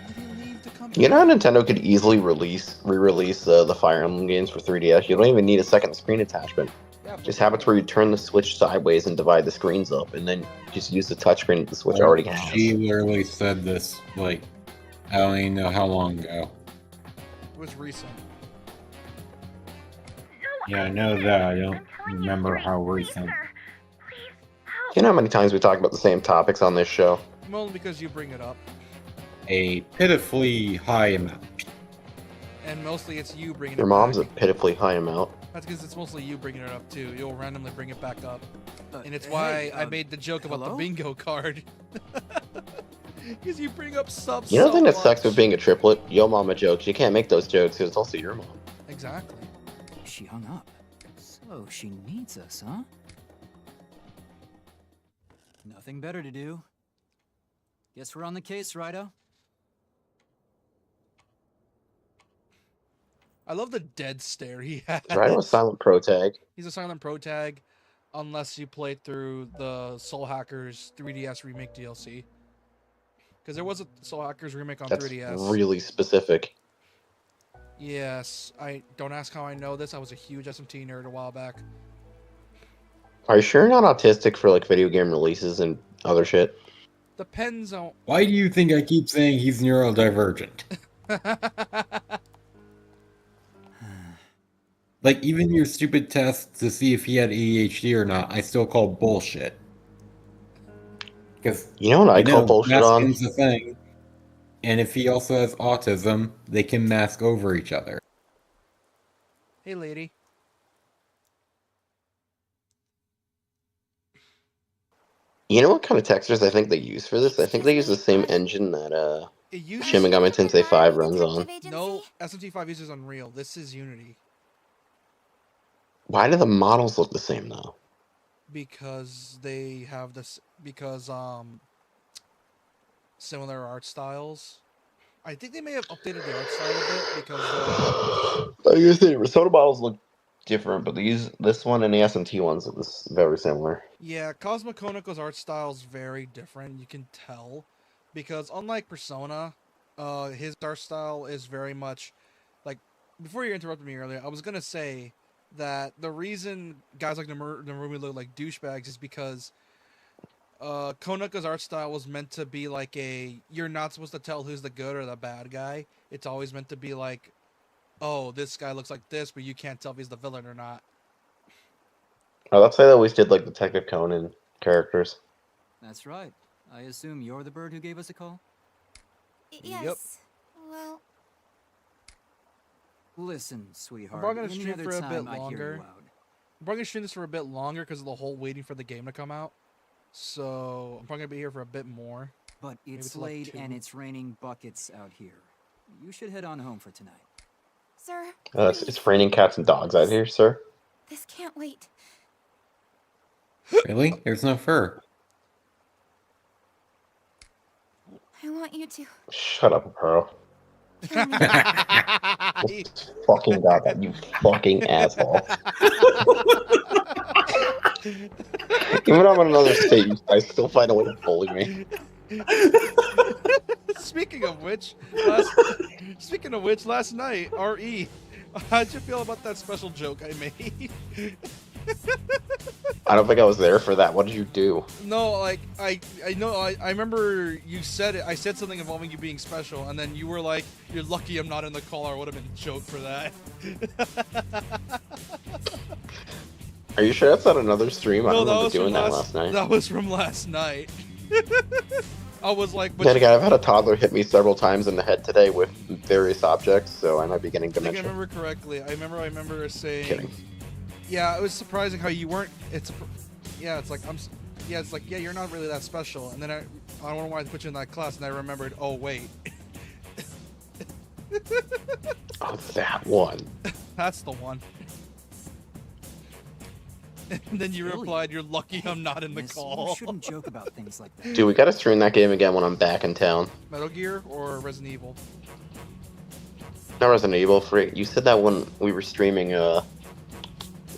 When did he leave the company? You know how Nintendo could easily re-release the Fire Emblem games for 3DS? You don't even need a second screen attachment. Yeah, Just have it where you turn the Switch sideways and divide the screens up, and then just use the touchscreen that the Switch already has. She literally said this, like, I don't even know how long ago. It was recent. Yeah, I know that. I don't remember how recent. You know how many times we talk about the same topics on this show? Only because you bring it up. A pitifully high amount. And mostly it's you bringing Your it mom's a back. pitifully high amount. That's because it's mostly you bringing it up too. You'll randomly bring it back up. And it's Hey, why I made the joke about hello? the bingo card. Because you bring up subs You know the so thing that sucks much. with being a triplet? Yo mama jokes. You can't make those jokes because it's also your mom. Exactly. She hung up. So she needs us, huh? Nothing better to do. Guess we're on the case, Raidou. I love the dead stare he has. Right on a silent pro tag. He's a silent pro tag, unless you play through the Soul Hackers 3DS remake DLC. Because there was a Soul Hackers remake on That's 3DS. really specific. Yes, I don't ask how I know this. I was a huge SMT nerd a while back. Are you sure you're not autistic for like video game releases and other shit? Depends on. Why do you think I keep saying he's neurodivergent? Like, even your stupid tests to see if he had ADHD or not, I still call bullshit. Because, You know what I call bullshit on? masking's a thing. And if he also has autism, they can mask over each other. Hey, lady. You know what kind of textures I think they use for this? I think they use the same engine that Shin Megami Tensei 5 runs on. No, SMT5 uses Unreal. This is Unity. Why do the models look the same though? Because they have this. Because, similar art styles. I think they may have updated the art style a bit because. I guess the Risotto models look different, but this one and the SMT ones look very similar. Yeah, Cosmo Konico's art style is very different. You can tell, because unlike Persona, his art style is very much like. Before you interrupted me earlier, I was gonna say that the reason guys like Narumi look like douchebags is because Konaka's art style was meant to be like you're not supposed to tell who's the good or the bad guy. It's always meant to be like, oh, this guy looks like this, but you can't tell if he's the villain or not. Oh, that's why they always did like Detective Conan characters. That's right. I assume you're the bird who gave us a call? Yes. Yep. Well, Listen, sweetheart. I'm probably gonna any stream other for a time bit I hear longer. you out. I'm probably gonna stream this for a bit longer because of the whole waiting for the game to come out. So I'm probably gonna be here for a bit more. But it's till, like, late 2. and it's raining buckets out here. You should head on home for tonight. sir, It's raining cats and dogs out here, sir. this can't wait. Really? There's no fur. I want you to Shut up, Pearl. tell me. Fucking got that, you fucking asshole. Even I'm in another state, you guys still find a way to bully me. Speaking of which, last night, RE, how'd you feel about that special joke I made? I don't think I was there for that. What did you do? No, like I know I remember you said it. I said something involving you being special, and then you were like, "You're lucky I'm not in the call, or I would have been choked for that." Are you sure that's not another stream? I No, don't that remember was from doing that last night. That was from last night. I was like, but Then again, I've had a toddler hit me several times in the head today with various objects, so I might be getting I think I dementia. remember correctly. I remember saying, Kidding. yeah, it was surprising how you weren't. It's like you're not really that special. And then I don't know why I put you in that class, and I remembered. Oh wait, Oh, that one. that's the one. And then you replied, "You're lucky I'm not in the Miss, call." You shouldn't joke about things like that. Dude, we gotta stream that game again when I'm back in town. Metal Gear or Resident Evil? Not Resident Evil 3. You said that when we were streaming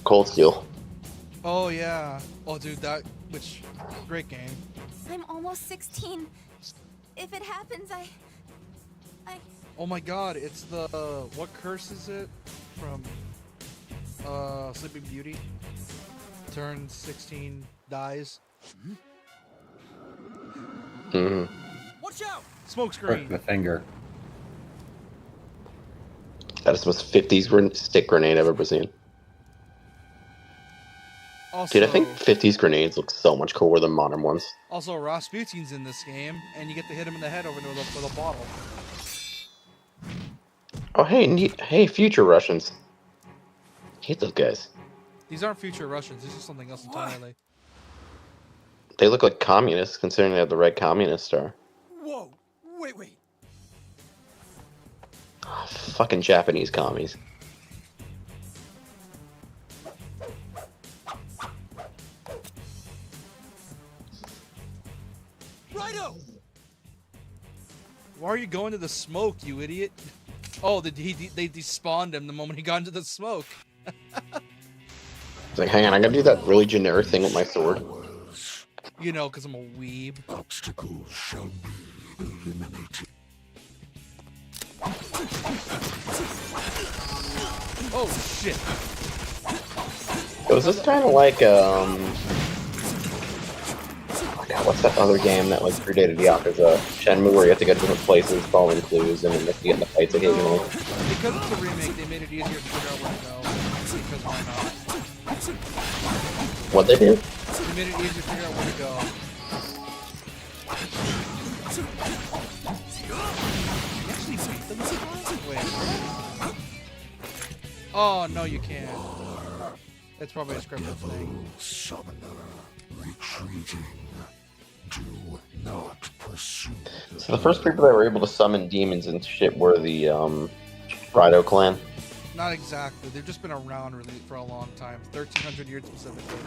Cold Steel. Oh yeah. Oh dude, great game. I'm almost 16. If it happens, I. Oh my god, it's the what curse is it from Sleeping Beauty? Turns 16, dies. Mm-hmm. Watch out! Smoke Prick screen. the finger. That is the most 50s stick grenade I've ever seen. Also, Dude, I think 50s grenades look so much cooler than modern ones. Also, Rasputin's in this game, and you get to hit him in the head with a bottle. Oh, hey, neat. Hey, future Russians. Hate those guys. These aren't future Russians. This is something else entirely. They look like communists, considering they have the red communist star. Whoa! wait. Oh, fucking Japanese commies. Raidou! Why are you going to the smoke, you idiot? Oh, they despawned him the moment he got into the smoke. It's like, hang on, I gotta do that really generic thing with my sword. You know, because I'm a weeb. Obstacles shall be eliminated. Oh, shit. Was this kind of like, oh God, what's that other game that like predated Yakuza? Shenmue, where you have to go to different places, following clues, and then you have to get in the fights occasionally. Because it's a remake, they made it easier to figure out where to go. Because why not? What they do? They made it easier to figure out where to go. You actually beat them this time? Wait. Oh, no, you can't. It's probably a scripted thing. Summoner retreating. Do not pursue. So the first people that were able to summon demons and shit were the Raidou clan. Not exactly. They've just been around really for a long time. 1,300 years specifically.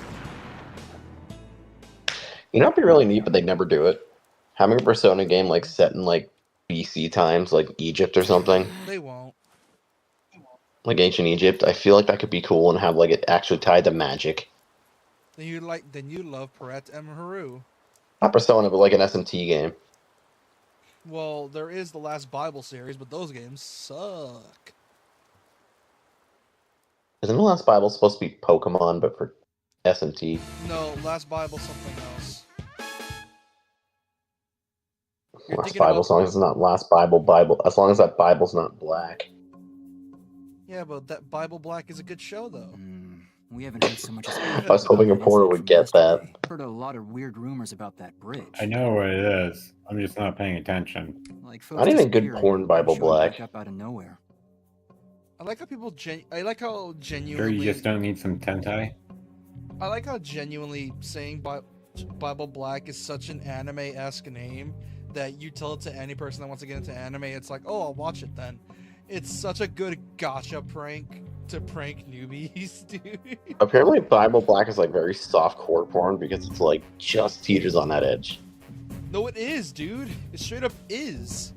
You know, it'd be really neat, but they'd never do it. Having a Persona game like set in like BC times, like Egypt or something, They won't. like ancient Egypt. I feel like that could be cool and have like it actually tied to magic. Then you love Perret and Haru. Not Persona, but like an SMT game. Well, there is the Last Bible series, but those games suck. Isn't the Last Bible supposed to be Pokemon, but for SMT? No, Last Bible something else. You're Last thinking Bible, about- as long as it's not Last Bible, as long as that Bible's not black. Yeah, but that Bible Black is a good show, though. We haven't heard so much as I was hoping a porter would get that. Heard a lot of weird rumors about that bridge. I know what it is. I'm just not paying attention. Like I need a good disappearing porn and Bible showing black. back up out of nowhere. I like how people I like how Sure, genuinely. you just don't need some Tentai? I like how genuinely saying Bible Black is such an anime-esque name that you tell it to any person that wants to get into anime, it's like, oh, I'll watch it then. It's such a good gotcha prank to prank newbies, dude. Apparently, Bible Black is like very soft core porn because it's like just teeters on that edge. No, it is, dude. It straight up is.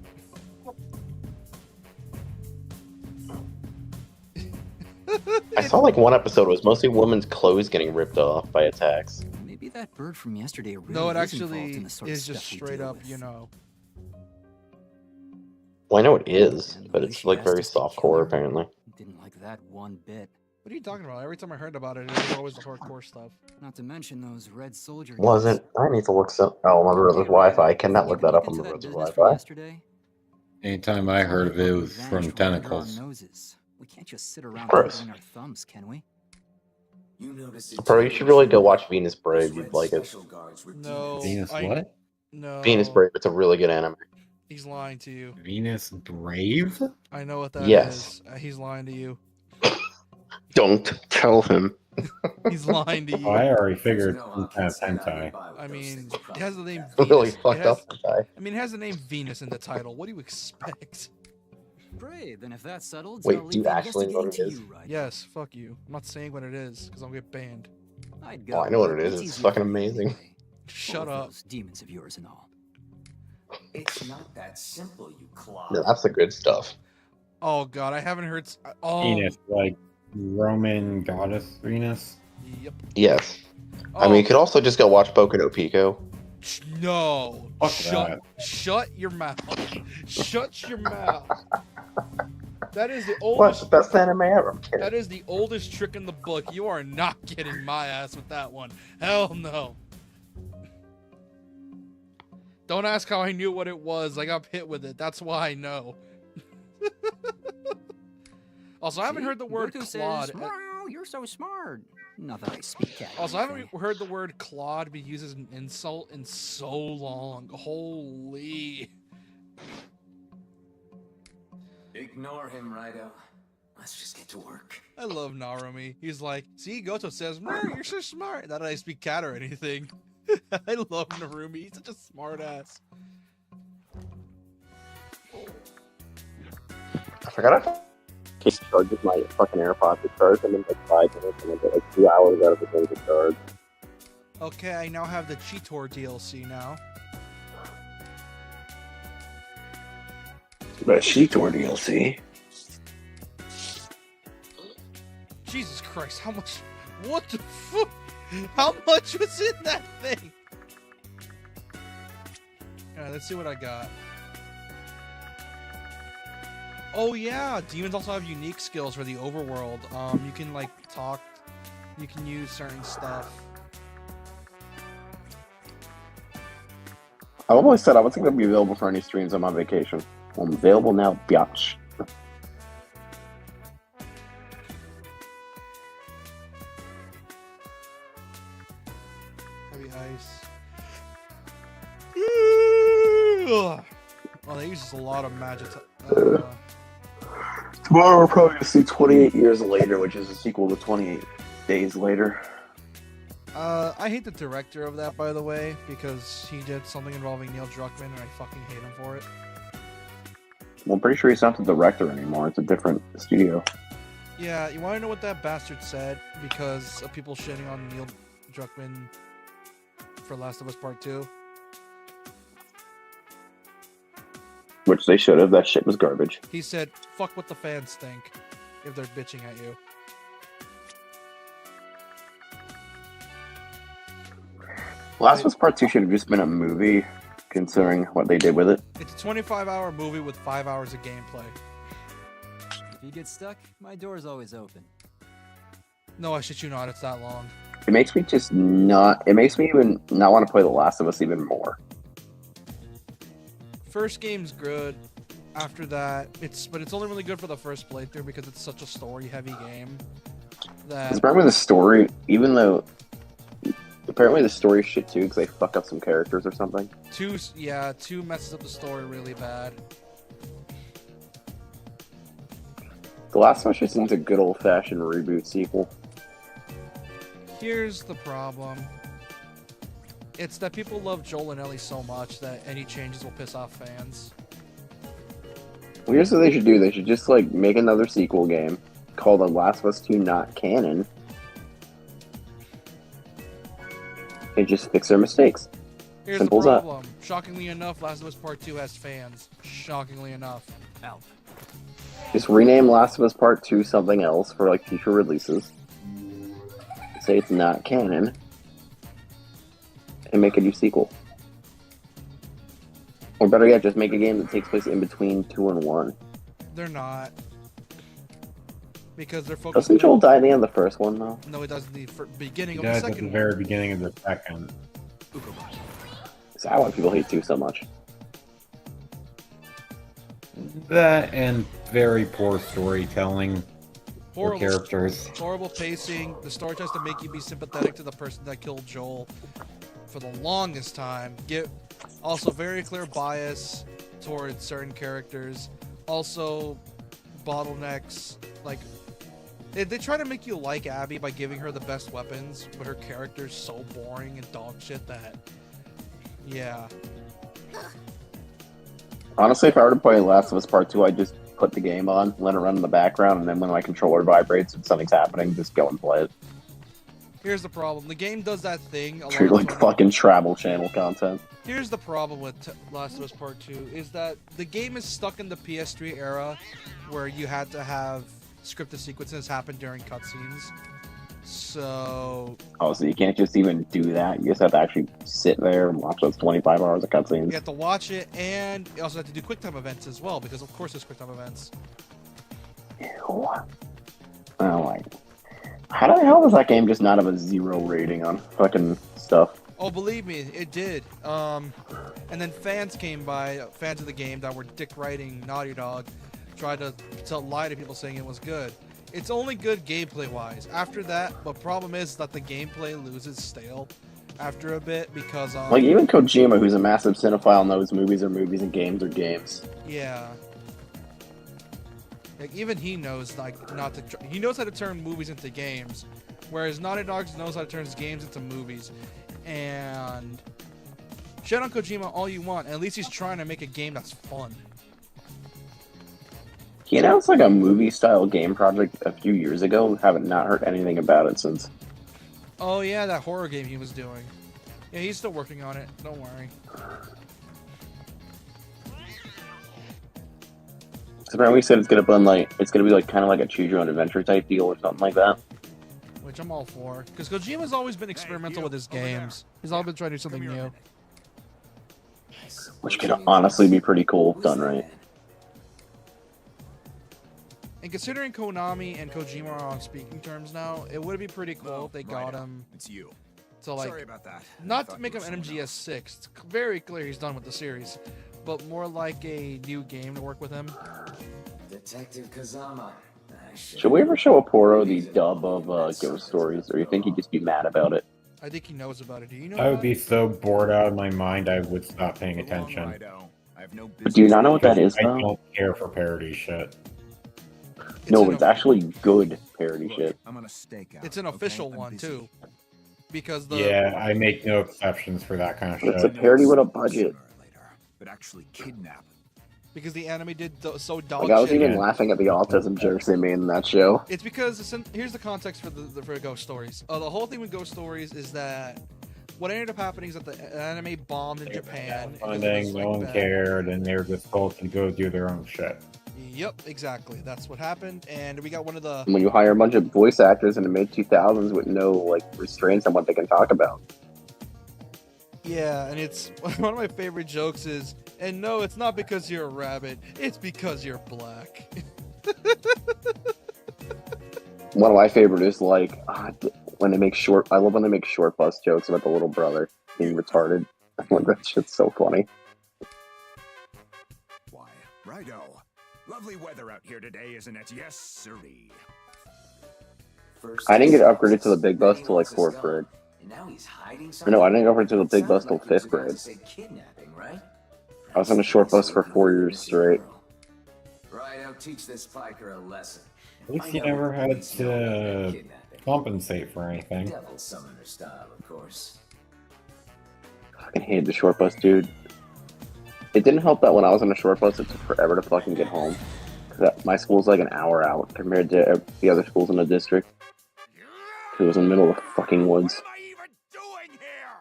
I saw like one episode was mostly women's clothes getting ripped off by attacks. Maybe that bird from yesterday really No, it is involved actually in the sort of is just stuff we straight deal up, with. you know. Well, I know it is, And the but way it's she like asked very us to soft kill core her, apparently. Didn't like that one bit. What are you talking about? Every time I heard about it, it was always the hardcore stuff. Not to mention those red soldier Wasn't I need to look some? Oh, my brother's Wi-Fi. I cannot look that up on my brother's Wi-Fi. Yesterday? Anytime I heard of it, it was from Vanished right under our tentacles. noses. We can't just sit around course. twiddling our thumbs, can we? You noticed Bro, you should really go watch Venus Brave. You'd like it. No. Venus I- what? No. Venus Brave. It's a really good anime. He's lying to you. Venus Brave? I know what that is. Yes. He's lying to you. Don't tell him. He's lying to you. Oh, I already figured some kind of hentai. I mean, it has the name It's really Venus. fucked it has, up guy. I mean, it has the name Venus in the title. What do you expect? Great, then if that's settled, Wait, I'll do you leave the actually know what investigating it to is? you, right? Yes, fuck you. I'm not saying what it is because I'll get banned. I'd Oh, I know what it is. It's It's easy fucking for you amazing. anyway. Shut All of up. those demons of yours and all. It's not that simple, you clod. Yeah, that's the good stuff. Oh god, I haven't heard. Oh, Venus, like Roman goddess Venus? Yep. Yes. I Oh, mean, you could also just go watch Boku no Pico. No. Fuck Shut your mouth. Shut your mouth. That is the What's the oldest. best anime ever? I'm kidding. That is the oldest trick in the book. You are not getting my ass with that one. Hell no. Don't ask how I knew what it was. I got hit with it. That's why I know. Also, I haven't See? heard the word Goku Claude. says, "Wow, you're so smart." Not that I speak cat. Also, I haven't heard the word Claude be used as an insult in so long. Holy. Ignore him, Raidou. Let's just get to work. I love Narumi. He's like, see, Goto says, you're so smart. Not that I speak cat or anything. I love Narumi. He's such a smart ass. I forgot if case charges my fucking AirPods. It charged them in like 5 minutes, and I get like 2 hours out of the thing to charge. Okay, I now have the Cheetor DLC now. The Cheetor DLC. Jesus Christ, how much? What the fuck? How much was in that thing? Alright, let's see what I got. Oh yeah, demons also have unique skills for the overworld. You can like talk, you can use certain stuff. I've always said I wasn't going to be available for any streams on my vacation. Well, I'm available now, biatch. Heavy ice. Ugh. Oh, they use just a lot of magic. Tomorrow we're probably going to see 28 Years Later, which is a sequel to 28 Days Later. I hate the director of that, by the way, because he did something involving Neil Druckmann, and I fucking hate him for it. Well, I'm pretty sure he's not the director anymore. It's a different studio. Yeah, you want to know what that bastard said? Because of people shitting on Neil Druckmann for Last of Us Part 2? Which they should have. That shit was garbage. He said, fuck what the fans think if they're bitching at you. Last of Us Part 2 should have just been a movie, considering what they did with it. It's a 25-hour movie with 5 hours of gameplay. If you get stuck, my door's always open. No, I shit you not, it's that long. It makes me just not... It makes me even not want to play The Last of Us even more. First game's good. After that, but it's only really good for the first playthrough because it's such a story-heavy game. That Apparently the story, even though... Apparently the story is shit too, because they fuck up some characters or something. 2 messes up the story really bad. The Last of Us just seems a good old-fashioned reboot sequel. Here's the problem. It's that people love Joel and Ellie so much that any changes will piss off fans. Well, here's what they should do. They should just, like, make another sequel game called The Last of Us 2 Not Canon. And just fix their mistakes. Here's Simple the as problem. Shockingly enough, Last of Us Part 2 has fans. Shockingly enough. Help. Just rename Last of Us Part 2 something else for, like, future releases. Say it's not canon. And make a new sequel. Or better yet, just make a game that takes place in between 2 and 1. They're not. Because they're focused... Doesn't Joel die at the end of the first one, though? No, it doesn't. The beginning of Yeah, the at the second very one. beginning of the second. Is that why people hate 2 so much? That and very poor storytelling for Horrible characters. Horrible pacing. The story tries to make you be sympathetic to the person that killed Joel for the longest time. Also very clear bias towards certain characters. Also bottlenecks. Like they try to make you like Abby by giving her the best weapons, but her character's so boring and dog shit that yeah. Honestly, if I were to play Last of Us Part 2, I'd just put the game on, let it run in the background, and then when my controller vibrates and something's happening, just go and play it. Here's the problem. The game does that thing. Treat it like fucking Travel Channel content. Here's the problem with Last of Us Part 2 is that the game is stuck in the PS3 era where you had to have scripted sequences happen during cutscenes. So... Oh, so you can't just even do that? You just have to actually sit there and watch those 25 hours of cutscenes? You have to watch it, and you also have to do QuickTime events as well, because of course there's QuickTime events. Ew. Oh, like... How the hell does that game just not have a 0 rating on fucking stuff? Oh, believe me, it did. And then fans came by, fans of the game that were dick writing Naughty Dog, tried to lie to people saying it was good. It's only good gameplay-wise. After that, the problem is that the gameplay loses stale after a bit because... like, even Kojima, who's a massive cinephile, knows movies are movies and games are games. Yeah. Like, even he knows, like, not to... He knows how to turn movies into games, whereas Naughty Dog knows how to turn games into movies. And... shit on Kojima all you want, at least he's trying to make a game that's fun. He announced like a movie-style game project a few years ago. Haven't not heard anything about it since. Oh yeah, that horror game he was doing. Yeah, he's still working on it. Don't worry. So apparently, he said it's gonna be like kind of like a choose-your-own-adventure type deal or something like that. Which I'm all for, because Kojima's always been experimental with his games. He's always been trying to do something new. Which could honestly be pretty cool if done right. And considering Konami and Kojima are on speaking terms now, it would be pretty cool if they got him. It's you. So like, Sorry about that. not to make him an MGS6. It's very clear he's done with the series, but more like a new game to work with him. Detective Kazama. Should we ever show Aporo the dub of Ghost Stories, or you think he'd just be mad about it? I think he knows about it. Do you know? I would be so bored out of my mind I would stop paying attention. But do you not know what that is, I though? don't care for parody shit. No, it's actually good parody shit. I'm on a stakeout. It's an official one too, because the Yeah, I make no exceptions for that kind of It's a shit. parody with a budget. But actually kidnap. because the anime did so dog Like I was shit. even laughing at the autism jokes they made in that show. It's because here's the context for Ghost Stories. The whole thing with Ghost Stories is that what ended up happening is that the anime bombed in Japan. Funding, no one cared, and they were just told to go do their own shit. Yep, exactly. That's what happened, and we got one of the. When you hire a bunch of voice actors in the mid 2000s with no like restraints on what they can talk about. Yeah, and it's one of my favorite jokes is, and no, it's not because you're a rabbit. It's because you're black. One of my favorite is like when they make short. I love when they make short bus jokes about the little brother being retarded. Like that shit's so funny. Why, righto. Lovely weather out here today, isn't it? Yes, sirree. I didn't get upgraded to the big bus till like 4th grade. Now he's hiding No, I didn't go over to the big bus till 5th grade. Kidnapping, right? I was on a short bus for 4 years straight. Right, I'll teach this piker a lesson. At least you never had to compensate for anything. Devil summoner style, of course. I fucking hated the short bus, dude. It didn't help that when I was on a short bus, it took forever to fucking get home. My school's like an hour out compared to the other schools in the district. It was in the middle of the fucking woods. What am I even doing here?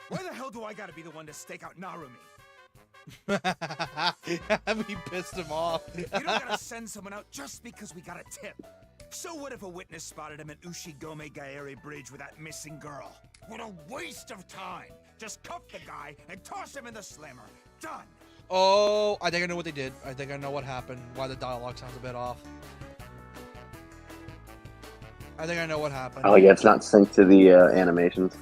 Why the hell do I gotta be the one to stake out Narumi? We pissed him off. You don't gotta send someone out just because we got a tip. So what if a witness spotted him at Ushigome Gaeri Bridge with that missing girl? What a waste of time! Just cuff the guy and toss him in the slammer. Done! Oh, I think I know what they did. I think I know what happened. Why the dialogue sounds a bit off. I think I know what happened. Oh yeah, it's not synced to the animations.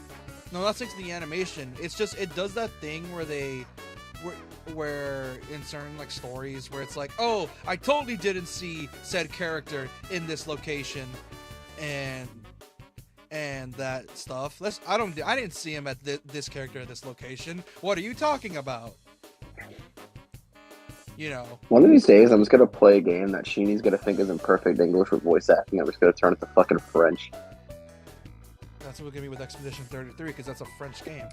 No, not synced to the animation. It's just, it does that thing where where in certain like stories where it's like, oh, I totally didn't see said character in this location, and that stuff. I didn't see him at this character at this location. What are you talking about? You know. One of these days, I'm just gonna play a game that Sheeny's gonna think is in perfect English with voice acting. I'm just gonna turn it to fucking French. That's what we're gonna be with Expedition 33, because that's a French game.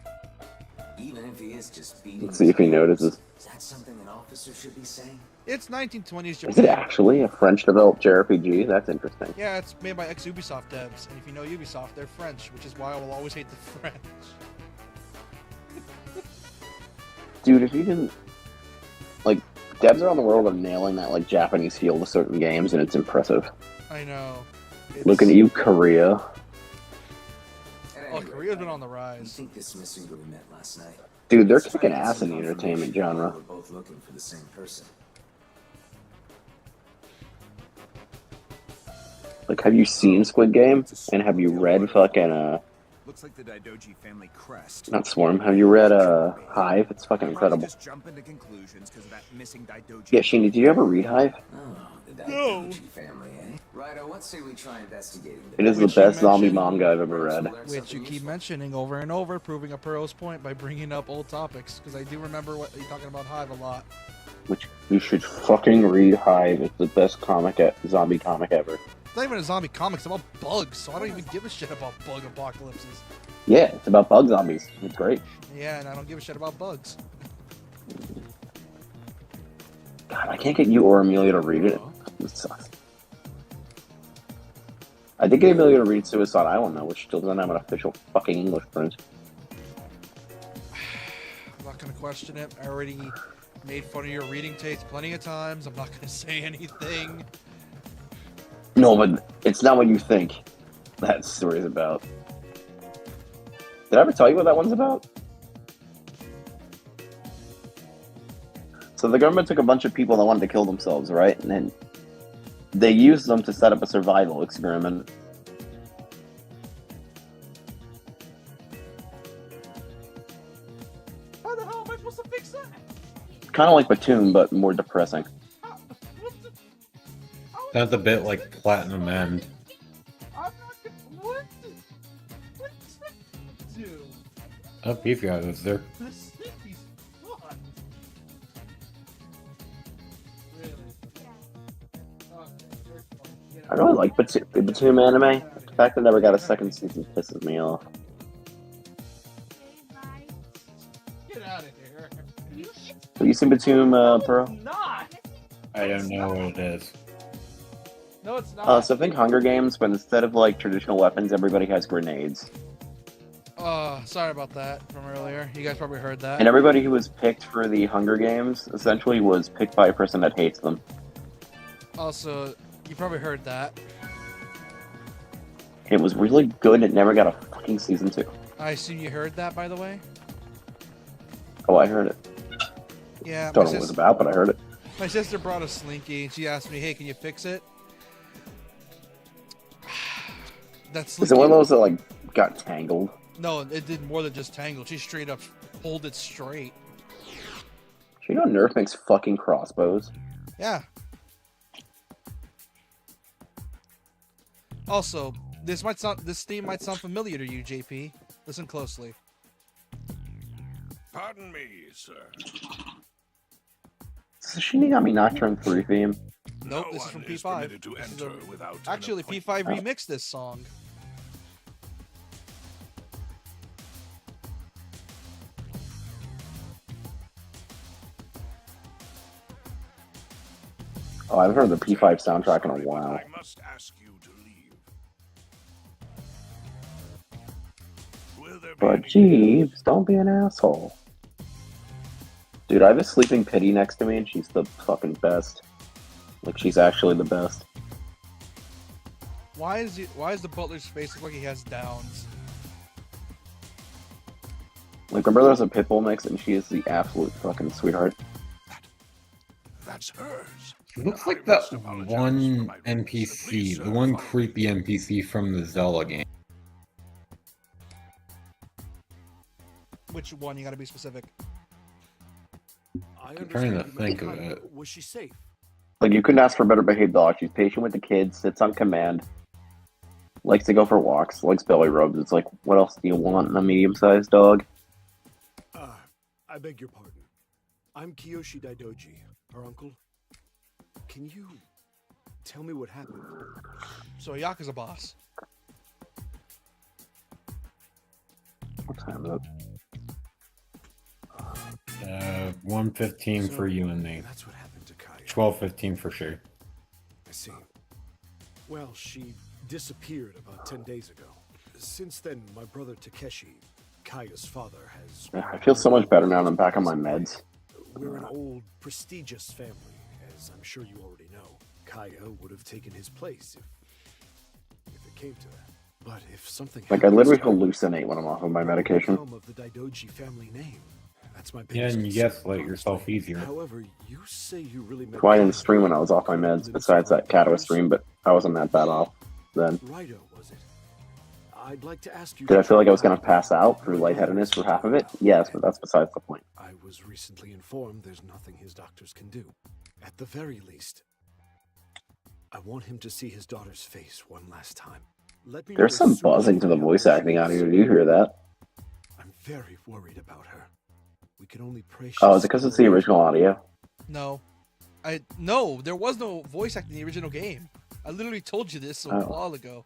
Even if he is just beating. Let's see if he notices. Is that something an officer should be saying? It's 1920s Japan. Is it actually a French-developed JRPG? That's interesting. Yeah, it's made by ex-Ubisoft devs, and if you know Ubisoft, they're French, which is why I will always hate the French. Dude, if you didn't... Like, devs around the world are nailing that, like, Japanese feel to certain games, and it's impressive. I know. Looking at you, Korea. Oh, Korea's been on the rise. I think this missing girl we met last night. Dude, they're kicking ass in the entertainment genre. We're both looking for the same person. Like, have you seen Squid Game? And have you read fucking, Looks like the Daidoji family crest. not Swarm, have you read, Hive? It's fucking incredible. Just jump into conclusions because of that missing Daidoji. Yeah, Sheeny, did you ever read Hive? Oh, the Daidoji family, eh? Righto, what say we try investigating the It is the best zombie manga I've ever read. Which you keep mentioning over and over, proving a Pearl's point by bringing up old topics, because I do remember what you're talking about Hive a lot. Which you should fucking read Hive. It's the best zombie comic ever. It's not even a zombie comic, it's about bugs, so I don't even give a shit about bug apocalypses. Yeah, it's about bug zombies. It's great. Yeah, and I don't give a shit about bugs. God, I can't get you or Amelia to read it. This sucks. I did get Amelia to read Suicide Island, though, which still doesn't have an official fucking English print. I'm not gonna question it. I already made fun of your reading taste plenty of times. I'm not gonna say anything. No, but it's not what you think that story's about. Did I ever tell you what that one's about? So the government took a bunch of people that wanted to kill themselves, right? And then they used them to set up a survival experiment. How the hell am I supposed to fix that? Kind of like Batum, but more depressing. Sounds a bit like Platinum End. I'm not gonna. What does that do? Oh, Beefy Eye was there. This thing is fun. Really? I really like the Batum anime. The fact that it never got a second season pisses me off. Get out of here. Have you seen Batum, Pearl? Not. I don't know what it is. No, it's not. So think Hunger Games, but instead of like traditional weapons, everybody has grenades. Sorry about that from earlier. You guys probably heard that. And everybody who was picked for the Hunger Games essentially was picked by a person that hates them. Also, you probably heard that. It was really good. It never got a fucking season 2. I assume you heard that, by the way. Oh, I heard it. Yeah. Don't know what it was about, but I heard it. My sister brought a Slinky, and she asked me, "Hey, can you fix it?" That's. Is it one of those that like got tangled? No, it did more than just tangle. She straight up pulled it straight. You know Nerf makes fucking crossbows? Yeah. Also, this theme might sound familiar to you, JP. Listen closely. Pardon me, sir. Is the Shinigami Nocturne 3 theme? Nope, this is from P5. Actually, P5 remixed this song. Oh, I've heard the P5 soundtrack in a while. I must ask you to leave. But Jeeves, don't be an asshole. Dude, I have a sleeping Pity next to me, and she's the fucking best. Like, she's actually the best. Why is the butler's face look like he has downs? Like, my brother has a Pitbull mix, and she is the absolute fucking sweetheart. That's hers. It looks like that one NPC, the one creepy NPC from the Zelda game. Which one? You gotta be specific. I'm trying to think of it. Was she safe? Like, you couldn't ask for a better behaved dog. She's patient with the kids, sits on command, likes to go for walks, likes belly rubs. It's like, what else do you want in a medium-sized dog? I beg your pardon. I'm Kiyoshi Daidoji, her uncle. Can you tell me what happened? So a Yakuza boss. What time is it? 1:15 for you and me. That's what happened to Kaya. 12:15 for sure. I see. Well, she disappeared about 10 days ago. Since then, my brother Takeshi, Kaya's father, has... I feel so much better now that I'm back on my meds. We're an old, prestigious family, as I'm sure you already know. Kaya would have taken his place if it came to that. But if something Like, I literally hallucinate when I'm off of my medication. of the Daidoji family name. That's my Yeah, and you gaslight yourself easier. However, you say you really met That's why I didn't stream when I was off my meds, besides that Kato stream, but I wasn't that bad off then. Raidou, was it? I'd like to ask you. Did I feel like I was going to pass out through lightheadedness for half of it? Yes, but that's besides the point. I was recently informed there's nothing his doctors can do. At the very least, I want him to see his daughter's face one last time. Let me know There's as some soon as buzzing you to the know voice she acting out is. here. Do you hear that? I'm very worried about her. We can only pray. Oh, is it because it's the original audio? No. No, there was no voice acting in the original game. I literally told you this a Oh. while ago.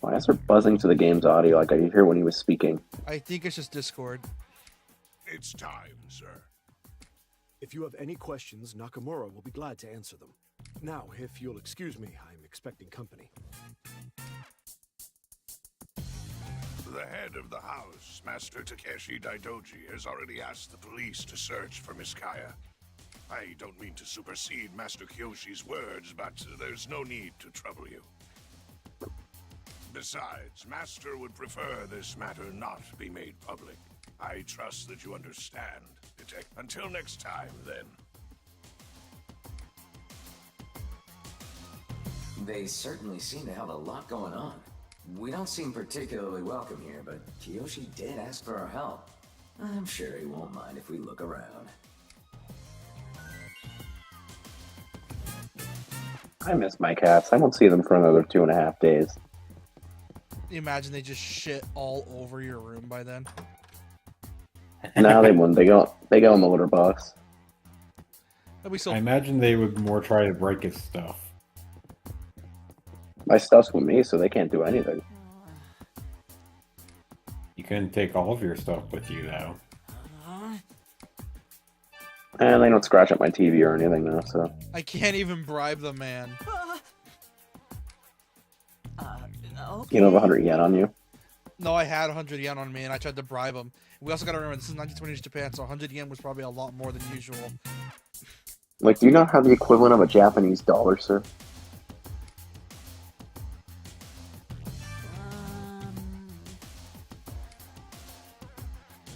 Why is there buzzing to the game's audio like I could hear when he was speaking? I think it's just Discord. It's time, sir. If you have any questions, Nakamura will be glad to answer them. Now, if you'll excuse me, I'm expecting company. The head of the house, Master Takeshi Daidoji, has already asked the police to search for Miss Kaya. I don't mean to supersede Master Kyoshi's words, but there's no need to trouble you. Besides, Master would prefer this matter not be made public. I trust that you understand. Until next time, then. They certainly seem to have a lot going on. We don't seem particularly welcome here, but Kiyoshi did ask for our help. I'm sure he won't mind if we look around. I miss my cats. I won't see them for another 2.5 days. You imagine they just shit all over your room by then? No, they wouldn't. They go in the litter box. That'd be so. I imagine they would more try to break his stuff. My stuff's with me, so they can't do anything. You couldn't take all of your stuff with you, though. And they don't scratch up my TV or anything now, so. I can't even bribe the man. You don't have 100 yen on you? No, I had 100 yen on me, and I tried to bribe him. We also got to remember, this is 1920s Japan, so 100 yen was probably a lot more than usual. Like, do you not have the equivalent of a Japanese dollar, sir?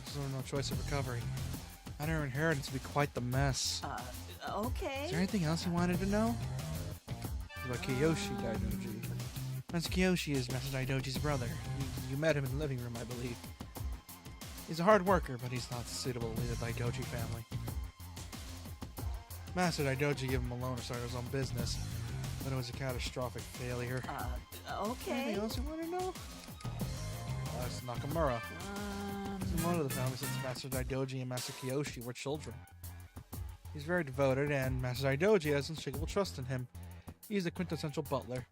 There's no choice of recovery. Her inheritance would be quite the mess. Okay. Is there anything else you wanted to know? About Kiyoshi Daidoji. Master Kiyoshi is Master Daidoji's brother. You met him in the living room, I believe. He's a hard worker, but he's not suitable to lead the Daidoji family. Master Daidoji gave him a loan to start his own business, but it was a catastrophic failure. Okay. Anything else you want to know? It's Nakamura. He's one of the family since Master Daidoji and Master Kiyoshi were children. He's very devoted, and Master Daidoji has unshakable trust in him. He's a quintessential butler.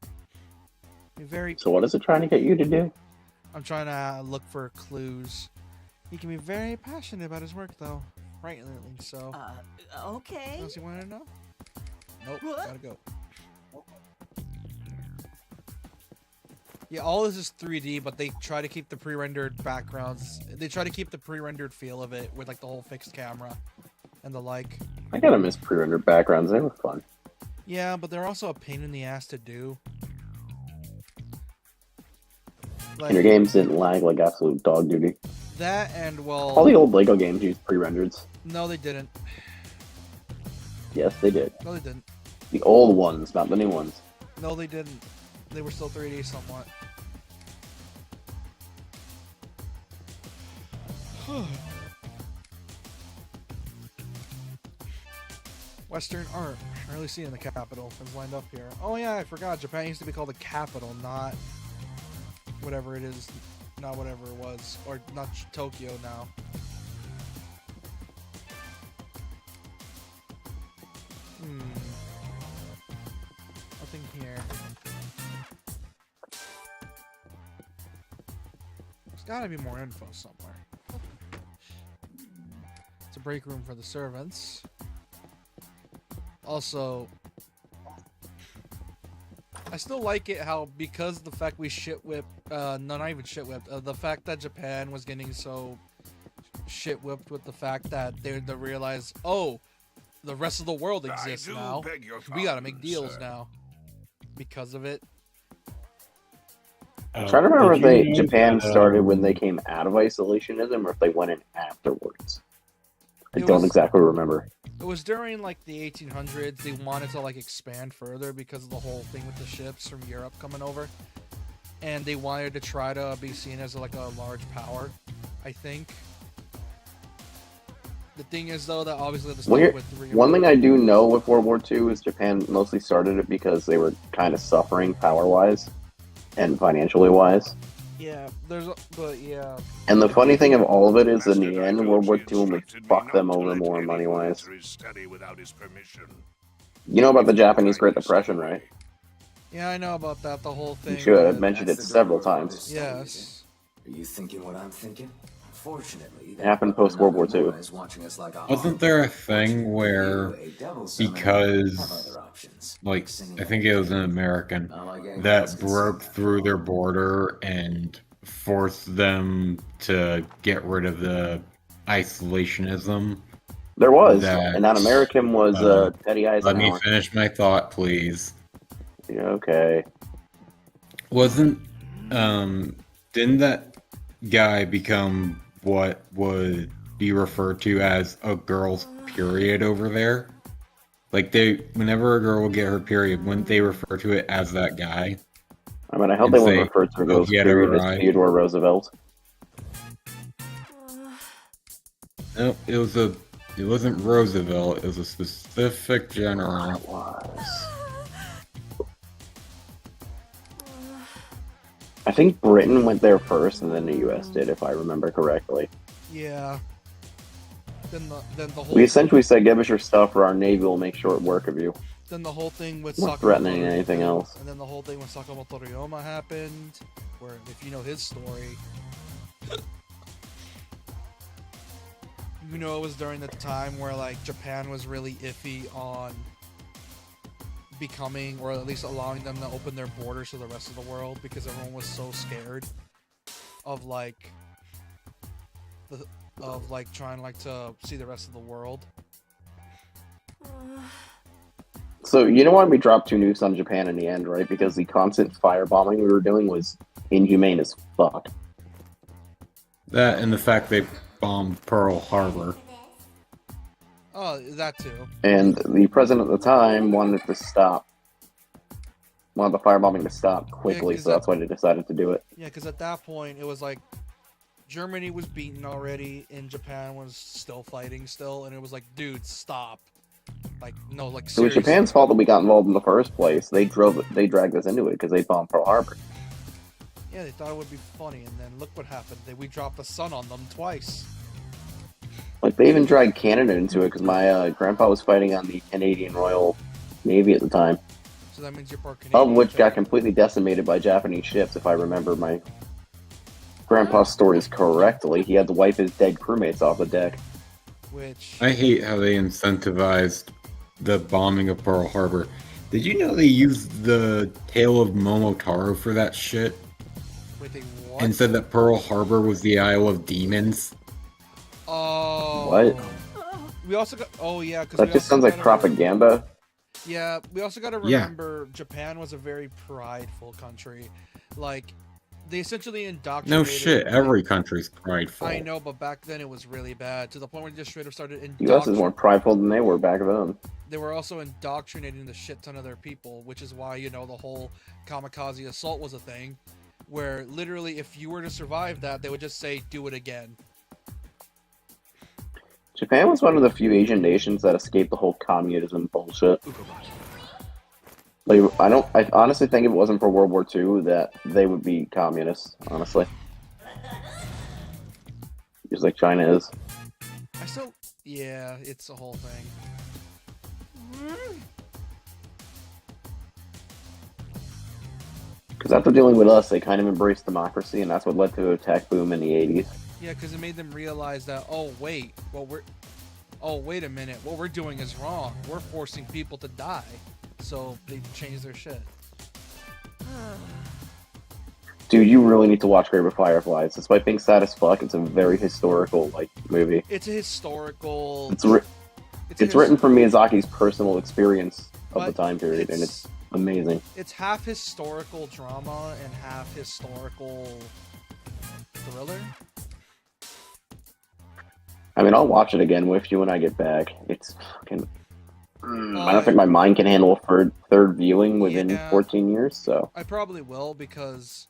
So what is it trying to get you to do? I'm trying to look for clues. He can be very passionate about his work, though. Rightly so. Okay. Anything else you want to know? Nope, gotta go. Yeah, all this is 3D, but they try to keep the pre-rendered backgrounds. They try to keep the pre-rendered feel of it with like the whole fixed camera and the like. I gotta miss pre-rendered backgrounds. They were fun. Yeah, but they're also a pain in the ass to do. And your games didn't lag like absolute dog duty. That and, well... All the old LEGO games used pre-rendereds. No, they didn't. Yes, they did. No, they didn't. The old ones, not the new ones. No, they didn't. They were still 3D somewhat. Western art. I really see it in the capital. It's lined up here. Oh yeah, I forgot. Japan used to be called the capital, not whatever it is. Not whatever it was. Or not Tokyo now. Nothing here. There's gotta be more info somewhere. It's a break room for the servants. Also, I still like it how, because the fact we shit whipped, no, not even shit whipped, the fact that Japan was getting so shit whipped with the fact that they realize, oh, the rest of the world exists now. We gotta make deals now because of it. I'm trying to remember if Japan started when they came out of isolationism or if they went in afterwards. I don't exactly remember. It was during like the 1800s. They wanted to like expand further because of the whole thing with the ships from Europe coming over, and they wanted to try to be seen as like a large power. I think. The thing is though that obviously the one thing I do know with World War II is Japan mostly started it because they were kind of suffering power-wise and financially wise. Yeah, yeah. And the funny thing of all of it is, in the end, World War II only fucked them over more money-wise. You know about the Japanese Great Depression, right? Yeah, I know about that, the whole thing. You should. I've mentioned it several times. Yes. Are you thinking what I'm thinking? Unfortunately, It happened post World War II. Nakamura is watching us like a Wasn't there a thing where, You, a devil summoner, have because, other options, like, singing I at think the it was an cave. American Not like anyone else that can sing broke after through all. their border and forced them to get rid of the isolationism? There was, That, and that American was Teddy let me Eisenhower. finish my thought, please. Yeah, okay. Wasn't, didn't that guy become what would be referred to as a girl's period over there? Like, whenever a girl would get her period, wouldn't they refer to it as that guy? I mean, I hope And they wouldn't say, refer to a "Oh, girl's he had period as RI." Theodore Roosevelt. No, it wasn't Roosevelt. It was a specific general. It was. I think Britain went there first, and then the U.S. did, if I remember correctly. Yeah. Then the whole. We essentially said, "Give us your stuff, or our navy will make short work of you." Then the whole thing with More threatening than anything else. And then the whole thing with Sakamoto Ryoma happened, where if you know his story, you know it was during the time where like Japan was really iffy on becoming, or at least allowing them to open their borders to the rest of the world because everyone was so scared of like trying like to see the rest of the world. So, you know why we dropped 2 nukes on Japan in the end, right? Because the constant firebombing we were doing was inhumane as fuck. That and the fact they bombed Pearl Harbor. Oh, that too. And the president at the time wanted the firebombing to stop quickly, so that's why they decided to do it. Yeah, because at that point it was like Germany was beaten already, and Japan was still fighting still, and it was like, dude, stop. Like, no, like, It was seriously. Japan's fault that we got involved in the first place. They dragged us into it because they bombed Pearl Harbor. Yeah, they thought it would be funny, and then look what happened. We dropped the sun on them twice. Like, they even dragged Canada into it because my grandpa was fighting on the Canadian Royal Navy at the time. So that means you're part Canadian. Of which got completely decimated by Japanese ships, if I remember my grandpa's stories correctly. He had to wipe his dead crewmates off the deck. Which I hate how they incentivized the bombing of Pearl Harbor. Did you know they used the tale of Momotaro for that shit? Wait, they what? And said that Pearl Harbor was the Isle of Demons? Oh. What? We also got. Oh yeah, because That just sounds like propaganda. Yeah, we also got to Yeah. remember Japan was a very prideful country. Like, they essentially No indoctrinated. shit, every country's prideful. I know, but back then it was really bad to the point where they just straight up started The US is more prideful than they were back then. They were also indoctrinating the shit ton of their people, which is why, you know, the whole kamikaze assault was a thing, where literally if you were to survive that, they would just say, do it again. Japan was one of the few Asian nations that escaped the whole communism bullshit. Like, I honestly think if it wasn't for World War II, that they would be communists, honestly. Just like China is. Yeah, it's a whole thing. Because after dealing with us, they kind of embraced democracy, and that's what led to a tech boom in the 80s. Yeah, because it made them realize that, wait a minute, what we're doing is wrong. We're forcing people to die. So they changed their shit. Dude, you really need to watch Grave of Fireflies. Despite being sad as fuck, it's a very historical movie. It's a historical. It's written from Miyazaki's personal experience of the time period, and it's amazing. It's half historical drama and half historical thriller. I mean, I'll watch it again with you when I get back. It's fucking... I don't think my mind can handle a third viewing within 14 years, so... I probably will, because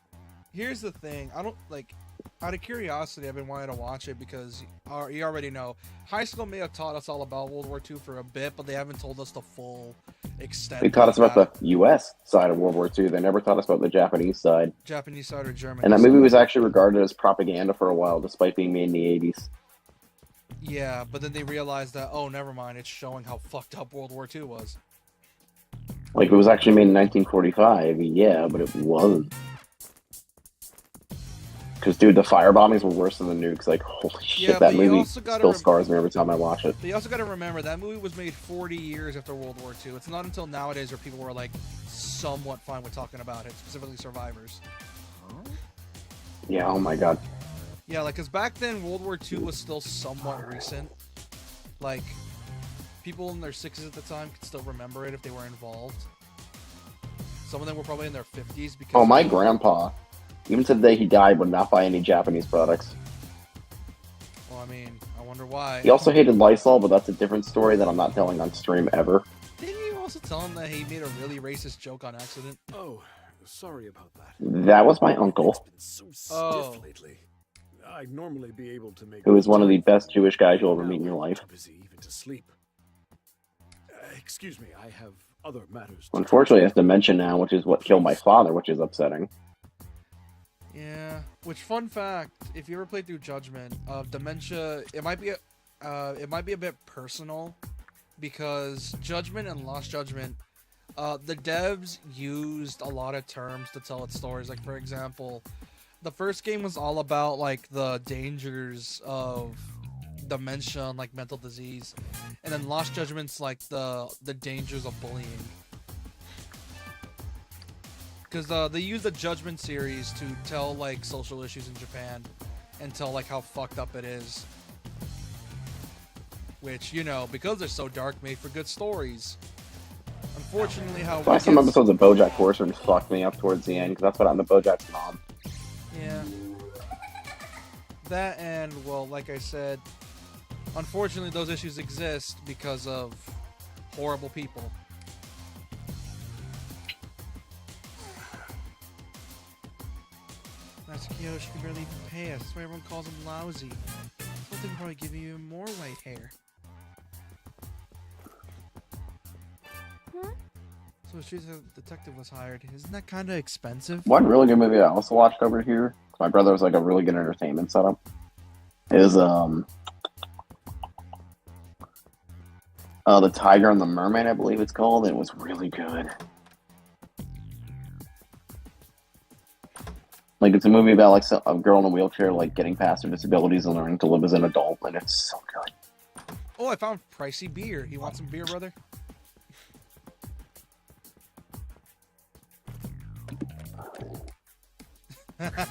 here's the thing. I don't, like... Out of curiosity, I've been wanting to watch it because you already know. High school may have taught us all about World War II for a bit, but they haven't told us the full extent. They taught us about the U.S. side of World War II. They never taught us about the Japanese side. Japanese side or German. And that movie was actually regarded as propaganda for a while, despite being made in the 80s. Yeah, but then they realized that, oh, never mind, it's showing how fucked up World War II was. Like, it was actually made in 1945, yeah, but it wasn't. Because, dude, the firebombings were worse than the nukes. Like, holy shit, Yeah, that but you movie also gotta still scars me every time I watch it. But you also got to remember that movie was made 40 years after World War II. It's not until nowadays where people were like somewhat fine with talking about it, specifically survivors. Yeah, oh my god. Yeah, like, because back then World War II was still somewhat recent. Like, people in their 60s at the time could still remember it if they were involved. Some of them were probably in their 50s because... Oh, my grandpa, even to the day he died, would not buy any Japanese products. Well, I mean, I wonder why. He also hated Lysol, but that's a different story that I'm not telling on stream ever. Didn't you also tell him that he made a really racist joke on accident? Oh, sorry about that. That was my uncle, So stiff lately. I'd normally be able to make who is one of the best Jewish guys you'll ever meet in your life. busy even to sleep. Excuse me, I have other matters. Unfortunately, he has dementia now, which is what killed my father, which is upsetting. Yeah. Which, fun fact, if you ever played through Judgment, dementia, it might be a bit personal, because Judgment and Lost Judgment, the devs used a lot of terms to tell its stories. Like, for example, the first game was all about, like, the dangers of dementia and, like, mental disease. And then Lost Judgment's, like, the dangers of bullying. Because they use the Judgment series to tell, like, social issues in Japan and tell, like, how fucked up it is. Which, you know, because they're so dark, made for good stories. Unfortunately, how... So some episodes of BoJack Horseman fucked me up towards the end, because that's what happened to BoJack's mom. Yeah. That and, well, like I said, unfortunately those issues exist because of horrible people. Master Kiyoshi can barely even pay us. That's why everyone calls him lousy. So they can probably give you more white hair. So she's a detective was hired. Isn't that kind of expensive? One really good movie I also watched over here, my brother was like a really good entertainment setup, is The Tiger and the Mermaid, I believe it's called. It was really good. Like, it's a movie about, like, a girl in a wheelchair, like, getting past her disabilities and learning to live as an adult, and it's so good. Oh, I found pricey beer. You want some beer, brother?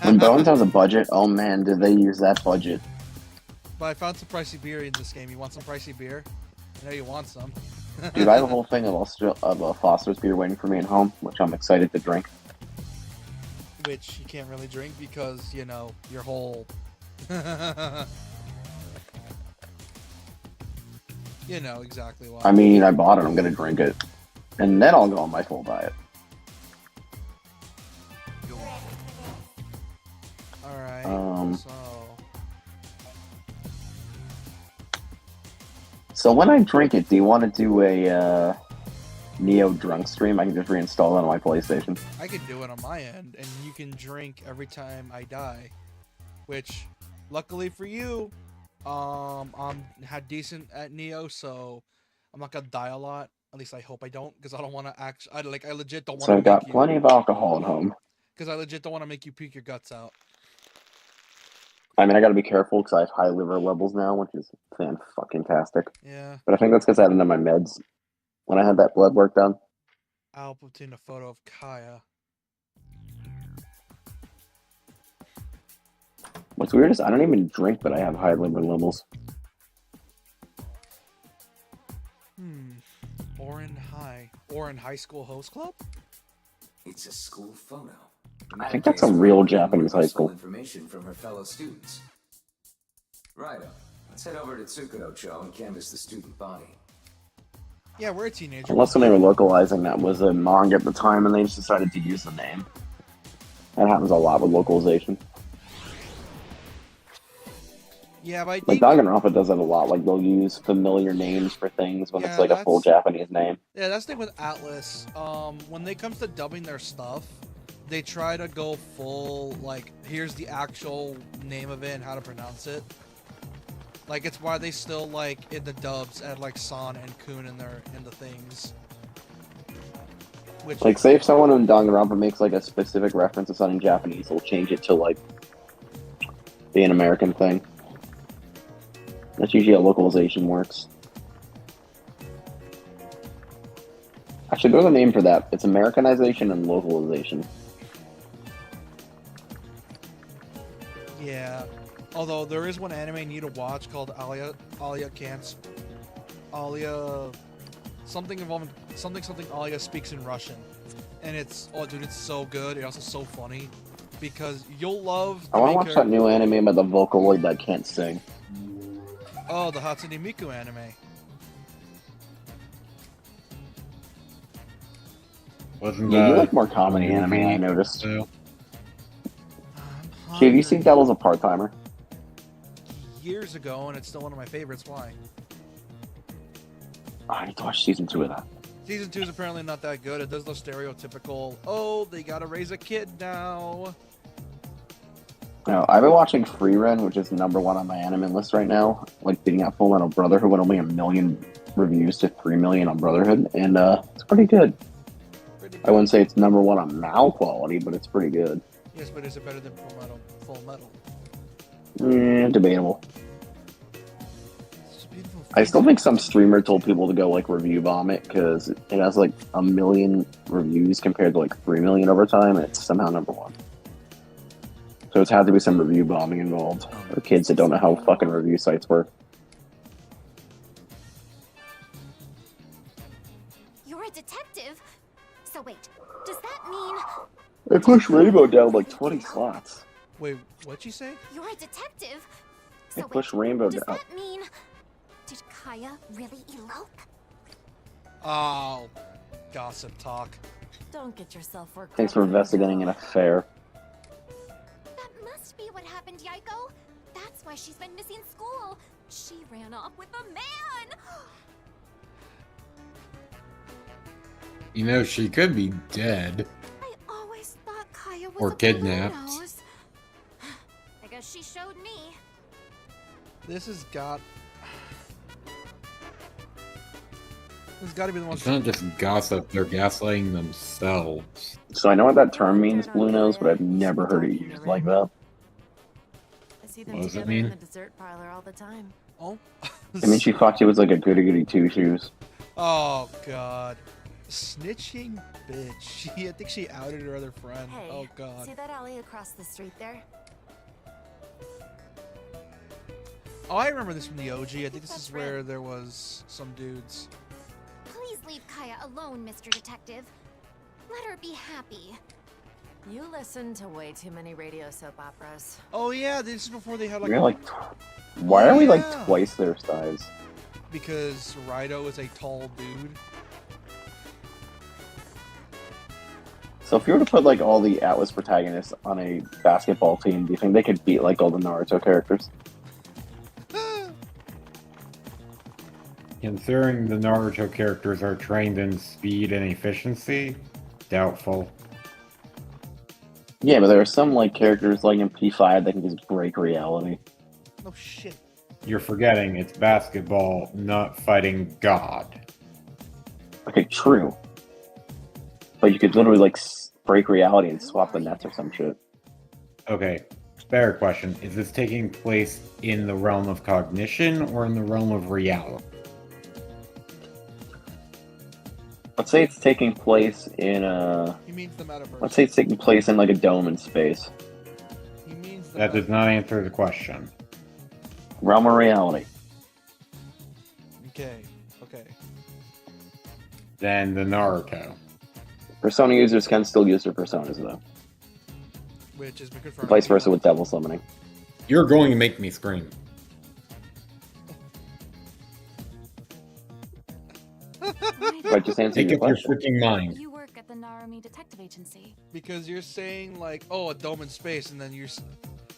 When Bones has a budget, oh man, did they use that budget. But I found some pricey beer in this game. You want some pricey beer? I know you want some. Dude, I have a whole thing of Foster's beer waiting for me at home, which I'm excited to drink. Which you can't really drink because, you know, your whole... You know exactly why. I mean, I bought it, I'm gonna drink it. And then I'll go on my full diet. Alright, So when I drink it, do you want to do a Neo drunk stream? I can just reinstall it on my PlayStation. I can do it on my end, and you can drink every time I die. Which, luckily for you, I'm had decent at Neo, so I'm not gonna die a lot. At least I hope I don't, because I don't want to I legit don't want to. So I've got plenty of alcohol at home. Because I legit don't want to make you puke your guts out. I mean, I gotta be careful because I have high liver levels now, which is fan-fucking-tastic. Yeah. But I think that's because I had enough of my meds when I had that blood work done. I'll put in a photo of Kaya. What's weird is I don't even drink, but I have high liver levels. Orin High School Host Club? It's a school photo. I think that's a real Japanese high school. Information from her fellow students. Raidou, let's head over to Tsukudo-cho and canvass the student body. Yeah, we're a teenager. Unless when they were localizing, that was a manga at the time, and they just decided to use the name. That happens a lot with localization. Yeah, but I like think... Danganronpa does that a lot. Like, they'll use familiar names for things when it's like a full Japanese name. Yeah, that's the thing with Atlas. When they comes to dubbing their stuff, they try to go full, like, here's the actual name of it and how to pronounce it. Like, it's why they still, like, in the dubs add, like, San and Kun in the things. Which, like, say if someone in Danganronpa makes, like, a specific reference to something Japanese, they'll change it to, like, be an American thing. That's usually how localization works. Actually, there's a name for that. It's Americanization and localization. Yeah. Although there is one anime I need to watch called Alia something involving something Alia speaks in Russian. And it's it's so good. It's also so funny because you'll love I want to watch that new anime about the Vocaloid that can't sing. Oh, the Hatsune Miku anime. Wasn't Yeah, you like more comedy anime, I noticed. So. Have you seen Devil's a Part-Timer? Years ago, and it's still one of my favorites. Why? Oh, I need to watch season 2 of that. Season 2 is apparently not that good. It does the stereotypical, oh, they gotta raise a kid now. No, I've been watching Free Run, which is #1 on my anime list right now. Like beating out Full Metal Brotherhood with only 1 million reviews to 3 million on Brotherhood, and it's pretty good. I wouldn't say it's #1 on Mal quality, but it's pretty good. Yes, but is it better than Full Metal? Debatable. I still think some streamer told people to go like review bomb it because it has like 1 million reviews compared to like 3 million over time, and it's somehow #1. So it's had to be some review bombing involved, or kids that don't know how fucking review sites work. You're a detective? So wait, does that mean... I pushed Rainbow down like 20 slots. Wait, what'd you say? You're a detective? I So pushed wait, Rainbow does down. that mean... Did Kaya really elope? Oh, gossip talk. Don't get yourself worked Thanks up. for investigating an affair. That must be what happened, Yaiko. That's why she's been missing school. She ran off with a man. You know, she could be dead. I always thought Kaya was Or a kidnapped. Bluenose. I guess she showed me. This has got to be the one. It's not just gossip, they're gaslighting themselves. So I know what that term means, Blue Nose, but I've never heard it used like that. I see them What does it together in mean? the dessert parlor all the time. Oh. I mean, she thought she was like a goody goody two shoes. Oh god. Snitching bitch. I think she outed her other friend. Hey, Oh god. see that alley across the street there? Oh, I remember this from the OG. I think this is where there was some dudes. Please leave Kaya alone, Mr. Detective. Let her be happy. You listen to way too many radio soap operas. Oh yeah, this is before they had like. We're like, why are we like Yeah. twice their size? Because Raidou is a tall dude. So if you were to put like all the Atlas protagonists on a basketball team, do you think they could beat like all the Naruto characters? Considering the Naruto characters are trained in speed and efficiency, doubtful. Yeah, but there are some like characters like in P5 that can just break reality. Oh shit. You're forgetting it's basketball, not fighting God. Okay, true. But you could literally like break reality and swap the nets or some shit. Okay, better question. Is this taking place in the realm of cognition or in the realm of reality? Let's say it's taking place in a. He means the metaverse. Let's say it's taking place in like a dome in space. He means the That does not answer the question. Realm of reality. Okay. Okay. Then the Naruto. Persona users can still use their personas though. Which has been confirmed. Vice versa with devil summoning. You're going to make me scream. Right, just answer Make your up your question. freaking mind. You work at the Narumi Detective Agency. Because you're saying like, oh, a dome in space, and then you're,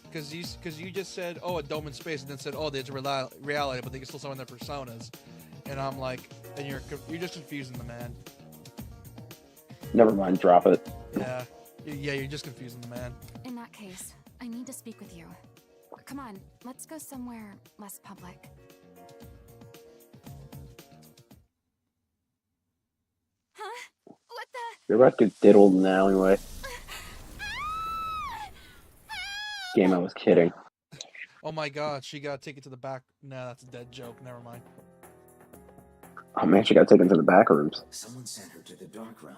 because you just said, oh, a dome in space, and then said, oh, there's reality, but they can still summon their personas, and I'm like, and you're just confusing the man. Never mind, drop it. Yeah, you're just confusing the man. In that case, I need to speak with you. Come on, let's go somewhere less public. Huh? What the? You're about to get diddled now anyway. Game, I was kidding. Oh my god, she got taken to the back. Nah, that's a dead joke. Never mind. Oh man, she got taken to the back rooms. Someone sent her to the Dark Realm.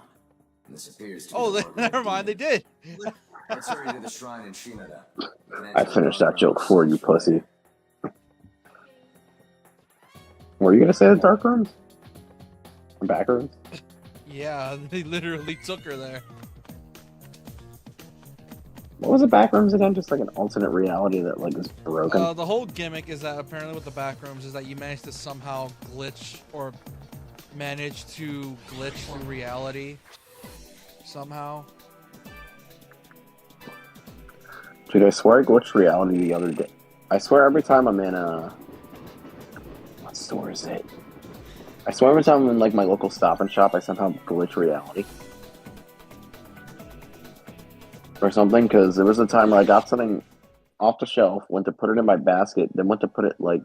This appears to Oh, be the work of a never mind. They demon. did. Let's hurry to the shrine in Shinada. We can I enter the finished Dark that joke Realm for you, from pussy. there. Were you gonna say the dark rooms? Or back rooms? Yeah, they literally took her there. What was the back rooms again? Just like an alternate reality that like is broken. The whole gimmick is that apparently with the backrooms is that you manage to somehow glitch or manage to glitch through reality somehow. Dude, I swear I glitched reality the other day. I swear every time I'm in what store is it? I swear every time I'm in like my local Stop and Shop, I somehow glitch reality. Or something, because there was a time where I got something off the shelf, went to put it in my basket, then went to put it like...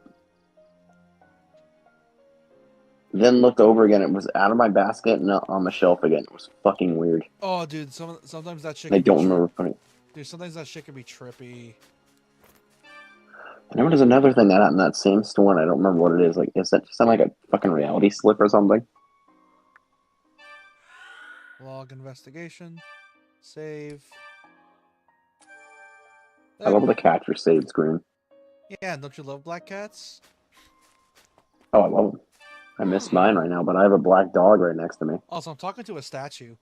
Then looked over again, it was out of my basket and on the shelf again. It was fucking weird. Oh, dude, sometimes that shit I can don't be remember putting it. Dude, sometimes that shit can be trippy. I know there's another thing that happened in that same store, and I don't remember what it is. Like, is that just like a fucking reality slip or something? Log investigation. Save. I love the capture save screen. Yeah, don't you love black cats? Oh, I love them. I miss mine right now, but I have a black dog right next to me. Also, I'm talking to a statue.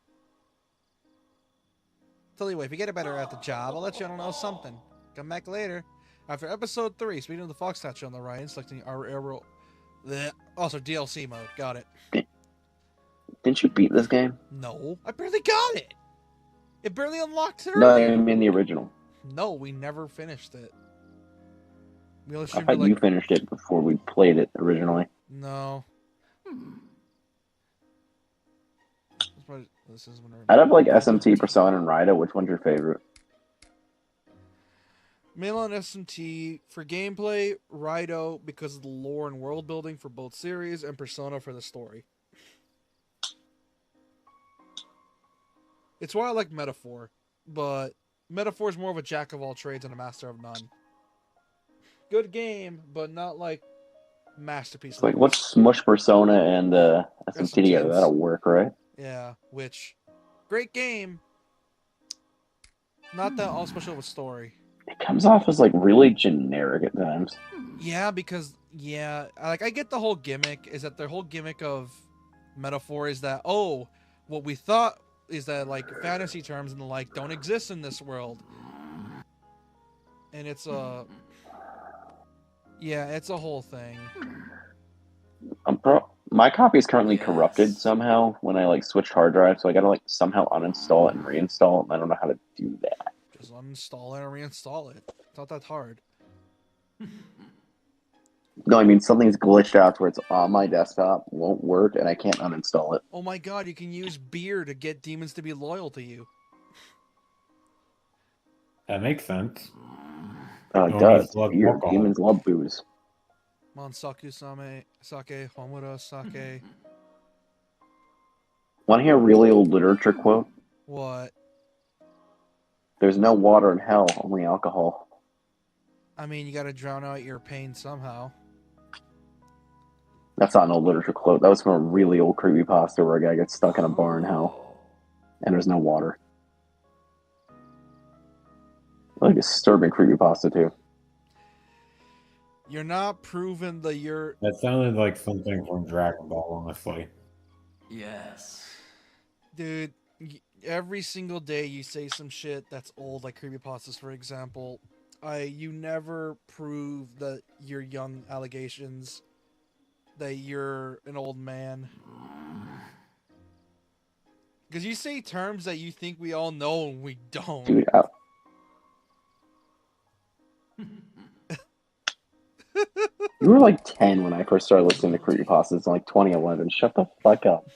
Tell you what, if you get better at the job, I'll let you know something. Come back later. After episode 3, speaking of the fox statue on the right, and selecting our aerial... Also, DLC mode. Got it. Didn't you beat this game? No, I barely got it. It barely unlocked it No, earlier. I mean the original. No, we never finished it. We only I streamed thought it like... you finished it before we played it originally. No. This is when I'd have like SMT, Persona, and Raidou. Which one's your favorite? Mainline SMT for gameplay, Raidou because of the lore and world building for both series, and Persona for the story. It's why I like Metaphor, but Metaphor is more of a jack of all trades and a master of none. Good game, but not like masterpiece. It's like, let's smush Persona and SMT together. That'll work, right? Yeah, which great game. Not that all special of a story. It comes off as like really generic at times. Yeah, because like I get the whole gimmick is that their whole gimmick of Metaphor is that what we thought is that like fantasy terms and the like don't exist in this world, and it's a whole thing. My copy is currently corrupted somehow when I like switched hard drive, so I gotta like somehow uninstall it and reinstall it, and I don't know how to do that. Just uninstall it and reinstall it. It's not that hard. No, I mean something's glitched out where it's on my desktop, won't work, and I can't uninstall it. Oh my god, you can use beer to get demons to be loyal to you. That makes sense. It does. Beer. Demons love booze. Monsaku sake, Homura sake. Want to hear a really old literature quote? What? There's no water in hell, only alcohol. I mean, you gotta drown out your pain somehow. That's not an old literature quote. That was from a really old creepypasta where a guy gets stuck in a bar in hell, and there's no water. Really disturbing creepypasta too. You're not proving that you're... That sounded like something from Dragon Ball, honestly. Yes. Dude, every single day you say some shit that's old, like creepypastas, for example. You never prove that your young allegations, that you're an old man. Because you say terms that you think we all know and we don't. Dude, you were like 10 when I first started listening to creepypastas in like 2011. Shut the fuck up.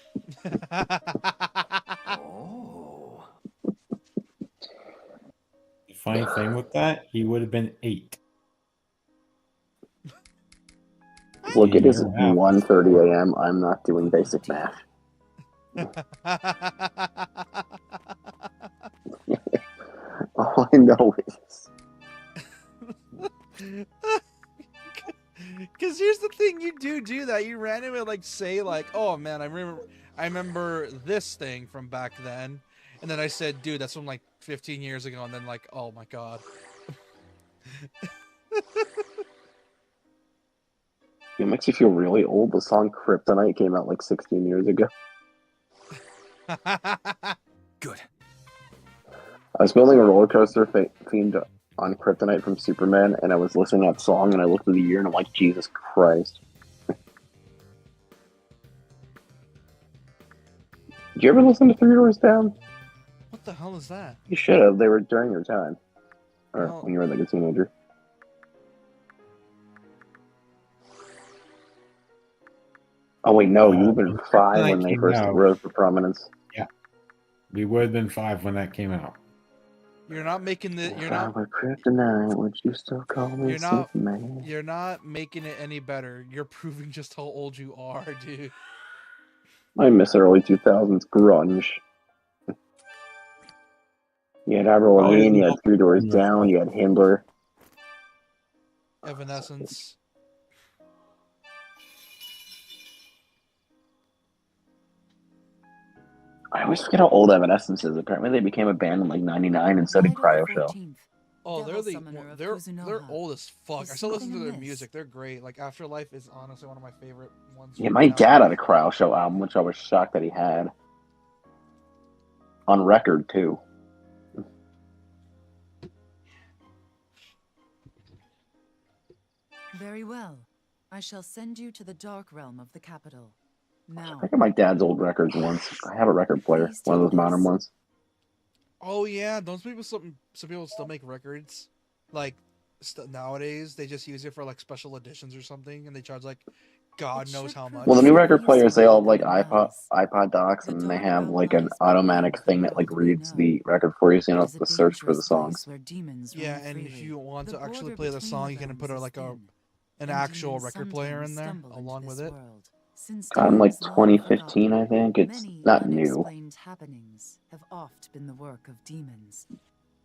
The funny thing with that, he would have been 8. Look, it is 1:30 a.m. I'm not doing basic math. All I know is... Because here's the thing, you do that. You randomly like say like, "Oh man, I remember this thing from back then," and then I said, "Dude, that's from like 15 years ago," and then like, "Oh my god." It makes you feel really old. The song Kryptonite came out like 16 years ago. Good. I was building a roller coaster themed on Kryptonite from Superman, and I was listening to that song, and I looked at the year, and I'm like, Jesus Christ. Did you ever listen to Three Doors Down? What the hell is that? You should have. They were during your time. Or No. when you were like a teenager. Oh wait, no, you would have been 5 when they first rose to prominence. Yeah. We would have been 5 when that came out. You're not making the. You're If I not. were Kryptonite, would you still call me You're not. Superman? You're not making it any better. You're proving just how old you are, dude. I miss early 2000s grunge. You had Avril Lavigne, you had Three Doors Down, you had Himmler. Evanescence. I always forget how old Evanescence is. Apparently they became a band in like 99 and so did Cryo Shell. Oh, they're old as fuck. I still listen to their music. They're great. Like Afterlife is honestly one of my favorite ones. Yeah, my dad had a Cryo Shell album, which I was shocked that he had. On record, too. Very well. I shall send you to the dark realm of the capital. Now, I got my dad's old records once. I have a record player, one of those modern ones. Oh yeah, don't some people still make records? Like nowadays, they just use it for like special editions or something, and they charge like God knows how much. Well, the new record players, they all have like iPod docks, and they have like an automatic thing that like reads the record for you, so you don't have to search for the songs. Yeah, and if you want to actually play the song, you can put an actual record player in there along with it. I'm like 2015, I think. It's not new. Unexplained happenings have oft been the work of demons.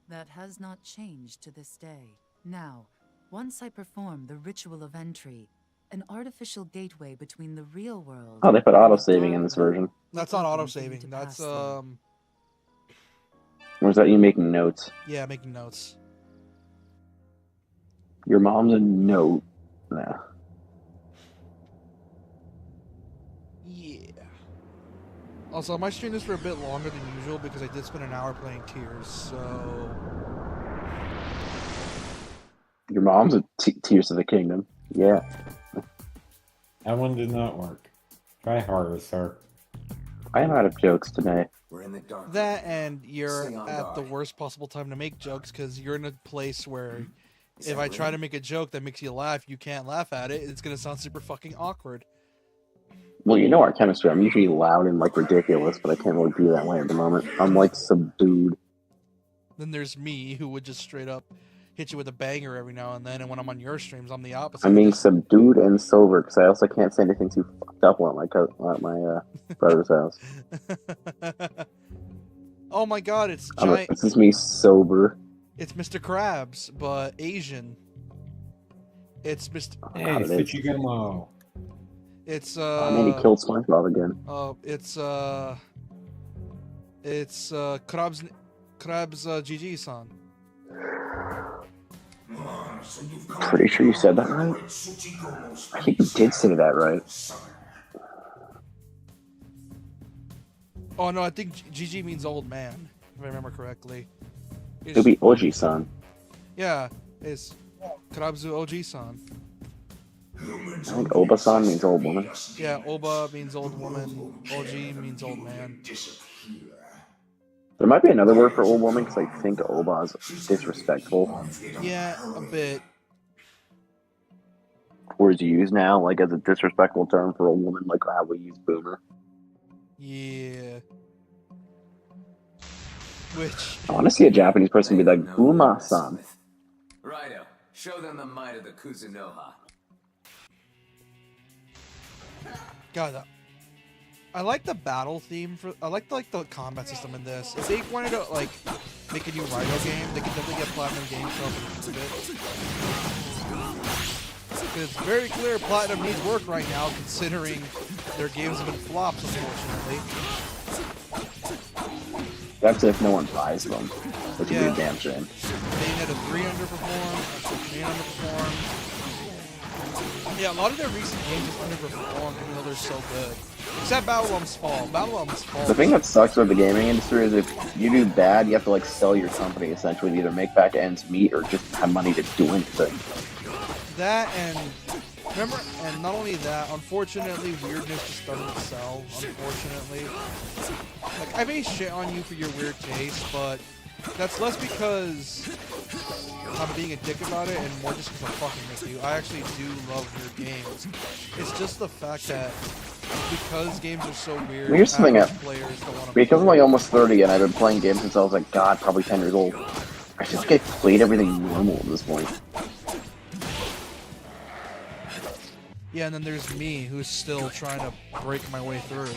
That has not changed to this day. Now, once I perform the ritual of entry, an artificial gateway between the real world. Oh, they put auto-saving in this version. That's not auto-saving. That's Or is that you making notes? Yeah, making notes. Your mom's a note. Nah. Yeah. Also, I might stream this for a bit longer than usual because I did spend an hour playing Tears, so... Your mom's a Tears of the Kingdom. Yeah. That one did not work. Try harder, sir. I am out of jokes today. We're in the dark. That and you're at the worst possible time to make jokes because you're in a place where if I try to make a joke that makes you laugh, you can't laugh at it. It's going to sound super fucking awkward. Well, you know our chemistry. I'm usually loud and like ridiculous, but I can't really be that way at the moment. I'm like subdued. Then there's me who would just straight up hit you with a banger every now and then, and when I'm on your streams, I'm the opposite. I'm being subdued and sober because I also can't say anything too fucked up at my brother's house. Oh my god, it's giant. This is me sober. It's Mr. Krabs, but Asian. It's Mr. Hey, Fuchigamo. It's and then he killed SpongeBob again. It's Krabs GG-san. Pretty sure you said that right. I think you did say that right. Oh no, I think GG means old man, if I remember correctly. It would be Oji-san. Yeah, it's Krabs Oji-san. I think Oba-san means old woman. Yeah, Oba means old woman. Oji means old man. There might be another word for old woman because I think Oba is disrespectful. Yeah, a bit. Words you use now, like as a disrespectful term for a woman, like how we use boomer. Yeah. Which I want to see a Japanese person be like Uma-san. Raidou, show them the might of the Kuzunoha. God, I like the battle theme for. I like the combat system in this. If they wanted to like make a new Raidou game, they could definitely get Platinum Games to help improve it. It's very clear Platinum needs work right now, considering their games have been flops, unfortunately. That's if no one buys them, which would be a damn shame. Bayonetta a 3 underperformed, X8 underperformed. Yeah, a lot of their recent games have underperformed, even though they're so good. Except Battlelum's Fall. Battlelum's Fall. The thing that sucks about the gaming industry is if you do bad, you have to like sell your company essentially to either make back ends meet or just have money to do anything. That and remember, and not only that, unfortunately, weirdness just doesn't sell. Unfortunately, like I may shit on you for your weird taste, but that's less because I'm being a dick about it, and more just because I'm fucking with you. I actually do love weird games. It's just the fact that because games are so weird, Well, here's the thing, players don't want to. because I'm like almost 30 and I've been playing games since I was like, God, probably 10 years old. I feel like I've played everything normal at this point. Yeah, and then there's me, who's still trying to break my way through.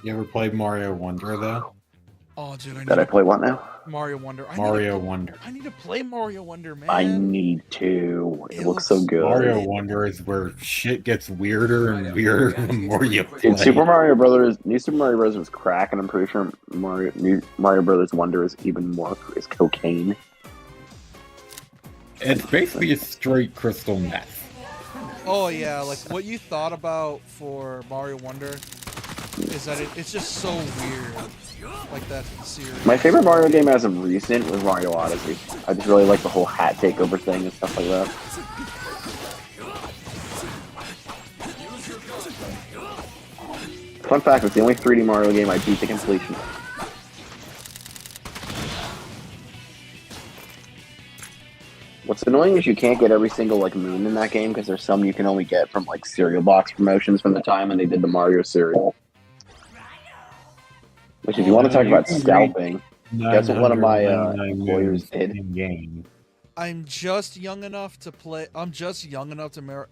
You ever played Mario Wonder though? Oh, dude, Did I play what now? Mario Wonder. Mario Wonder. I need to play Mario Wonder, man. I need to. It looks so good. Mario Wonder is where shit gets weirder and weirder the more you play. Dude, Super Mario Brothers, New Super Mario Bros. Was crack, and I'm pretty sure New Mario Brothers Wonder is even more is cocaine. It's basically a straight crystal meth. Oh yeah, like what you thought about for Mario Wonder is that it's just so weird. Like that series. My favorite Mario game as of recent was Mario Odyssey. I just really like the whole hat takeover thing and stuff like that. Fun fact, it's the only 3D Mario game I beat to completion. What's annoying is you can't get every single like moon in that game because there's some you can only get from like cereal box promotions from the time when they did the Mario cereal. Which, if you want to talk about scalping, that's what one of my employers did. Game. I'm just young enough to play. I'm just young enough to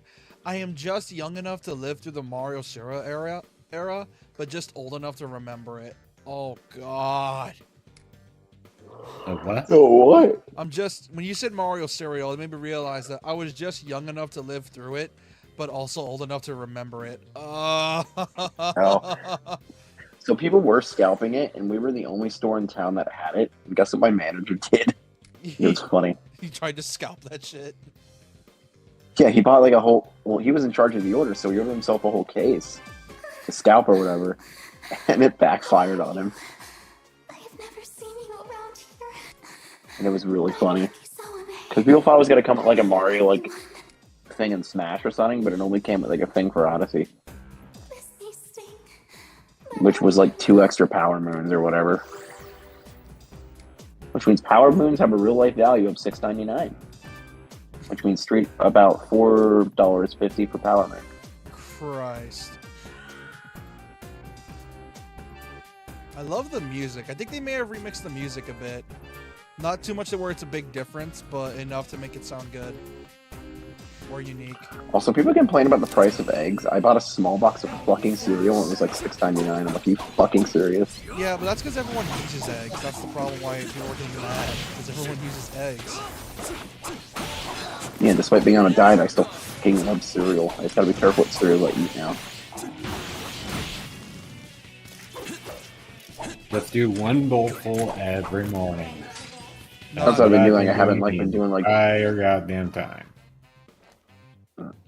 I am just young enough to live through the Mario Cereal era, but just old enough to remember it. Oh God. Oh what? Oh what? I'm just when you said Mario Cereal, it made me realize that I was just young enough to live through it, but also old enough to remember it. Oh. So people were scalping it, and we were the only store in town that had it. And guess what my manager did? It was funny. He tried to scalp that shit. Yeah, he bought like a whole... Well, he was in charge of the order, so he ordered himself a whole case. A scalp or whatever. And it backfired on him. I've never seen you around here. And it was really funny. Because people thought it was going to come with like a Mario like thing in Smash or something, but it only came with like a thing for Odyssey. Which was like 2 extra power moons or whatever. Which means power moons have a real life value of $6.99. Which means straight about $4.50 per power moon. Christ. I love the music. I think they may have remixed the music a bit. Not too much to where it's a big difference, but enough to make it sound good. Or unique. Also, people complain about the price of eggs. I bought a small box of fucking cereal and it was like $6.99. I'm like, you fucking serious? Yeah, but that's because everyone uses eggs. That's the problem why people are getting mad. Because everyone uses eggs. Yeah, despite being on a diet, I still fucking love cereal. I just gotta be careful what cereal I eat now. Let's do one bowlful every morning. That's what I've been doing. I haven't like been doing like your goddamn time.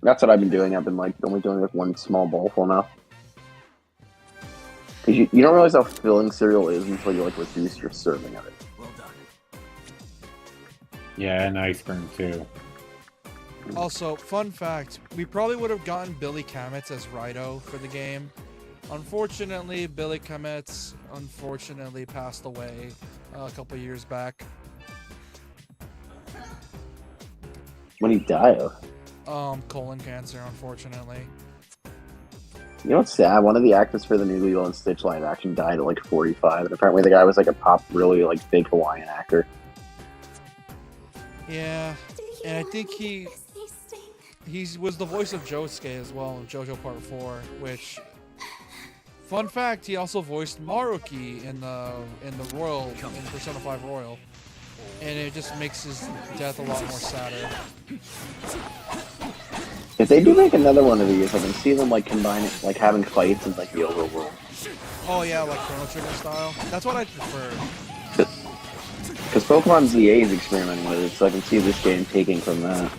That's what I've been doing. I've been like only doing like one small bowlful now. Because you don't realize how filling cereal is until you like reduce your serving of it. Well done. Yeah, and ice cream too. Also, fun fact, we probably would have gotten Billy Kametz as Raidou for the game. Unfortunately, Billy Kametz passed away a couple years back. What did he die of? Colon cancer, unfortunately. You know what's sad? One of the actors for the new Lilo and Stitch live action died at like 45, and apparently the guy was like a pop, really like big Hawaiian actor. Yeah, and I think he was the voice of Josuke as well in JoJo Part 4, which, fun fact, he also voiced Maruki in the Royal, in Persona 5 Royal. and it just makes his death a lot more sadder. If they do make another one of these, I can see them like combining, like having fights in like the overworld. Oh yeah, like Chrono Trigger style. That's what I prefer. Because Pokemon ZA is experimenting with it, so I can see this game taking from that.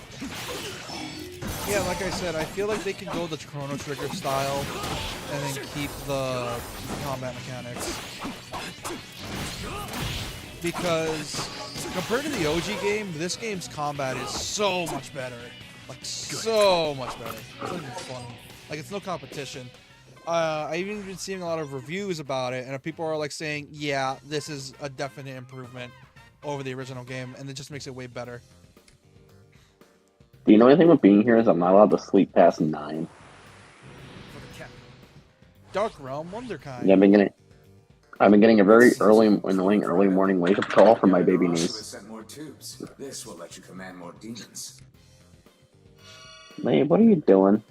Yeah, like I said, I feel like they could go the Chrono Trigger style and then keep the combat mechanics. Because compared to the OG game, this game's combat is so much better. Like, so much better. It's not even funny. Like, it's no competition. I've even been seeing a lot of reviews about it, and people are like saying, yeah, this is a definite improvement over the original game, and it just makes it way better. Do you know anything about being here is I'm not allowed to sleep past 9. Dark Realm, Wonderkind. Yeah, I've been getting a very annoying early morning wake up call from my baby niece. More tubes. This will let you command more demons. Man, what are you doing?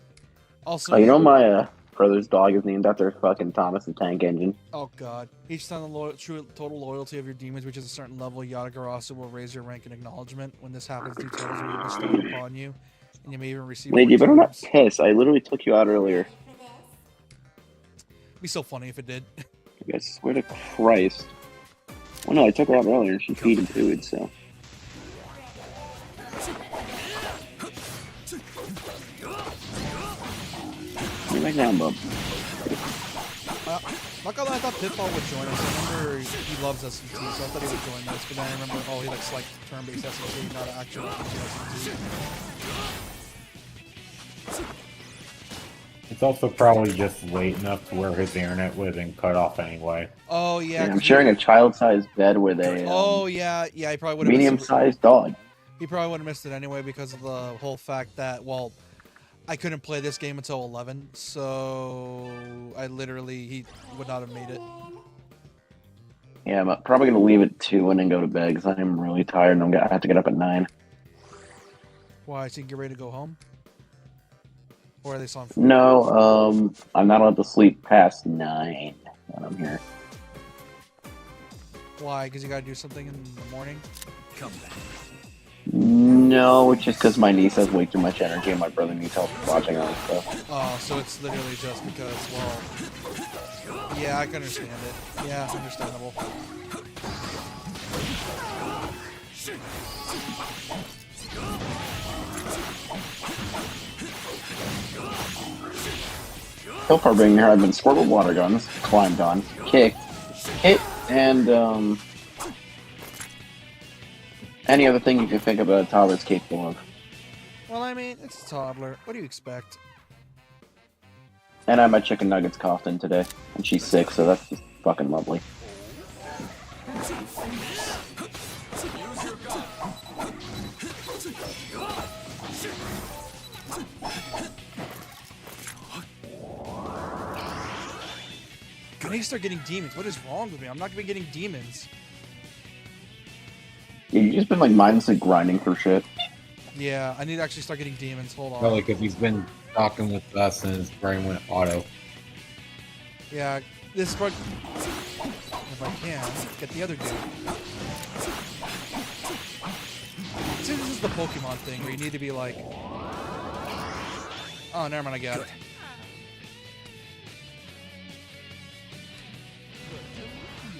Also, you know my brother's dog is named after fucking Thomas the Tank Engine. Oh god. Each time the true total loyalty of your demons reaches a certain level, Yatagarasu will raise your rank in acknowledgement. When this happens, two titles will be bestowed upon you, and you may even receive. Wait, you better not piss. I literally took you out earlier. It'd be so funny if it did. I swear to Christ. Well, no, I took her out earlier and she feeding food, so. Get back down, bub. Not gonna lie, I thought Pitfall would join us. I remember he loves SMT, so I thought he would join us. But then I remember, oh, he likes like turn-based SMT, not actual SMT. It's also probably just late enough to where his internet wasn't cut off anyway. Oh yeah. I'm sharing a child-sized bed with a he probably would have medium-sized dog. He probably would have missed it anyway because of the whole fact that, well, I couldn't play this game until 11, so he would not have made it. Yeah, I'm probably gonna leave at 2 and then go to bed because I'm really tired and I have to get up at 9. Why? So you can get ready to go home? Or are they on? No, I'm not allowed to sleep past 9 when I'm here. Why? Because you gotta do something in the morning? Come back. No, it's just because my niece has way too much energy and my brother needs help watching other stuff. Oh, so it's literally just because, well... Yeah, I can understand it. Yeah, understandable. So far being here, I've been squirted with water guns, climbed on, kicked, hit, and any other thing you can think about a toddler's capable of. Well, I mean, it's a toddler. What do you expect? And I had my chicken nuggets coughed in today, and she's sick, so that's just fucking lovely. I need to start getting demons. What is wrong with me? I'm not gonna be getting demons. Yeah, you've just been like mindlessly grinding for shit. Yeah, I need to actually start getting demons. Hold on. Probably because he's been talking with us and his brain went auto. Yeah, this is what... If I can, get the other dude. See, this is the Pokemon thing where you need to be like... Oh, never mind, I got it.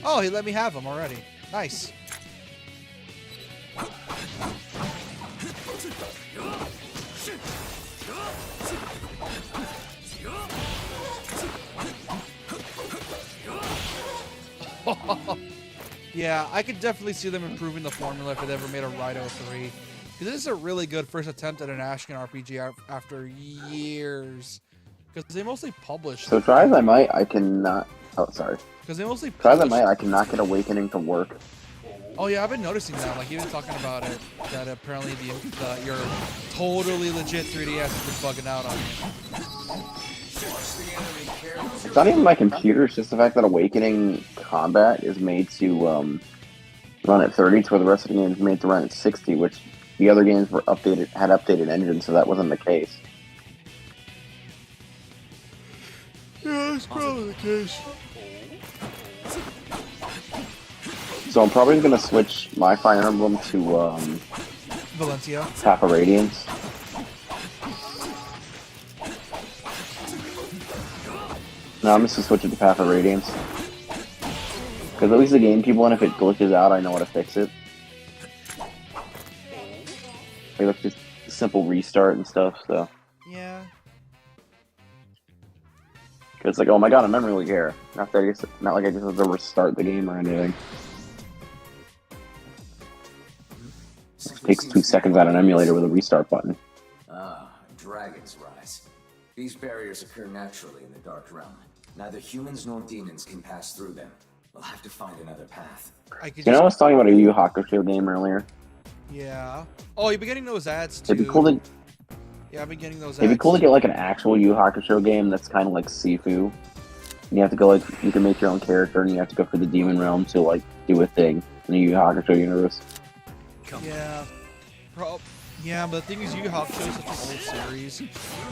Oh, he let me have him already. Nice. Yeah, I could definitely see them improving the formula if they ever made a Raidou 3. Because this is a really good first attempt at an Ashcan RPG after years. Because they mostly published... So try as I might, I cannot... Oh, sorry. Because they mostly try as I might, I cannot get Awakening to work. Oh yeah, I've been noticing that. Like, you've been talking about it. That apparently your totally legit 3DS has been bugging out on you. It's not even my computer, it's just the fact that Awakening combat is made to run at 30, to where the rest of the game is made to run at 60, which the other games had updated engines, so that wasn't the case. Yeah, that's probably the case. So I'm probably gonna switch my Fire Emblem to Valencia. Path of Radiance. No, I'm just gonna switch it to Path of Radiance. Because at least the game people, and if it glitches out, I know how to fix it. Like just a simple restart and stuff. So. Yeah. It's like, oh my god, I'm not really care. Not like I just have to restart the game or anything. It takes 2 seconds on an emulator with a restart button. Ah, Dragon's Rise. These barriers occur naturally in the Dark Realm. Neither humans nor demons can pass through them. We'll have to find another path. I was talking about a Yu Yu Hakusho game earlier. Yeah. Oh, you've been getting those ads too. It'd be cool to. Yeah, I've been getting those ads. It'd be cool to get like an actual Yu Yu Hakusho game that's kind of like Sifu. You have to go like you can make your own character, and you have to go for the demon realm to like do a thing in the Yu Yu Hakusho universe. Yeah. Yeah, but the thing is, Yu Yu Hakusho is such an old series.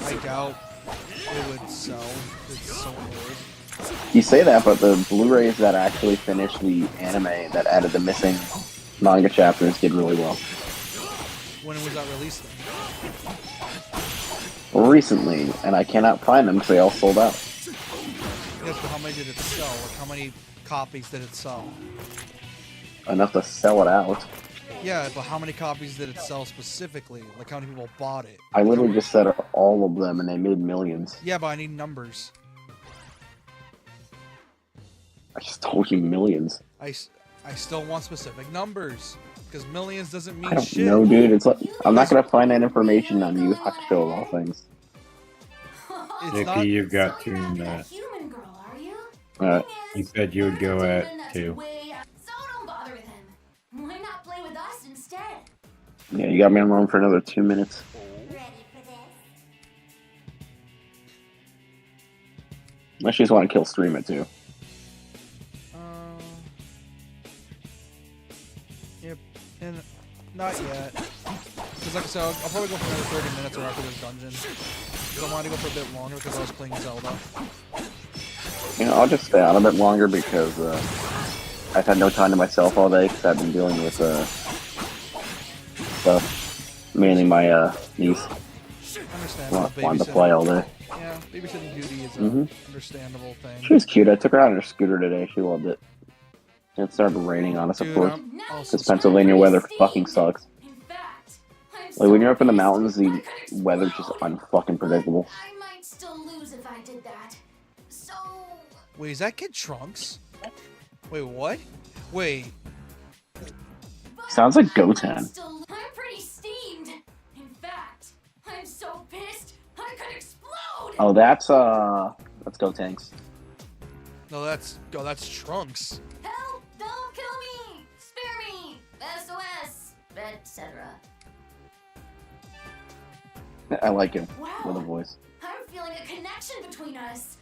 I doubt it would sell. It's so old. You say that, but the Blu-rays that actually finished the anime that added the missing manga chapters did really well. When was that released then? Recently, and I cannot find them because they all sold out. Yes, but how many did it sell? Like, how many copies did it sell? Enough to sell it out. Yeah, but how many copies did it sell specifically? Like, how many people bought it? I literally just said all of them, and they made millions. Yeah, but I need numbers. I just told you millions. I still want specific numbers. Because millions doesn't mean I don't shit. know, dude. It's like I'm not gonna find that information on Yu Yu Hakusho of all things. Nikki, you got 2 minutes. You said you would go at 2. So don't bother with him. Why not play with us instead? Yeah, you got me on loan for another 2 minutes. Ready for this? Unless you just want to kill stream it too. Yep, and not yet. Because like I said, I'll probably go for another 30 minutes or after this dungeon. Because I wanted to go for a bit longer because I was playing Zelda. You know, I'll just stay out a bit longer because I've had no time to myself all day because I've been dealing with stuff. Mainly my niece. Wanted to play all day. Yeah, babysitting duty is an understandable thing. She was cute. I took her out on her scooter today. She loved it. It started raining on us, of course. Because Pennsylvania weather fucking sucks. Like, when you're up in the mountains, the weather's just unfucking predictable. I might still lose if I did that. So... Wait, is that Kid Trunks? Wait, what? Wait. Sounds like Goten. I'm pretty steamed. In fact, I'm so pissed, I could explode! Oh, that's Gotenks. No, that's Trunks. Help! Don't kill me! Spare me! SOS! Etc. I like him Wow. with a voice. I'm feeling a connection between us.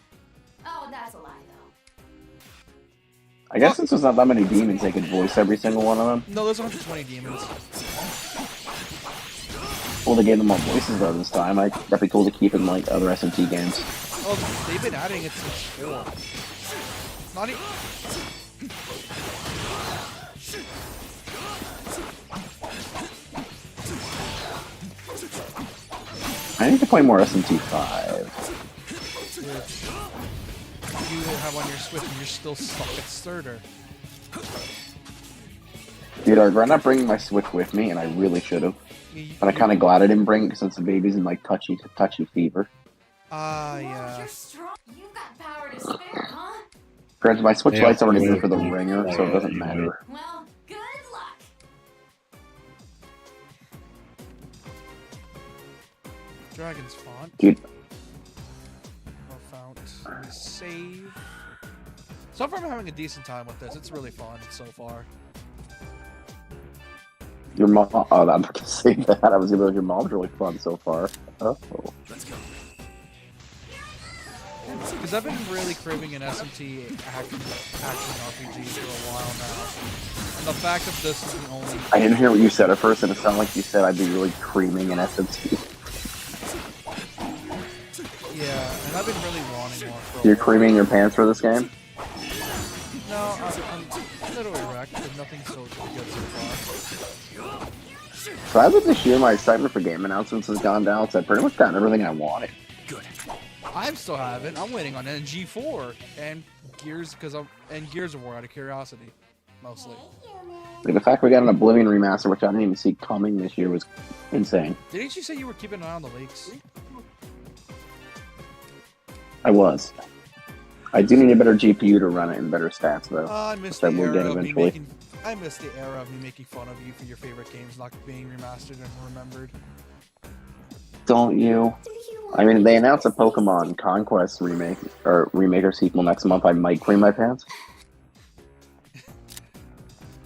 Oh, that's a lie, though. I guess since there's not that many demons, they could voice every single one of them. No, there's 120 demons. Well, they gave them all voices though this time. That'd be cool to keep in like other SMT games. Oh, they've been adding it since 4. Not even... I need to play more SMT 5. You have on your Switch and you're still stuck at Starter. Dude, I regret not bringing my Switch with me, and I really should have. But I'm kind of glad I didn't bring it since the baby's in like touchy fever. Yeah. You're strong. You've got power to spare, huh? Granted, my Switch Lite's already good for the ringer, so it doesn't matter. Well, good luck. Dragon's font. Dude. Font. Save. So far, I'm having a decent time with this. It's really fun so far. Your mom. Oh, I'm not gonna say that. I was gonna be like, your mom's really fun so far. Oh. Let's go. Because I've been really craving an SMT action RPG for a while now. And the fact that this is the only... I didn't hear what you said at first, and it sounded like you said I'd be really creaming an SMT. Yeah, and I've been really wanting more for a You're while. creaming your pants for this game? No, I'm literally right. expect, but nothing so good so far. So as of this year, my excitement for game announcements has gone down, so I've pretty much gotten everything I wanted. Good. I'm still haven't. I'm waiting on NG4 and Gears Gears of War out of curiosity, mostly. Like the fact we got an Oblivion remaster, which I didn't even see coming this year, was insane. Didn't you say you were keeping an eye on the leaks? I was. I do need a better GPU to run it and better stats, though. I miss which the I will get era of me eventually. making. I miss the era of me making fun of you for your favorite games not being remastered and remembered. Don't you? I mean, they announced a Pokemon Conquest remake or sequel next month. I might cream my pants.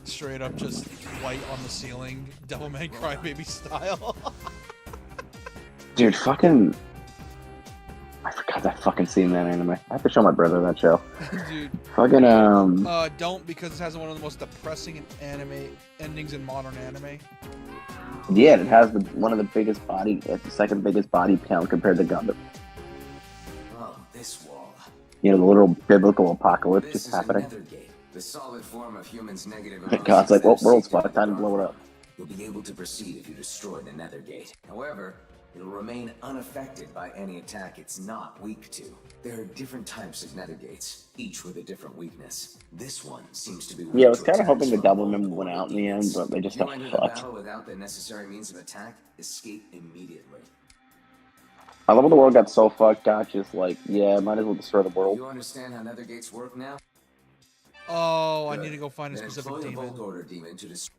Straight up, just white on the ceiling, Devilman Crybaby style. Dude, fucking. I forgot that fucking scene in that anime. I have to show my brother that show. Dude. Fucking Don't, because it has one of the most depressing anime endings in modern anime. Yeah, it has one of the biggest body. It's the second biggest body count compared to Gundam. Oh, this wall. You know, the little biblical apocalypse This just is happening. a nethergate, the solid form of humans' negative And God's like, well, world spot, time to blow it up. You'll be able to proceed if you destroy the nethergate. However, it'll remain unaffected by any attack it's not weak to. There are different types of nethergates, each with a different weakness. This one seems to be weak Yeah, I was to kind of hoping attacks the from Doublemint went out in the end, but they just You got enter the fucked. battle without the necessary means of attack, escape immediately. I love when the world got so fucked, got just like, yeah, might as well destroy the world. You understand how nethergates work now? Oh, I Good. need to go find a Then specific employ the demon. Volt Order demon to destroy.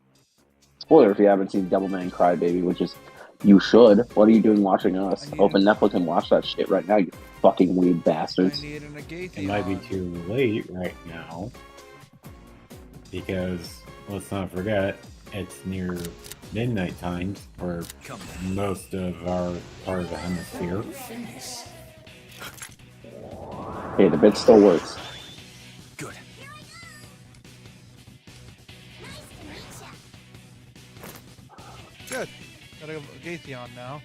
Spoiler if you haven't seen Doubleman Crybaby, which is, you should. What are you doing watching us? Open Netflix and watch that shit right now, you fucking weed bastards. Need an It might be too late right now. Because, let's not forget, it's near midnight times for most of our part of the hemisphere. Hey, the bit still works. Good. Good. Gotta go Gatheon now.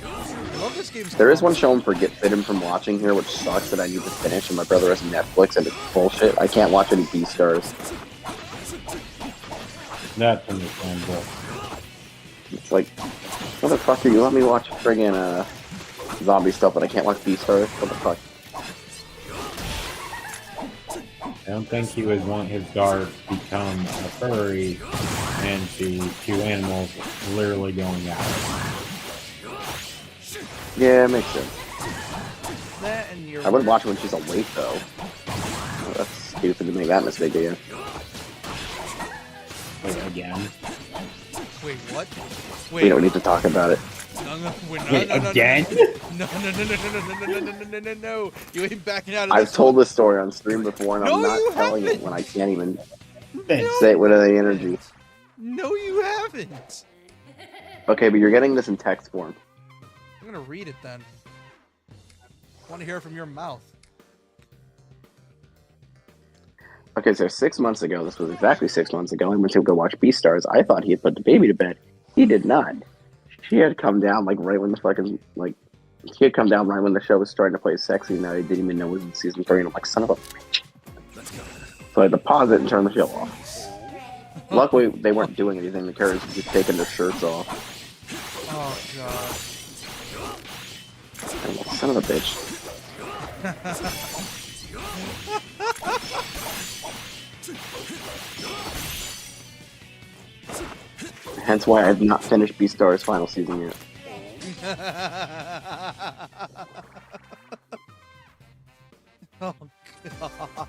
I love this game's There is one show I'm forbidden from watching here, which sucks that I need to finish, and my brother has Netflix, and it's bullshit. I can't watch any B-Stars. That's understandable. It's like, motherfucker, you let me watch friggin' zombie stuff, but I can't watch B-Stars? What the fuck? I don't think he would want his dog to become a furry and to two animals literally going out. Yeah, it makes sense. That and your I wouldn't watch it when she's awake, though. Oh, that's stupid to make that mistake again. Wait, again? Wait, what? We don't need to talk about it. Wait, again? No. You ain't backing out of I've this told this story on stream before, and I'm No, not you telling it haven't. when I can't even No. say it with any energy. No, you haven't. Okay, but you're getting this in text form. I'm gonna read it then. I want to hear it from your mouth. Okay, so 6 months ago, this was exactly 6 months ago, I went to go watch Beastars. I thought he had put the baby to bed. He did not. She had come down, like, right when the fucking, like, he had come down right when the show was starting to play sexy, and I didn't even know it was in season 3, and I'm like, son of a bitch. So I had to pause it and turn the show off. Luckily, they weren't doing anything. The characters were just taking their shirts off. Oh, God. I'm like, son of a bitch. Hence why I've not finished Beastars final season yet. Oh, God.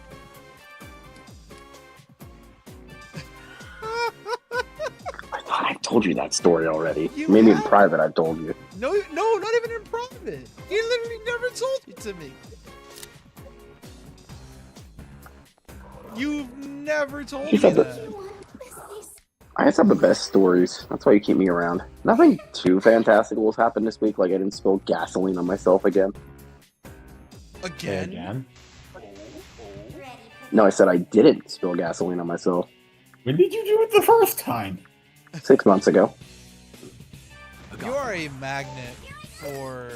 I thought I told you that story already. You Maybe in haven't. private I've told you. No, not even in private. You literally never told it to me. You've never told me You said that. I have some of the best stories. That's why you keep me around. Nothing too fantastical has happened this week. Like, I didn't spill gasoline on myself again. Again? No, I said I didn't spill gasoline on myself. When did you do it the first time? 6 months ago. You are a magnet for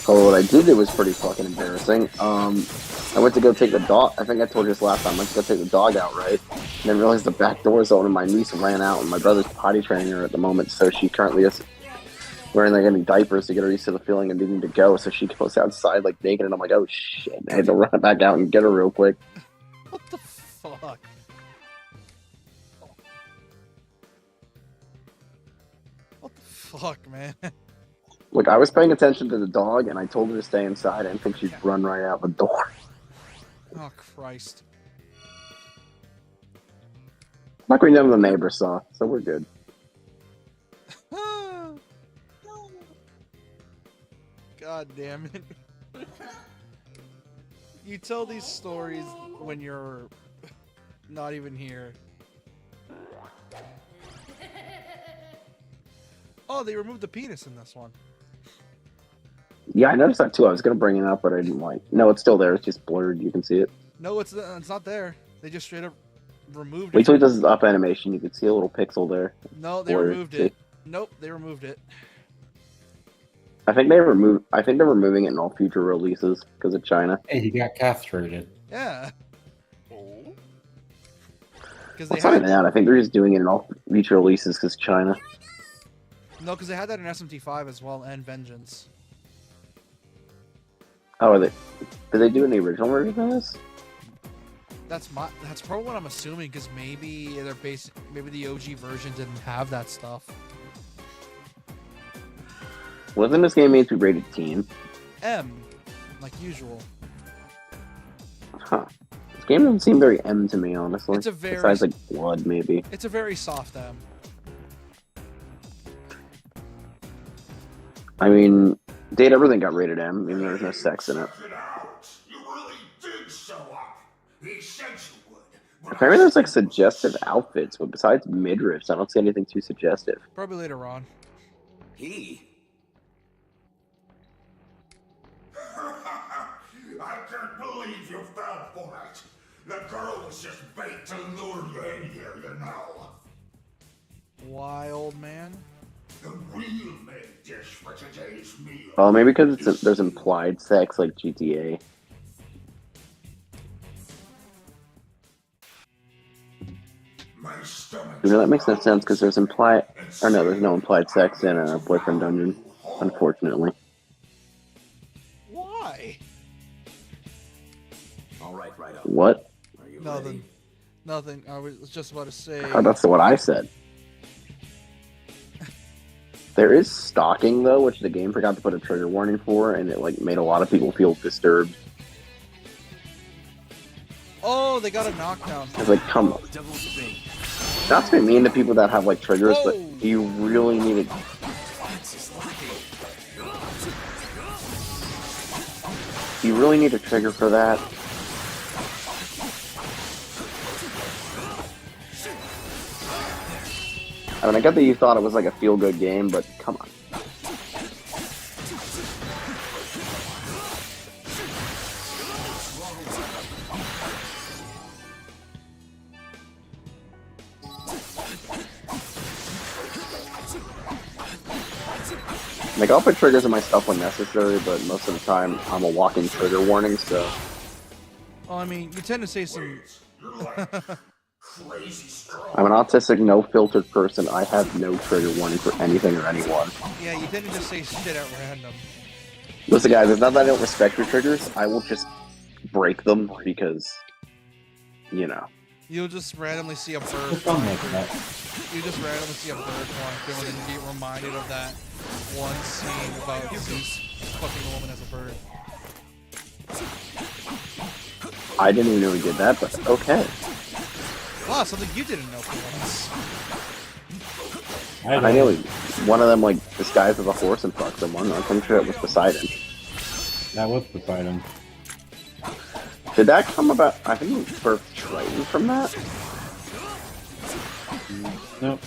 Although what I did do was pretty fucking embarrassing. I went to go take the dog. I think I told you this last time. I went to go take the dog out, right? And then realized the back door is open, and my niece ran out, and my brother's potty training her at the moment, so she currently is wearing like any diapers to get her used to the feeling of needing to go. So she goes outside like naked, and I'm like, oh shit! I had to run back out and get her real quick. What the fuck? What the fuck, man? Look, I was paying attention to the dog, and I told her to stay inside. I didn't think she'd run right out the door. Oh, Christ. Luckily, none of the neighbors saw, so we're good. God damn it. You tell these stories when you're not even here. Oh, they removed the penis in this one. Yeah, I noticed that too. I was gonna bring it up, but I didn't like. No, it's still there. It's just blurred. You can see it. No, it's not there. They just straight up removed Wait it. till he does his up animation. You can see a little pixel there. No, they Blurred. removed it. Nope, they removed it. I think they're removing it in all future releases because of China. Hey, he got castrated. Yeah. Because It's not even that. I think they're just doing it in all future releases because China. No, because they had that in SMT5 as well and Vengeance. Oh, did they do an original version of this? That's probably what I'm assuming, because maybe maybe the OG version didn't have that stuff. Wasn't this game made to be rated teen? M, like usual. Huh. This game doesn't seem very M to me, honestly. It's a very besides like blood, maybe. It's a very soft M. I mean, Date Everything got rated M, even though there's no sex in it. Apparently there's like suggestive outfits, but besides midriffs, I don't see anything too suggestive. Probably later on. I can't believe you fell for it. The girl was just bait to lure you in here, you know. Why, old man? The real main dish for today's meal. Oh, maybe because there's implied sex like GTA. You know, that makes no sense because there's there's no implied sex in a Boyfriend Dungeon, unfortunately. Why? All right, Raidou. What? Nothing. Nothing. I was just about to say. Oh, that's what I said. There is stalking though, which the game forgot to put a trigger warning for, and it like made a lot of people feel disturbed. Oh, they got a knockdown. It's like, come on. Not to be mean to people that have like triggers, but you really need to. You really need a trigger for that. I mean, I get that you thought it was like a feel-good game, but come on. Like, I'll put triggers in my stuff when necessary, but most of the time, I'm a walking trigger warning, so... Well, I mean, you tend to say some... I'm an autistic, no-filtered person. I have no trigger warning for anything or anyone. Yeah, you tend to just say shit at random. Listen, guys, it's not that I don't respect your triggers. I will just break them because, you know. You'll just randomly see a bird. You just randomly see a bird flying through and then get reminded of that one scene about Zeus fucking a woman as a bird. I didn't even know he did that, but okay. Wow, something you didn't know for once. I knew one of them, like, disguised as a horse and fucked someone. I'm pretty sure it was Poseidon. That was Poseidon. Did that come about? I think we birthed Triton from that? Nope.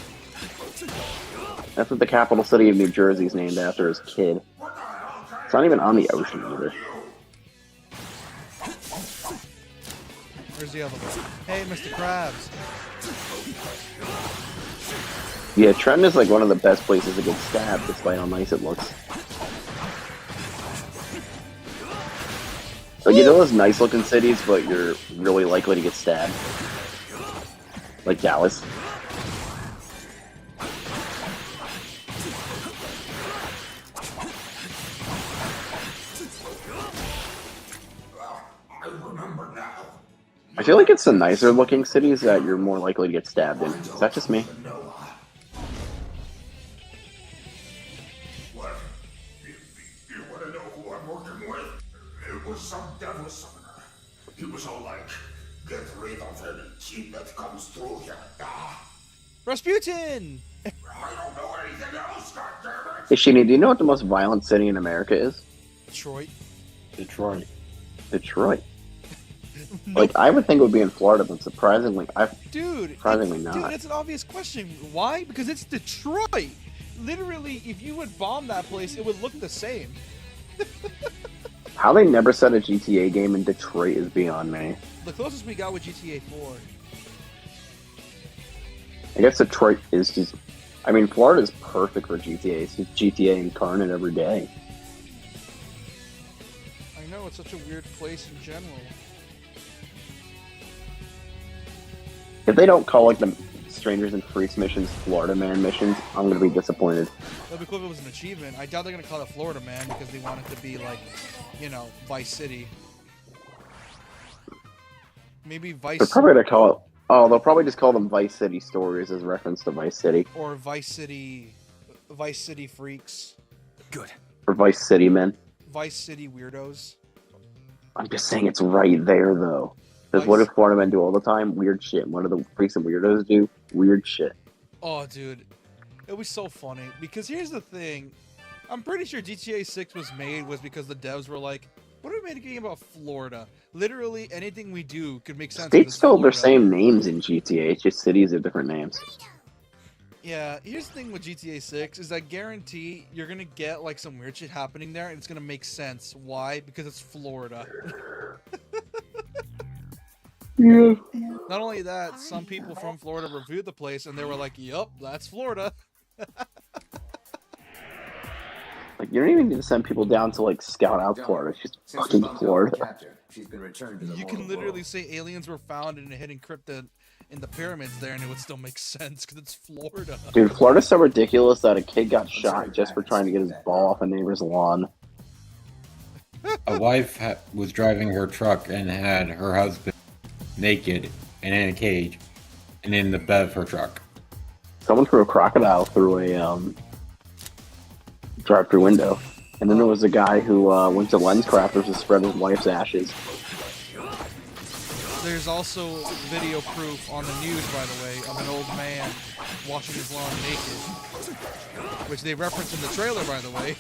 That's what the capital city of New Jersey is named after his kid. It's not even on the ocean either. Where's the other one? Hey, Mr. Krabs. Yeah, Trenton is like one of the best places to get stabbed, despite how nice it looks. Like, you know those nice looking cities, but you're really likely to get stabbed? Like Dallas. I remember now. I feel like it's the nicer looking cities that you're more likely to get stabbed in. Is that just me? What? You want to know who I'm working with? It was some devil summoner. He was all like, get rid of any cheat that comes through here. Rasputin! I don't know anything else, goddammit! Hey, Sheeny, do you know what the most violent city in America is? Detroit. Detroit. Detroit. Like, I would think it would be in Florida, but surprisingly, not. Dude, that's an obvious question. Why? Because it's Detroit. Literally, if you would bomb that place, it would look the same. How they never set a GTA game in Detroit is beyond me. The closest we got with GTA 4. I guess Detroit is just... I mean, Florida is perfect for GTA. It's just GTA incarnate every day. I know, it's such a weird place in general. If they don't call, like, the Strangers and Freaks missions Florida Man missions, I'm gonna be disappointed. That'd be cool if it was an achievement. I doubt they're gonna call it Florida Man because they want it to be like, you know, Vice City. Maybe Vice. They're probably gonna call it... Oh, they'll probably just call them Vice City Stories as reference to Vice City. Or Vice City Freaks. Good. Or Vice City Men. Vice City Weirdos. I'm just saying it's right there, though. Because what do Florida men do all the time? Weird shit. What do the freaks and weirdos do? Weird shit. Oh, dude. It was so funny. Because here's the thing. I'm pretty sure GTA 6 was made because the devs were like, what if we made a game about Florida? Literally, anything we do could make sense. States still have their same names in GTA. It's just cities have different names. Yeah, here's the thing with GTA 6 is I guarantee you're going to get like some weird shit happening there and it's going to make sense. Why? Because it's Florida. Yeah. Not only that, some people from Florida reviewed the place and they were like, yup, that's Florida. Like, you don't even need to send people down to, like, scout out Florida. It's just fucking Florida. She's been returned to the You can mortal literally world. say aliens were found in a hidden crypt in the pyramids there and it would still make sense because it's Florida. Dude, Florida's so ridiculous that a kid got shot just for trying to get his ball off a neighbor's lawn. A wife was driving her truck and had her husband naked and in a cage and in the bed of her truck. Someone threw a crocodile through a drive-through window. And then there was a guy who went to Lens Crafters to spread his wife's ashes. There's also video proof on the news, by the way, of an old man washing his lawn naked. Which they reference in the trailer, by the way.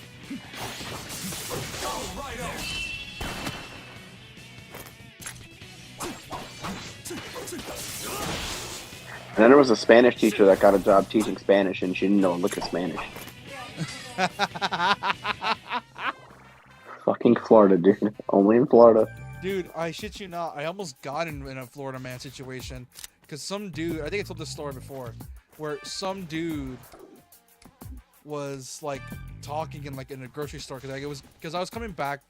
And then there was a Spanish teacher that got a job teaching Spanish and she didn't know a lick of Spanish. Fucking Florida, dude. Only in Florida. Dude, I shit you not, I almost got in a Florida man situation. Because some dude, I think I told this story before, where some dude was like talking in a grocery store because I was coming back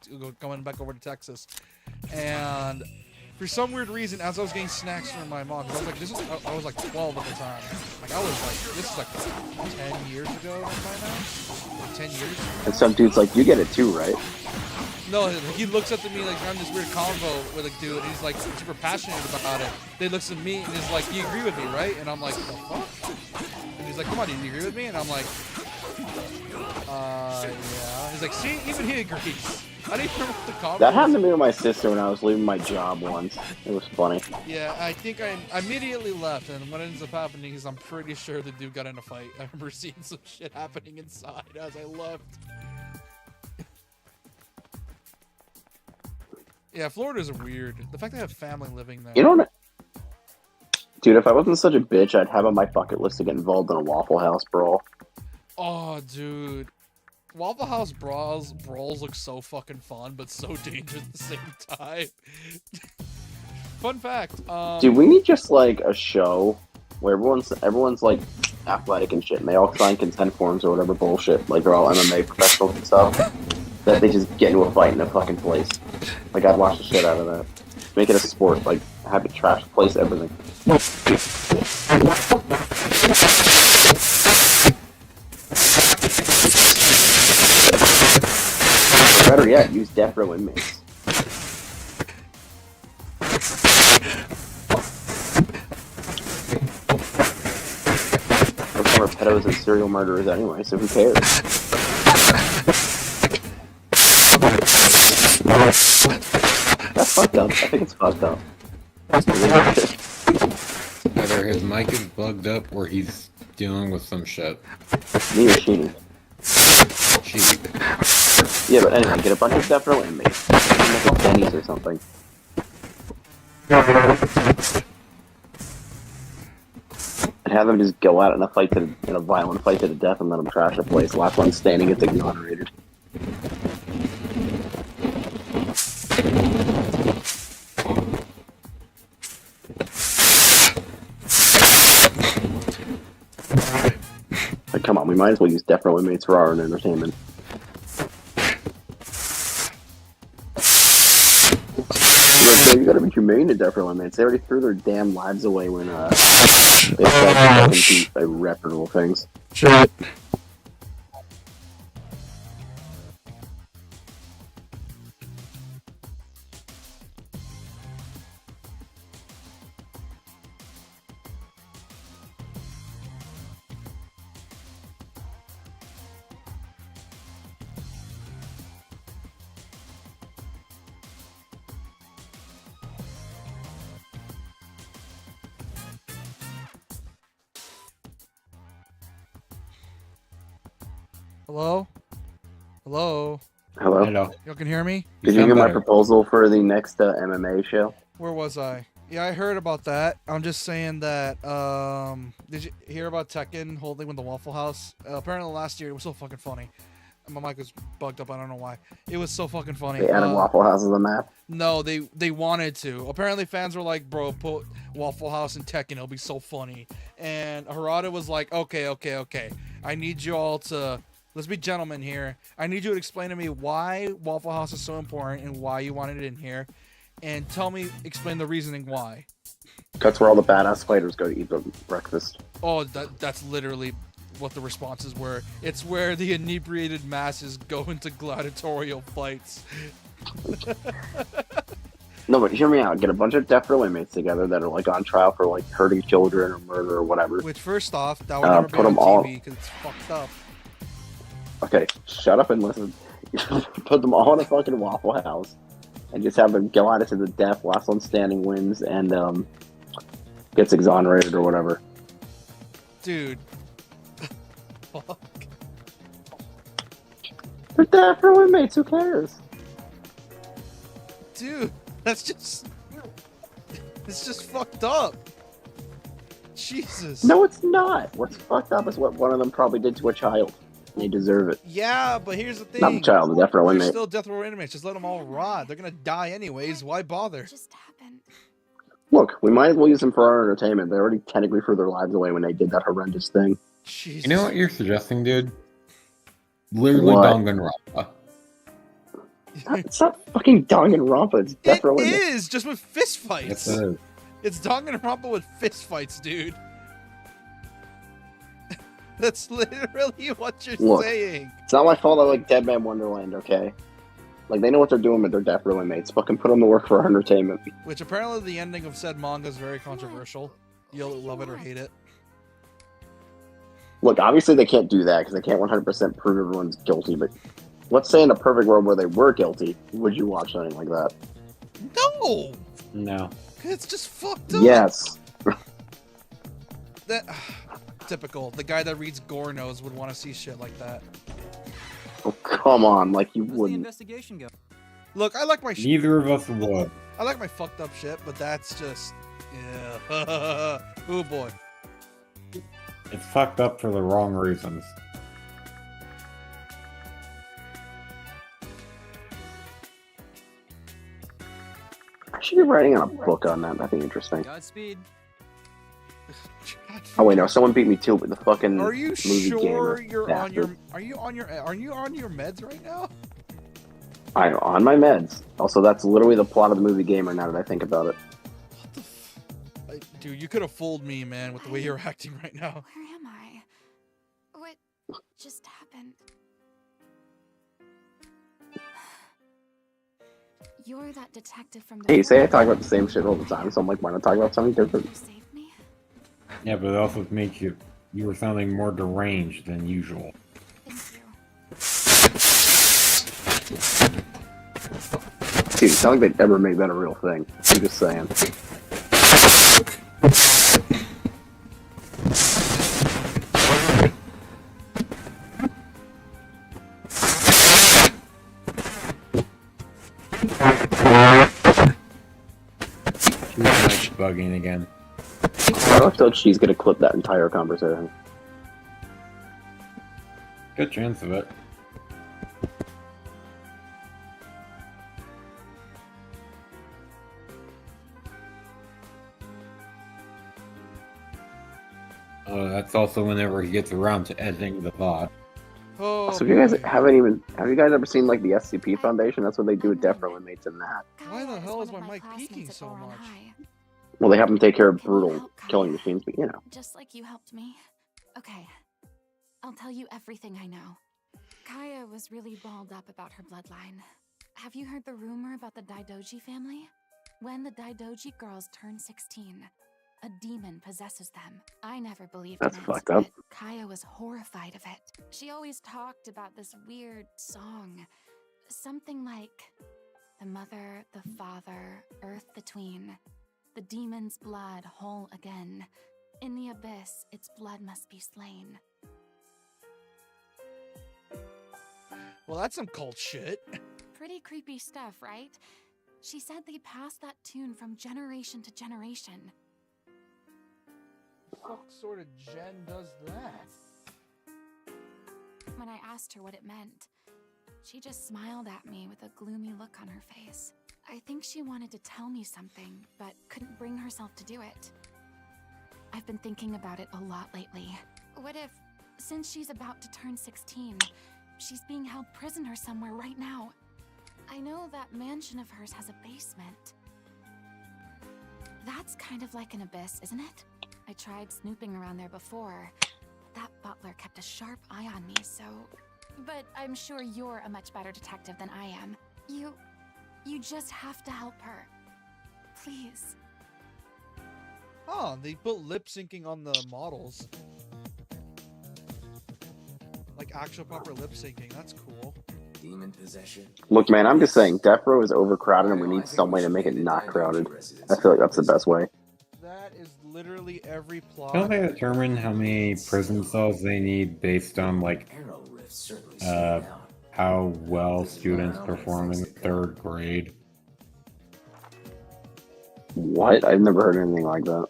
over to Texas, and for some weird reason, as I was getting snacks from my mom, I was like 12 at the time. This is like 10 years ago by now. Like 10 years. And some dude's like, you get it too, right? No, he looks up to me like I'm this weird convo with a dude, and he's like super passionate about it. Then he looks at me and he's like, "You agree with me, right?" And I'm like, "The fuck?" And he's like, "Come on, do you agree with me?" And I'm like, yeah. He's like, "See, even he agrees." I didn't remember what the convo. That happened to me with my sister when I was leaving my job once. It was funny. Yeah, I think I immediately left, and what ends up happening is I'm pretty sure the dude got in a fight. I remember seeing some shit happening inside as I left. Yeah, Florida's weird. The fact they have family living there. You know what? Dude, if I wasn't such a bitch, I'd have on my bucket list to get involved in a Waffle House brawl. Oh, dude. Waffle House brawls look so fucking fun, but so dangerous at the same time. Fun fact. Dude, we need just like a show where everyone's like athletic and shit, and they all sign consent forms or whatever bullshit. Like they're all MMA professionals and stuff. that they just get into a fight in a fucking place. Like, I'd watch the shit out of that. Make it a sport, like, have it trash the place, everything. Or better yet, use death row inmates. Those are pedos and serial murderers anyway, so who cares? That's fucked up. I think it's fucked up. Either his mic is bugged up or he's dealing with some shit. Me or Sheeny? Sheeny. Yeah, but anyway, get a bunch of death row inmates. Make a Denny's or something. And have them just go out in a violent fight to the death and let them trash the place. Last one standing gets exonerated. Like, come on, we might as well use death row inmates for our own entertainment. Look, you gotta be humane to death row inmates. They already threw their damn lives away when they started to do irreparable things. Shit. Hello? Hello? Hello? Hello. Y'all can hear me? Did you hear my proposal for the next MMA show? Where was I? Yeah, I heard about that. I'm just saying that, did you hear about Tekken holding with the Waffle House? Apparently last year, it was so fucking funny. My mic was bugged up, I don't know why. It was so fucking funny. They added Waffle House on the map? No, they wanted to. Apparently fans were like, bro, put Waffle House and Tekken, it'll be so funny. And Harada was like, okay. I need you all to... Let's be gentlemen here. I need you to explain to me why Waffle House is so important and why you wanted it in here. And explain the reasoning why. That's where all the badass fighters go to eat their breakfast. Oh, that's literally what the responses were. It's where the inebriated masses go into gladiatorial fights. No, but hear me out. Get a bunch of death row inmates together that are like on trial for like hurting children or murder or whatever. Which, first off, that would never be on TV because it's fucked up. Okay, shut up and listen. Put them all in a fucking Waffle House and just have them go at it to the death. Last one standing wins and gets exonerated or whatever. Dude. Fuck. They're death row inmates. Who cares? Dude, that's just... It's just fucked up. Jesus. No, it's not. What's fucked up is what one of them probably did to a child. They deserve it. Yeah, but here's the thing. Not the child, the death row They're inmate. still death row inmates. Just let them all rot. They're gonna die anyways. Why bother? Look, we might as well use them for our entertainment. They already technically threw their lives away when they did that horrendous thing. Jesus. You know what you're suggesting, dude? Literally What? Danganronpa. It's not fucking Danganronpa. It's death row It inmates. is just with fist fights. Yes, it is. It's Danganronpa with fist fights, dude. That's literally what you're Look, saying. it's not my fault I like Dead Man Wonderland, okay? Like, they know what they're doing with their death row inmates. Fucking put them to work for our entertainment. Which apparently the ending of said manga is very controversial. You'll love it or hate it. Look, obviously they can't do that because they can't 100% prove everyone's guilty, but let's say in a perfect world where they were guilty, would you watch something like that? No! No. It's just fucked up. Yes. That typical. The guy that reads Gore knows would want to see shit like that. Oh, come on, like you How's the wouldn't. investigation go? Look, I like my Neither of us would. I like my fucked up shit, but that's just yeah. Oh boy. It's fucked up for the wrong reasons. I should be writing a book on that. That'd be interesting. Godspeed. Oh wait, no, someone beat me too, but the fucking Are you movie sure gamer you're on bastard. your are you on your meds right now? I'm on my meds. Also, that's literally the plot of the movie Gamer. Now that I think about it. Dude, you could have fooled me, man, with the way you're acting right now. Where am I? What just happened? You're that detective from the Hey, you say I talk about the same shit all the time, so I'm like, why not talk about something different? Yeah, but it also makes you were sounding more deranged than usual. Dude, you sound like they ever made that a real thing. I'm just saying. She's bugging again. I don't feel like she's gonna clip that entire conversation. Good chance of it. That's also whenever he gets around to editing the VOD. Oh, So if you guys have you guys ever seen like the SCP Foundation? That's what they do with Death Row inmates in that. Why the hell is my mic peaking so much? Well, they have them take care of brutal killing machines, but you know. Just like you helped me. Okay, I'll tell you everything I know. Kaya was really balled up about her bloodline. Have you heard the rumor about the Daidoji family? When the Daidoji girls turn 16, a demon possesses them. I never believed That's in it, fucked up. but Kaya was horrified of it. She always talked about this weird song. Something like, the mother, the father, earth between. The demon's blood whole again. In the abyss, its blood must be slain. Well, that's some cult shit. Pretty creepy stuff, right? She said they passed that tune from generation to generation. What sort of gen does that? When I asked her what it meant, she just smiled at me with a gloomy look on her face. I think she wanted to tell me something, but couldn't bring herself to do it. I've been thinking about it a lot lately. What if, since she's about to turn 16, she's being held prisoner somewhere right now? I know that mansion of hers has a basement. That's kind of like an abyss, isn't it? I tried snooping around there before, but that butler kept a sharp eye on me, so... But I'm sure you're a much better detective than I am. You just have to help her. Please. Oh, they put lip syncing on the models. Like actual proper lip syncing. That's cool. Demon possession. Look, man, I'm just saying, Death Row is overcrowded and we need some way to make it not crowded. I feel like that's the best way. That is literally every plot. Don't they determine how many prison cells they need based on, like, how well students perform in 3rd grade? What? I've never heard anything like that.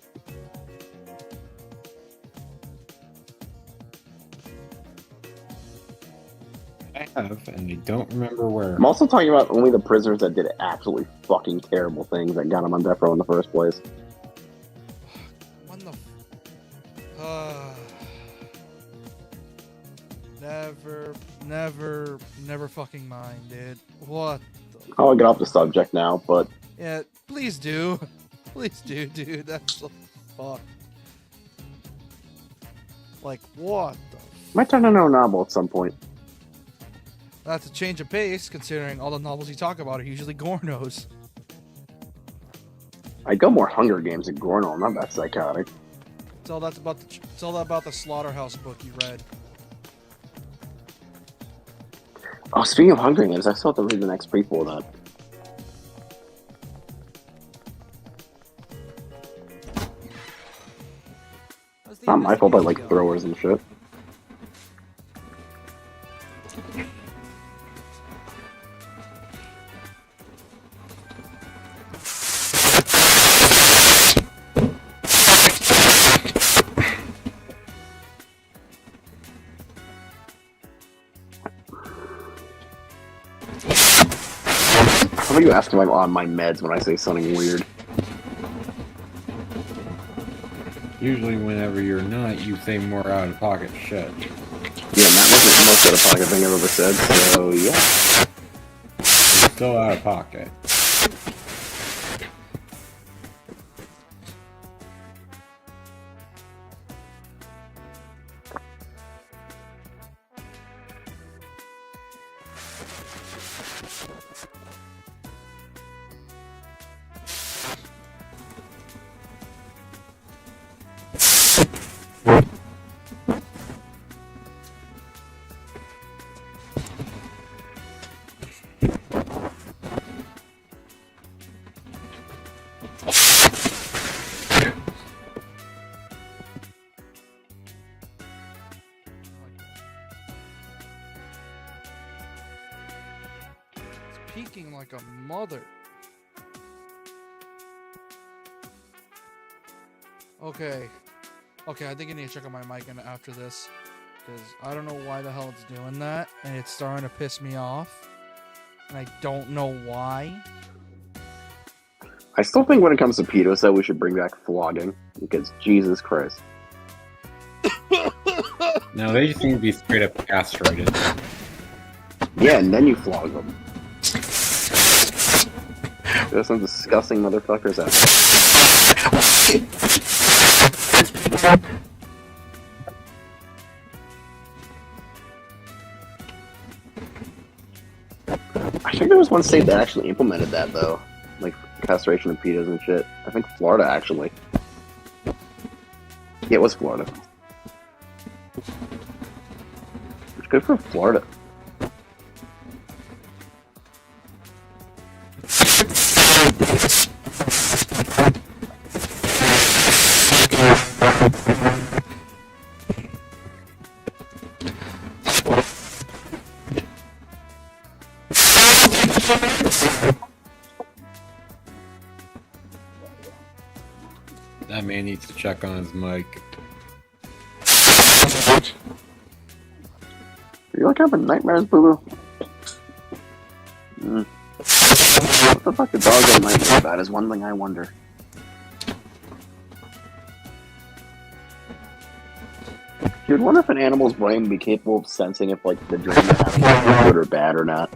I have, and I don't remember where. I'm also talking about only the prisoners that did absolutely fucking terrible things that got them on Death Row in the first place. When the... Never fucking mind, dude. What the... I'll get off the subject now, but... Yeah, please do. Please do, dude. That's the fuck. Like, what the... Might turn into a novel at some point. That's a change of pace, considering all the novels you talk about are usually Gornos. I'd go more Hunger Games than Gorno. I'm not that psychotic. It's all about the Slaughterhouse book you read. Oh, speaking of Hunger Games, I still have to read the next prequel of that. It's not my fault I like throwers and shit. How about you ask if I'm on my meds when I say something weird? Usually whenever you're not, you say more out-of-pocket shit. Yeah, and that wasn't the most out-of-pocket thing I've ever said, so yeah. still out of pocket. Peeking like a mother. Okay. Okay, I think I need to check on my mic after this. Because I don't know why the hell it's doing that. And it's starting to piss me off. And I don't know why. I still think when it comes to pedos that we should bring back flogging. Because Jesus Christ. No, they just need to be straight up castrated. Yeah, and then you flog them. There's some disgusting motherfuckers out there. I think there was one state that actually implemented that, though. Like, castration of pedos and shit. I think Florida, actually. Yeah, it was Florida. It's good for Florida. That man needs to check on his mic. Are you like having nightmares, Boo Boo? What the fuck the dog have nightmares about is one thing I wonder. Dude, wonder if an animal's brain would be capable of sensing if, like, the dream they're having is good or bad or not.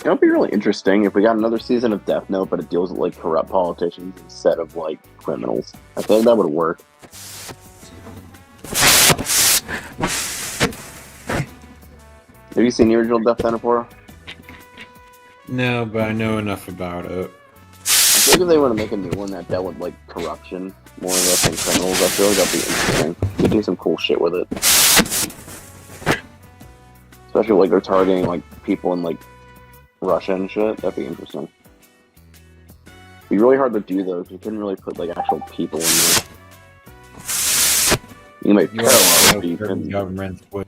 It would be really interesting if we got another season of Death Note, but it deals with, like, corrupt politicians instead of, like, criminals. I think that would work. Have you seen the original Death Note before? No, but I know enough about it. I think if they were to make a new one that dealt with, like, corruption more or less than criminals, I feel like that'd be interesting. You could do some cool shit with it. Especially, like, they're targeting, like, people in, like, Russia and shit. That'd be interesting. It'd be really hard to do though, because you couldn't really put, like, actual people in there. You might parallel, but you couldn't. Governments would.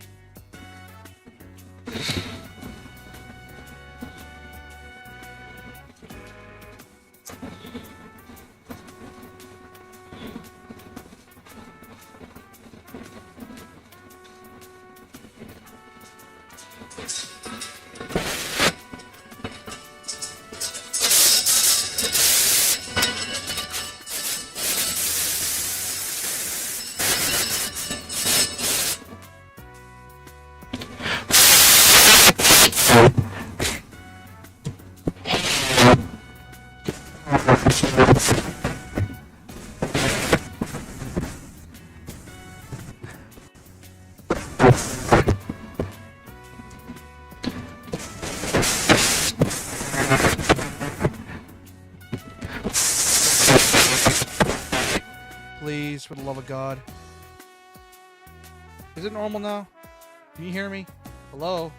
Please, for the love of God. Is it normal now? Can you hear me? Hello?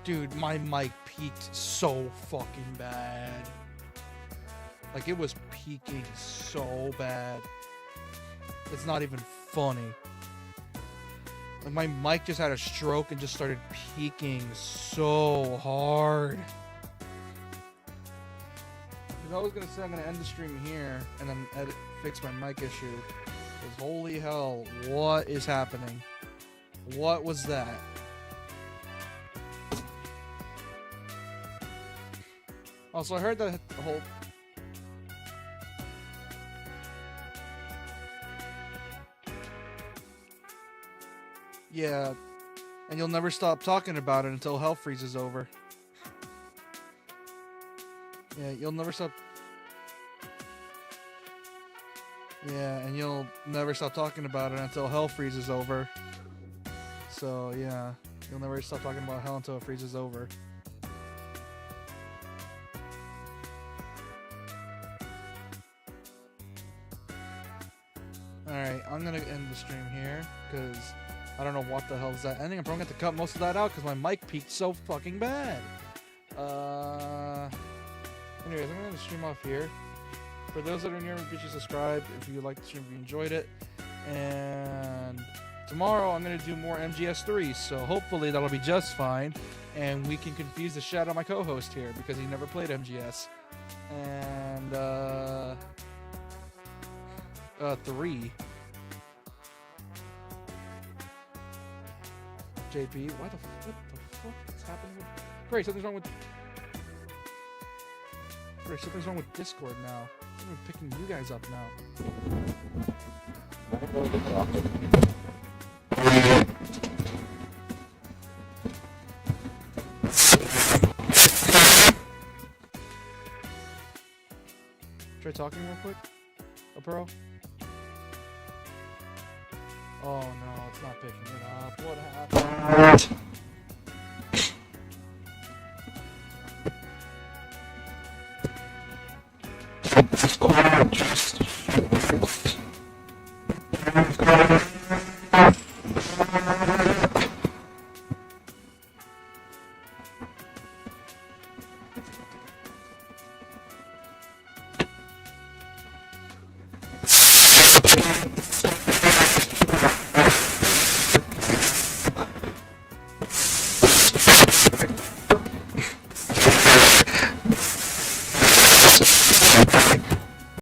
Dude, my mic peaked so fucking bad. Like, it was peaking so bad. It's not even funny. Like, my mic just had a stroke and just started peaking so hard. I was gonna say I'm gonna end the stream here and then fix my mic issue. Because holy hell, what is happening? What was that? Also, I heard that the whole... Yeah, and you'll never stop talking about it until hell freezes over. Yeah, you'll never stop... Yeah, and you'll never stop talking about it until hell freezes over. So, yeah, you'll never stop talking about hell until it freezes over. Alright, I'm gonna end the stream here, because I don't know what the hell is that ending. I'm probably going to have to cut most of that out, because my mic peaked so fucking bad. Anyways, I'm going to stream off here. For those that are new, be sure to subscribe if you like the stream, if you enjoyed it. And tomorrow I'm going to do more MGS3, so hopefully that'll be just fine. And we can confuse the shit out of my co-host here, because he never played MGS. And, 3. JP, what the fuck is happening with... Great, something's wrong with... Great, something's wrong with Discord now. I'm even picking you guys up now. Try talking real quick? A pro? Oh no, it's not picking it up. What happened?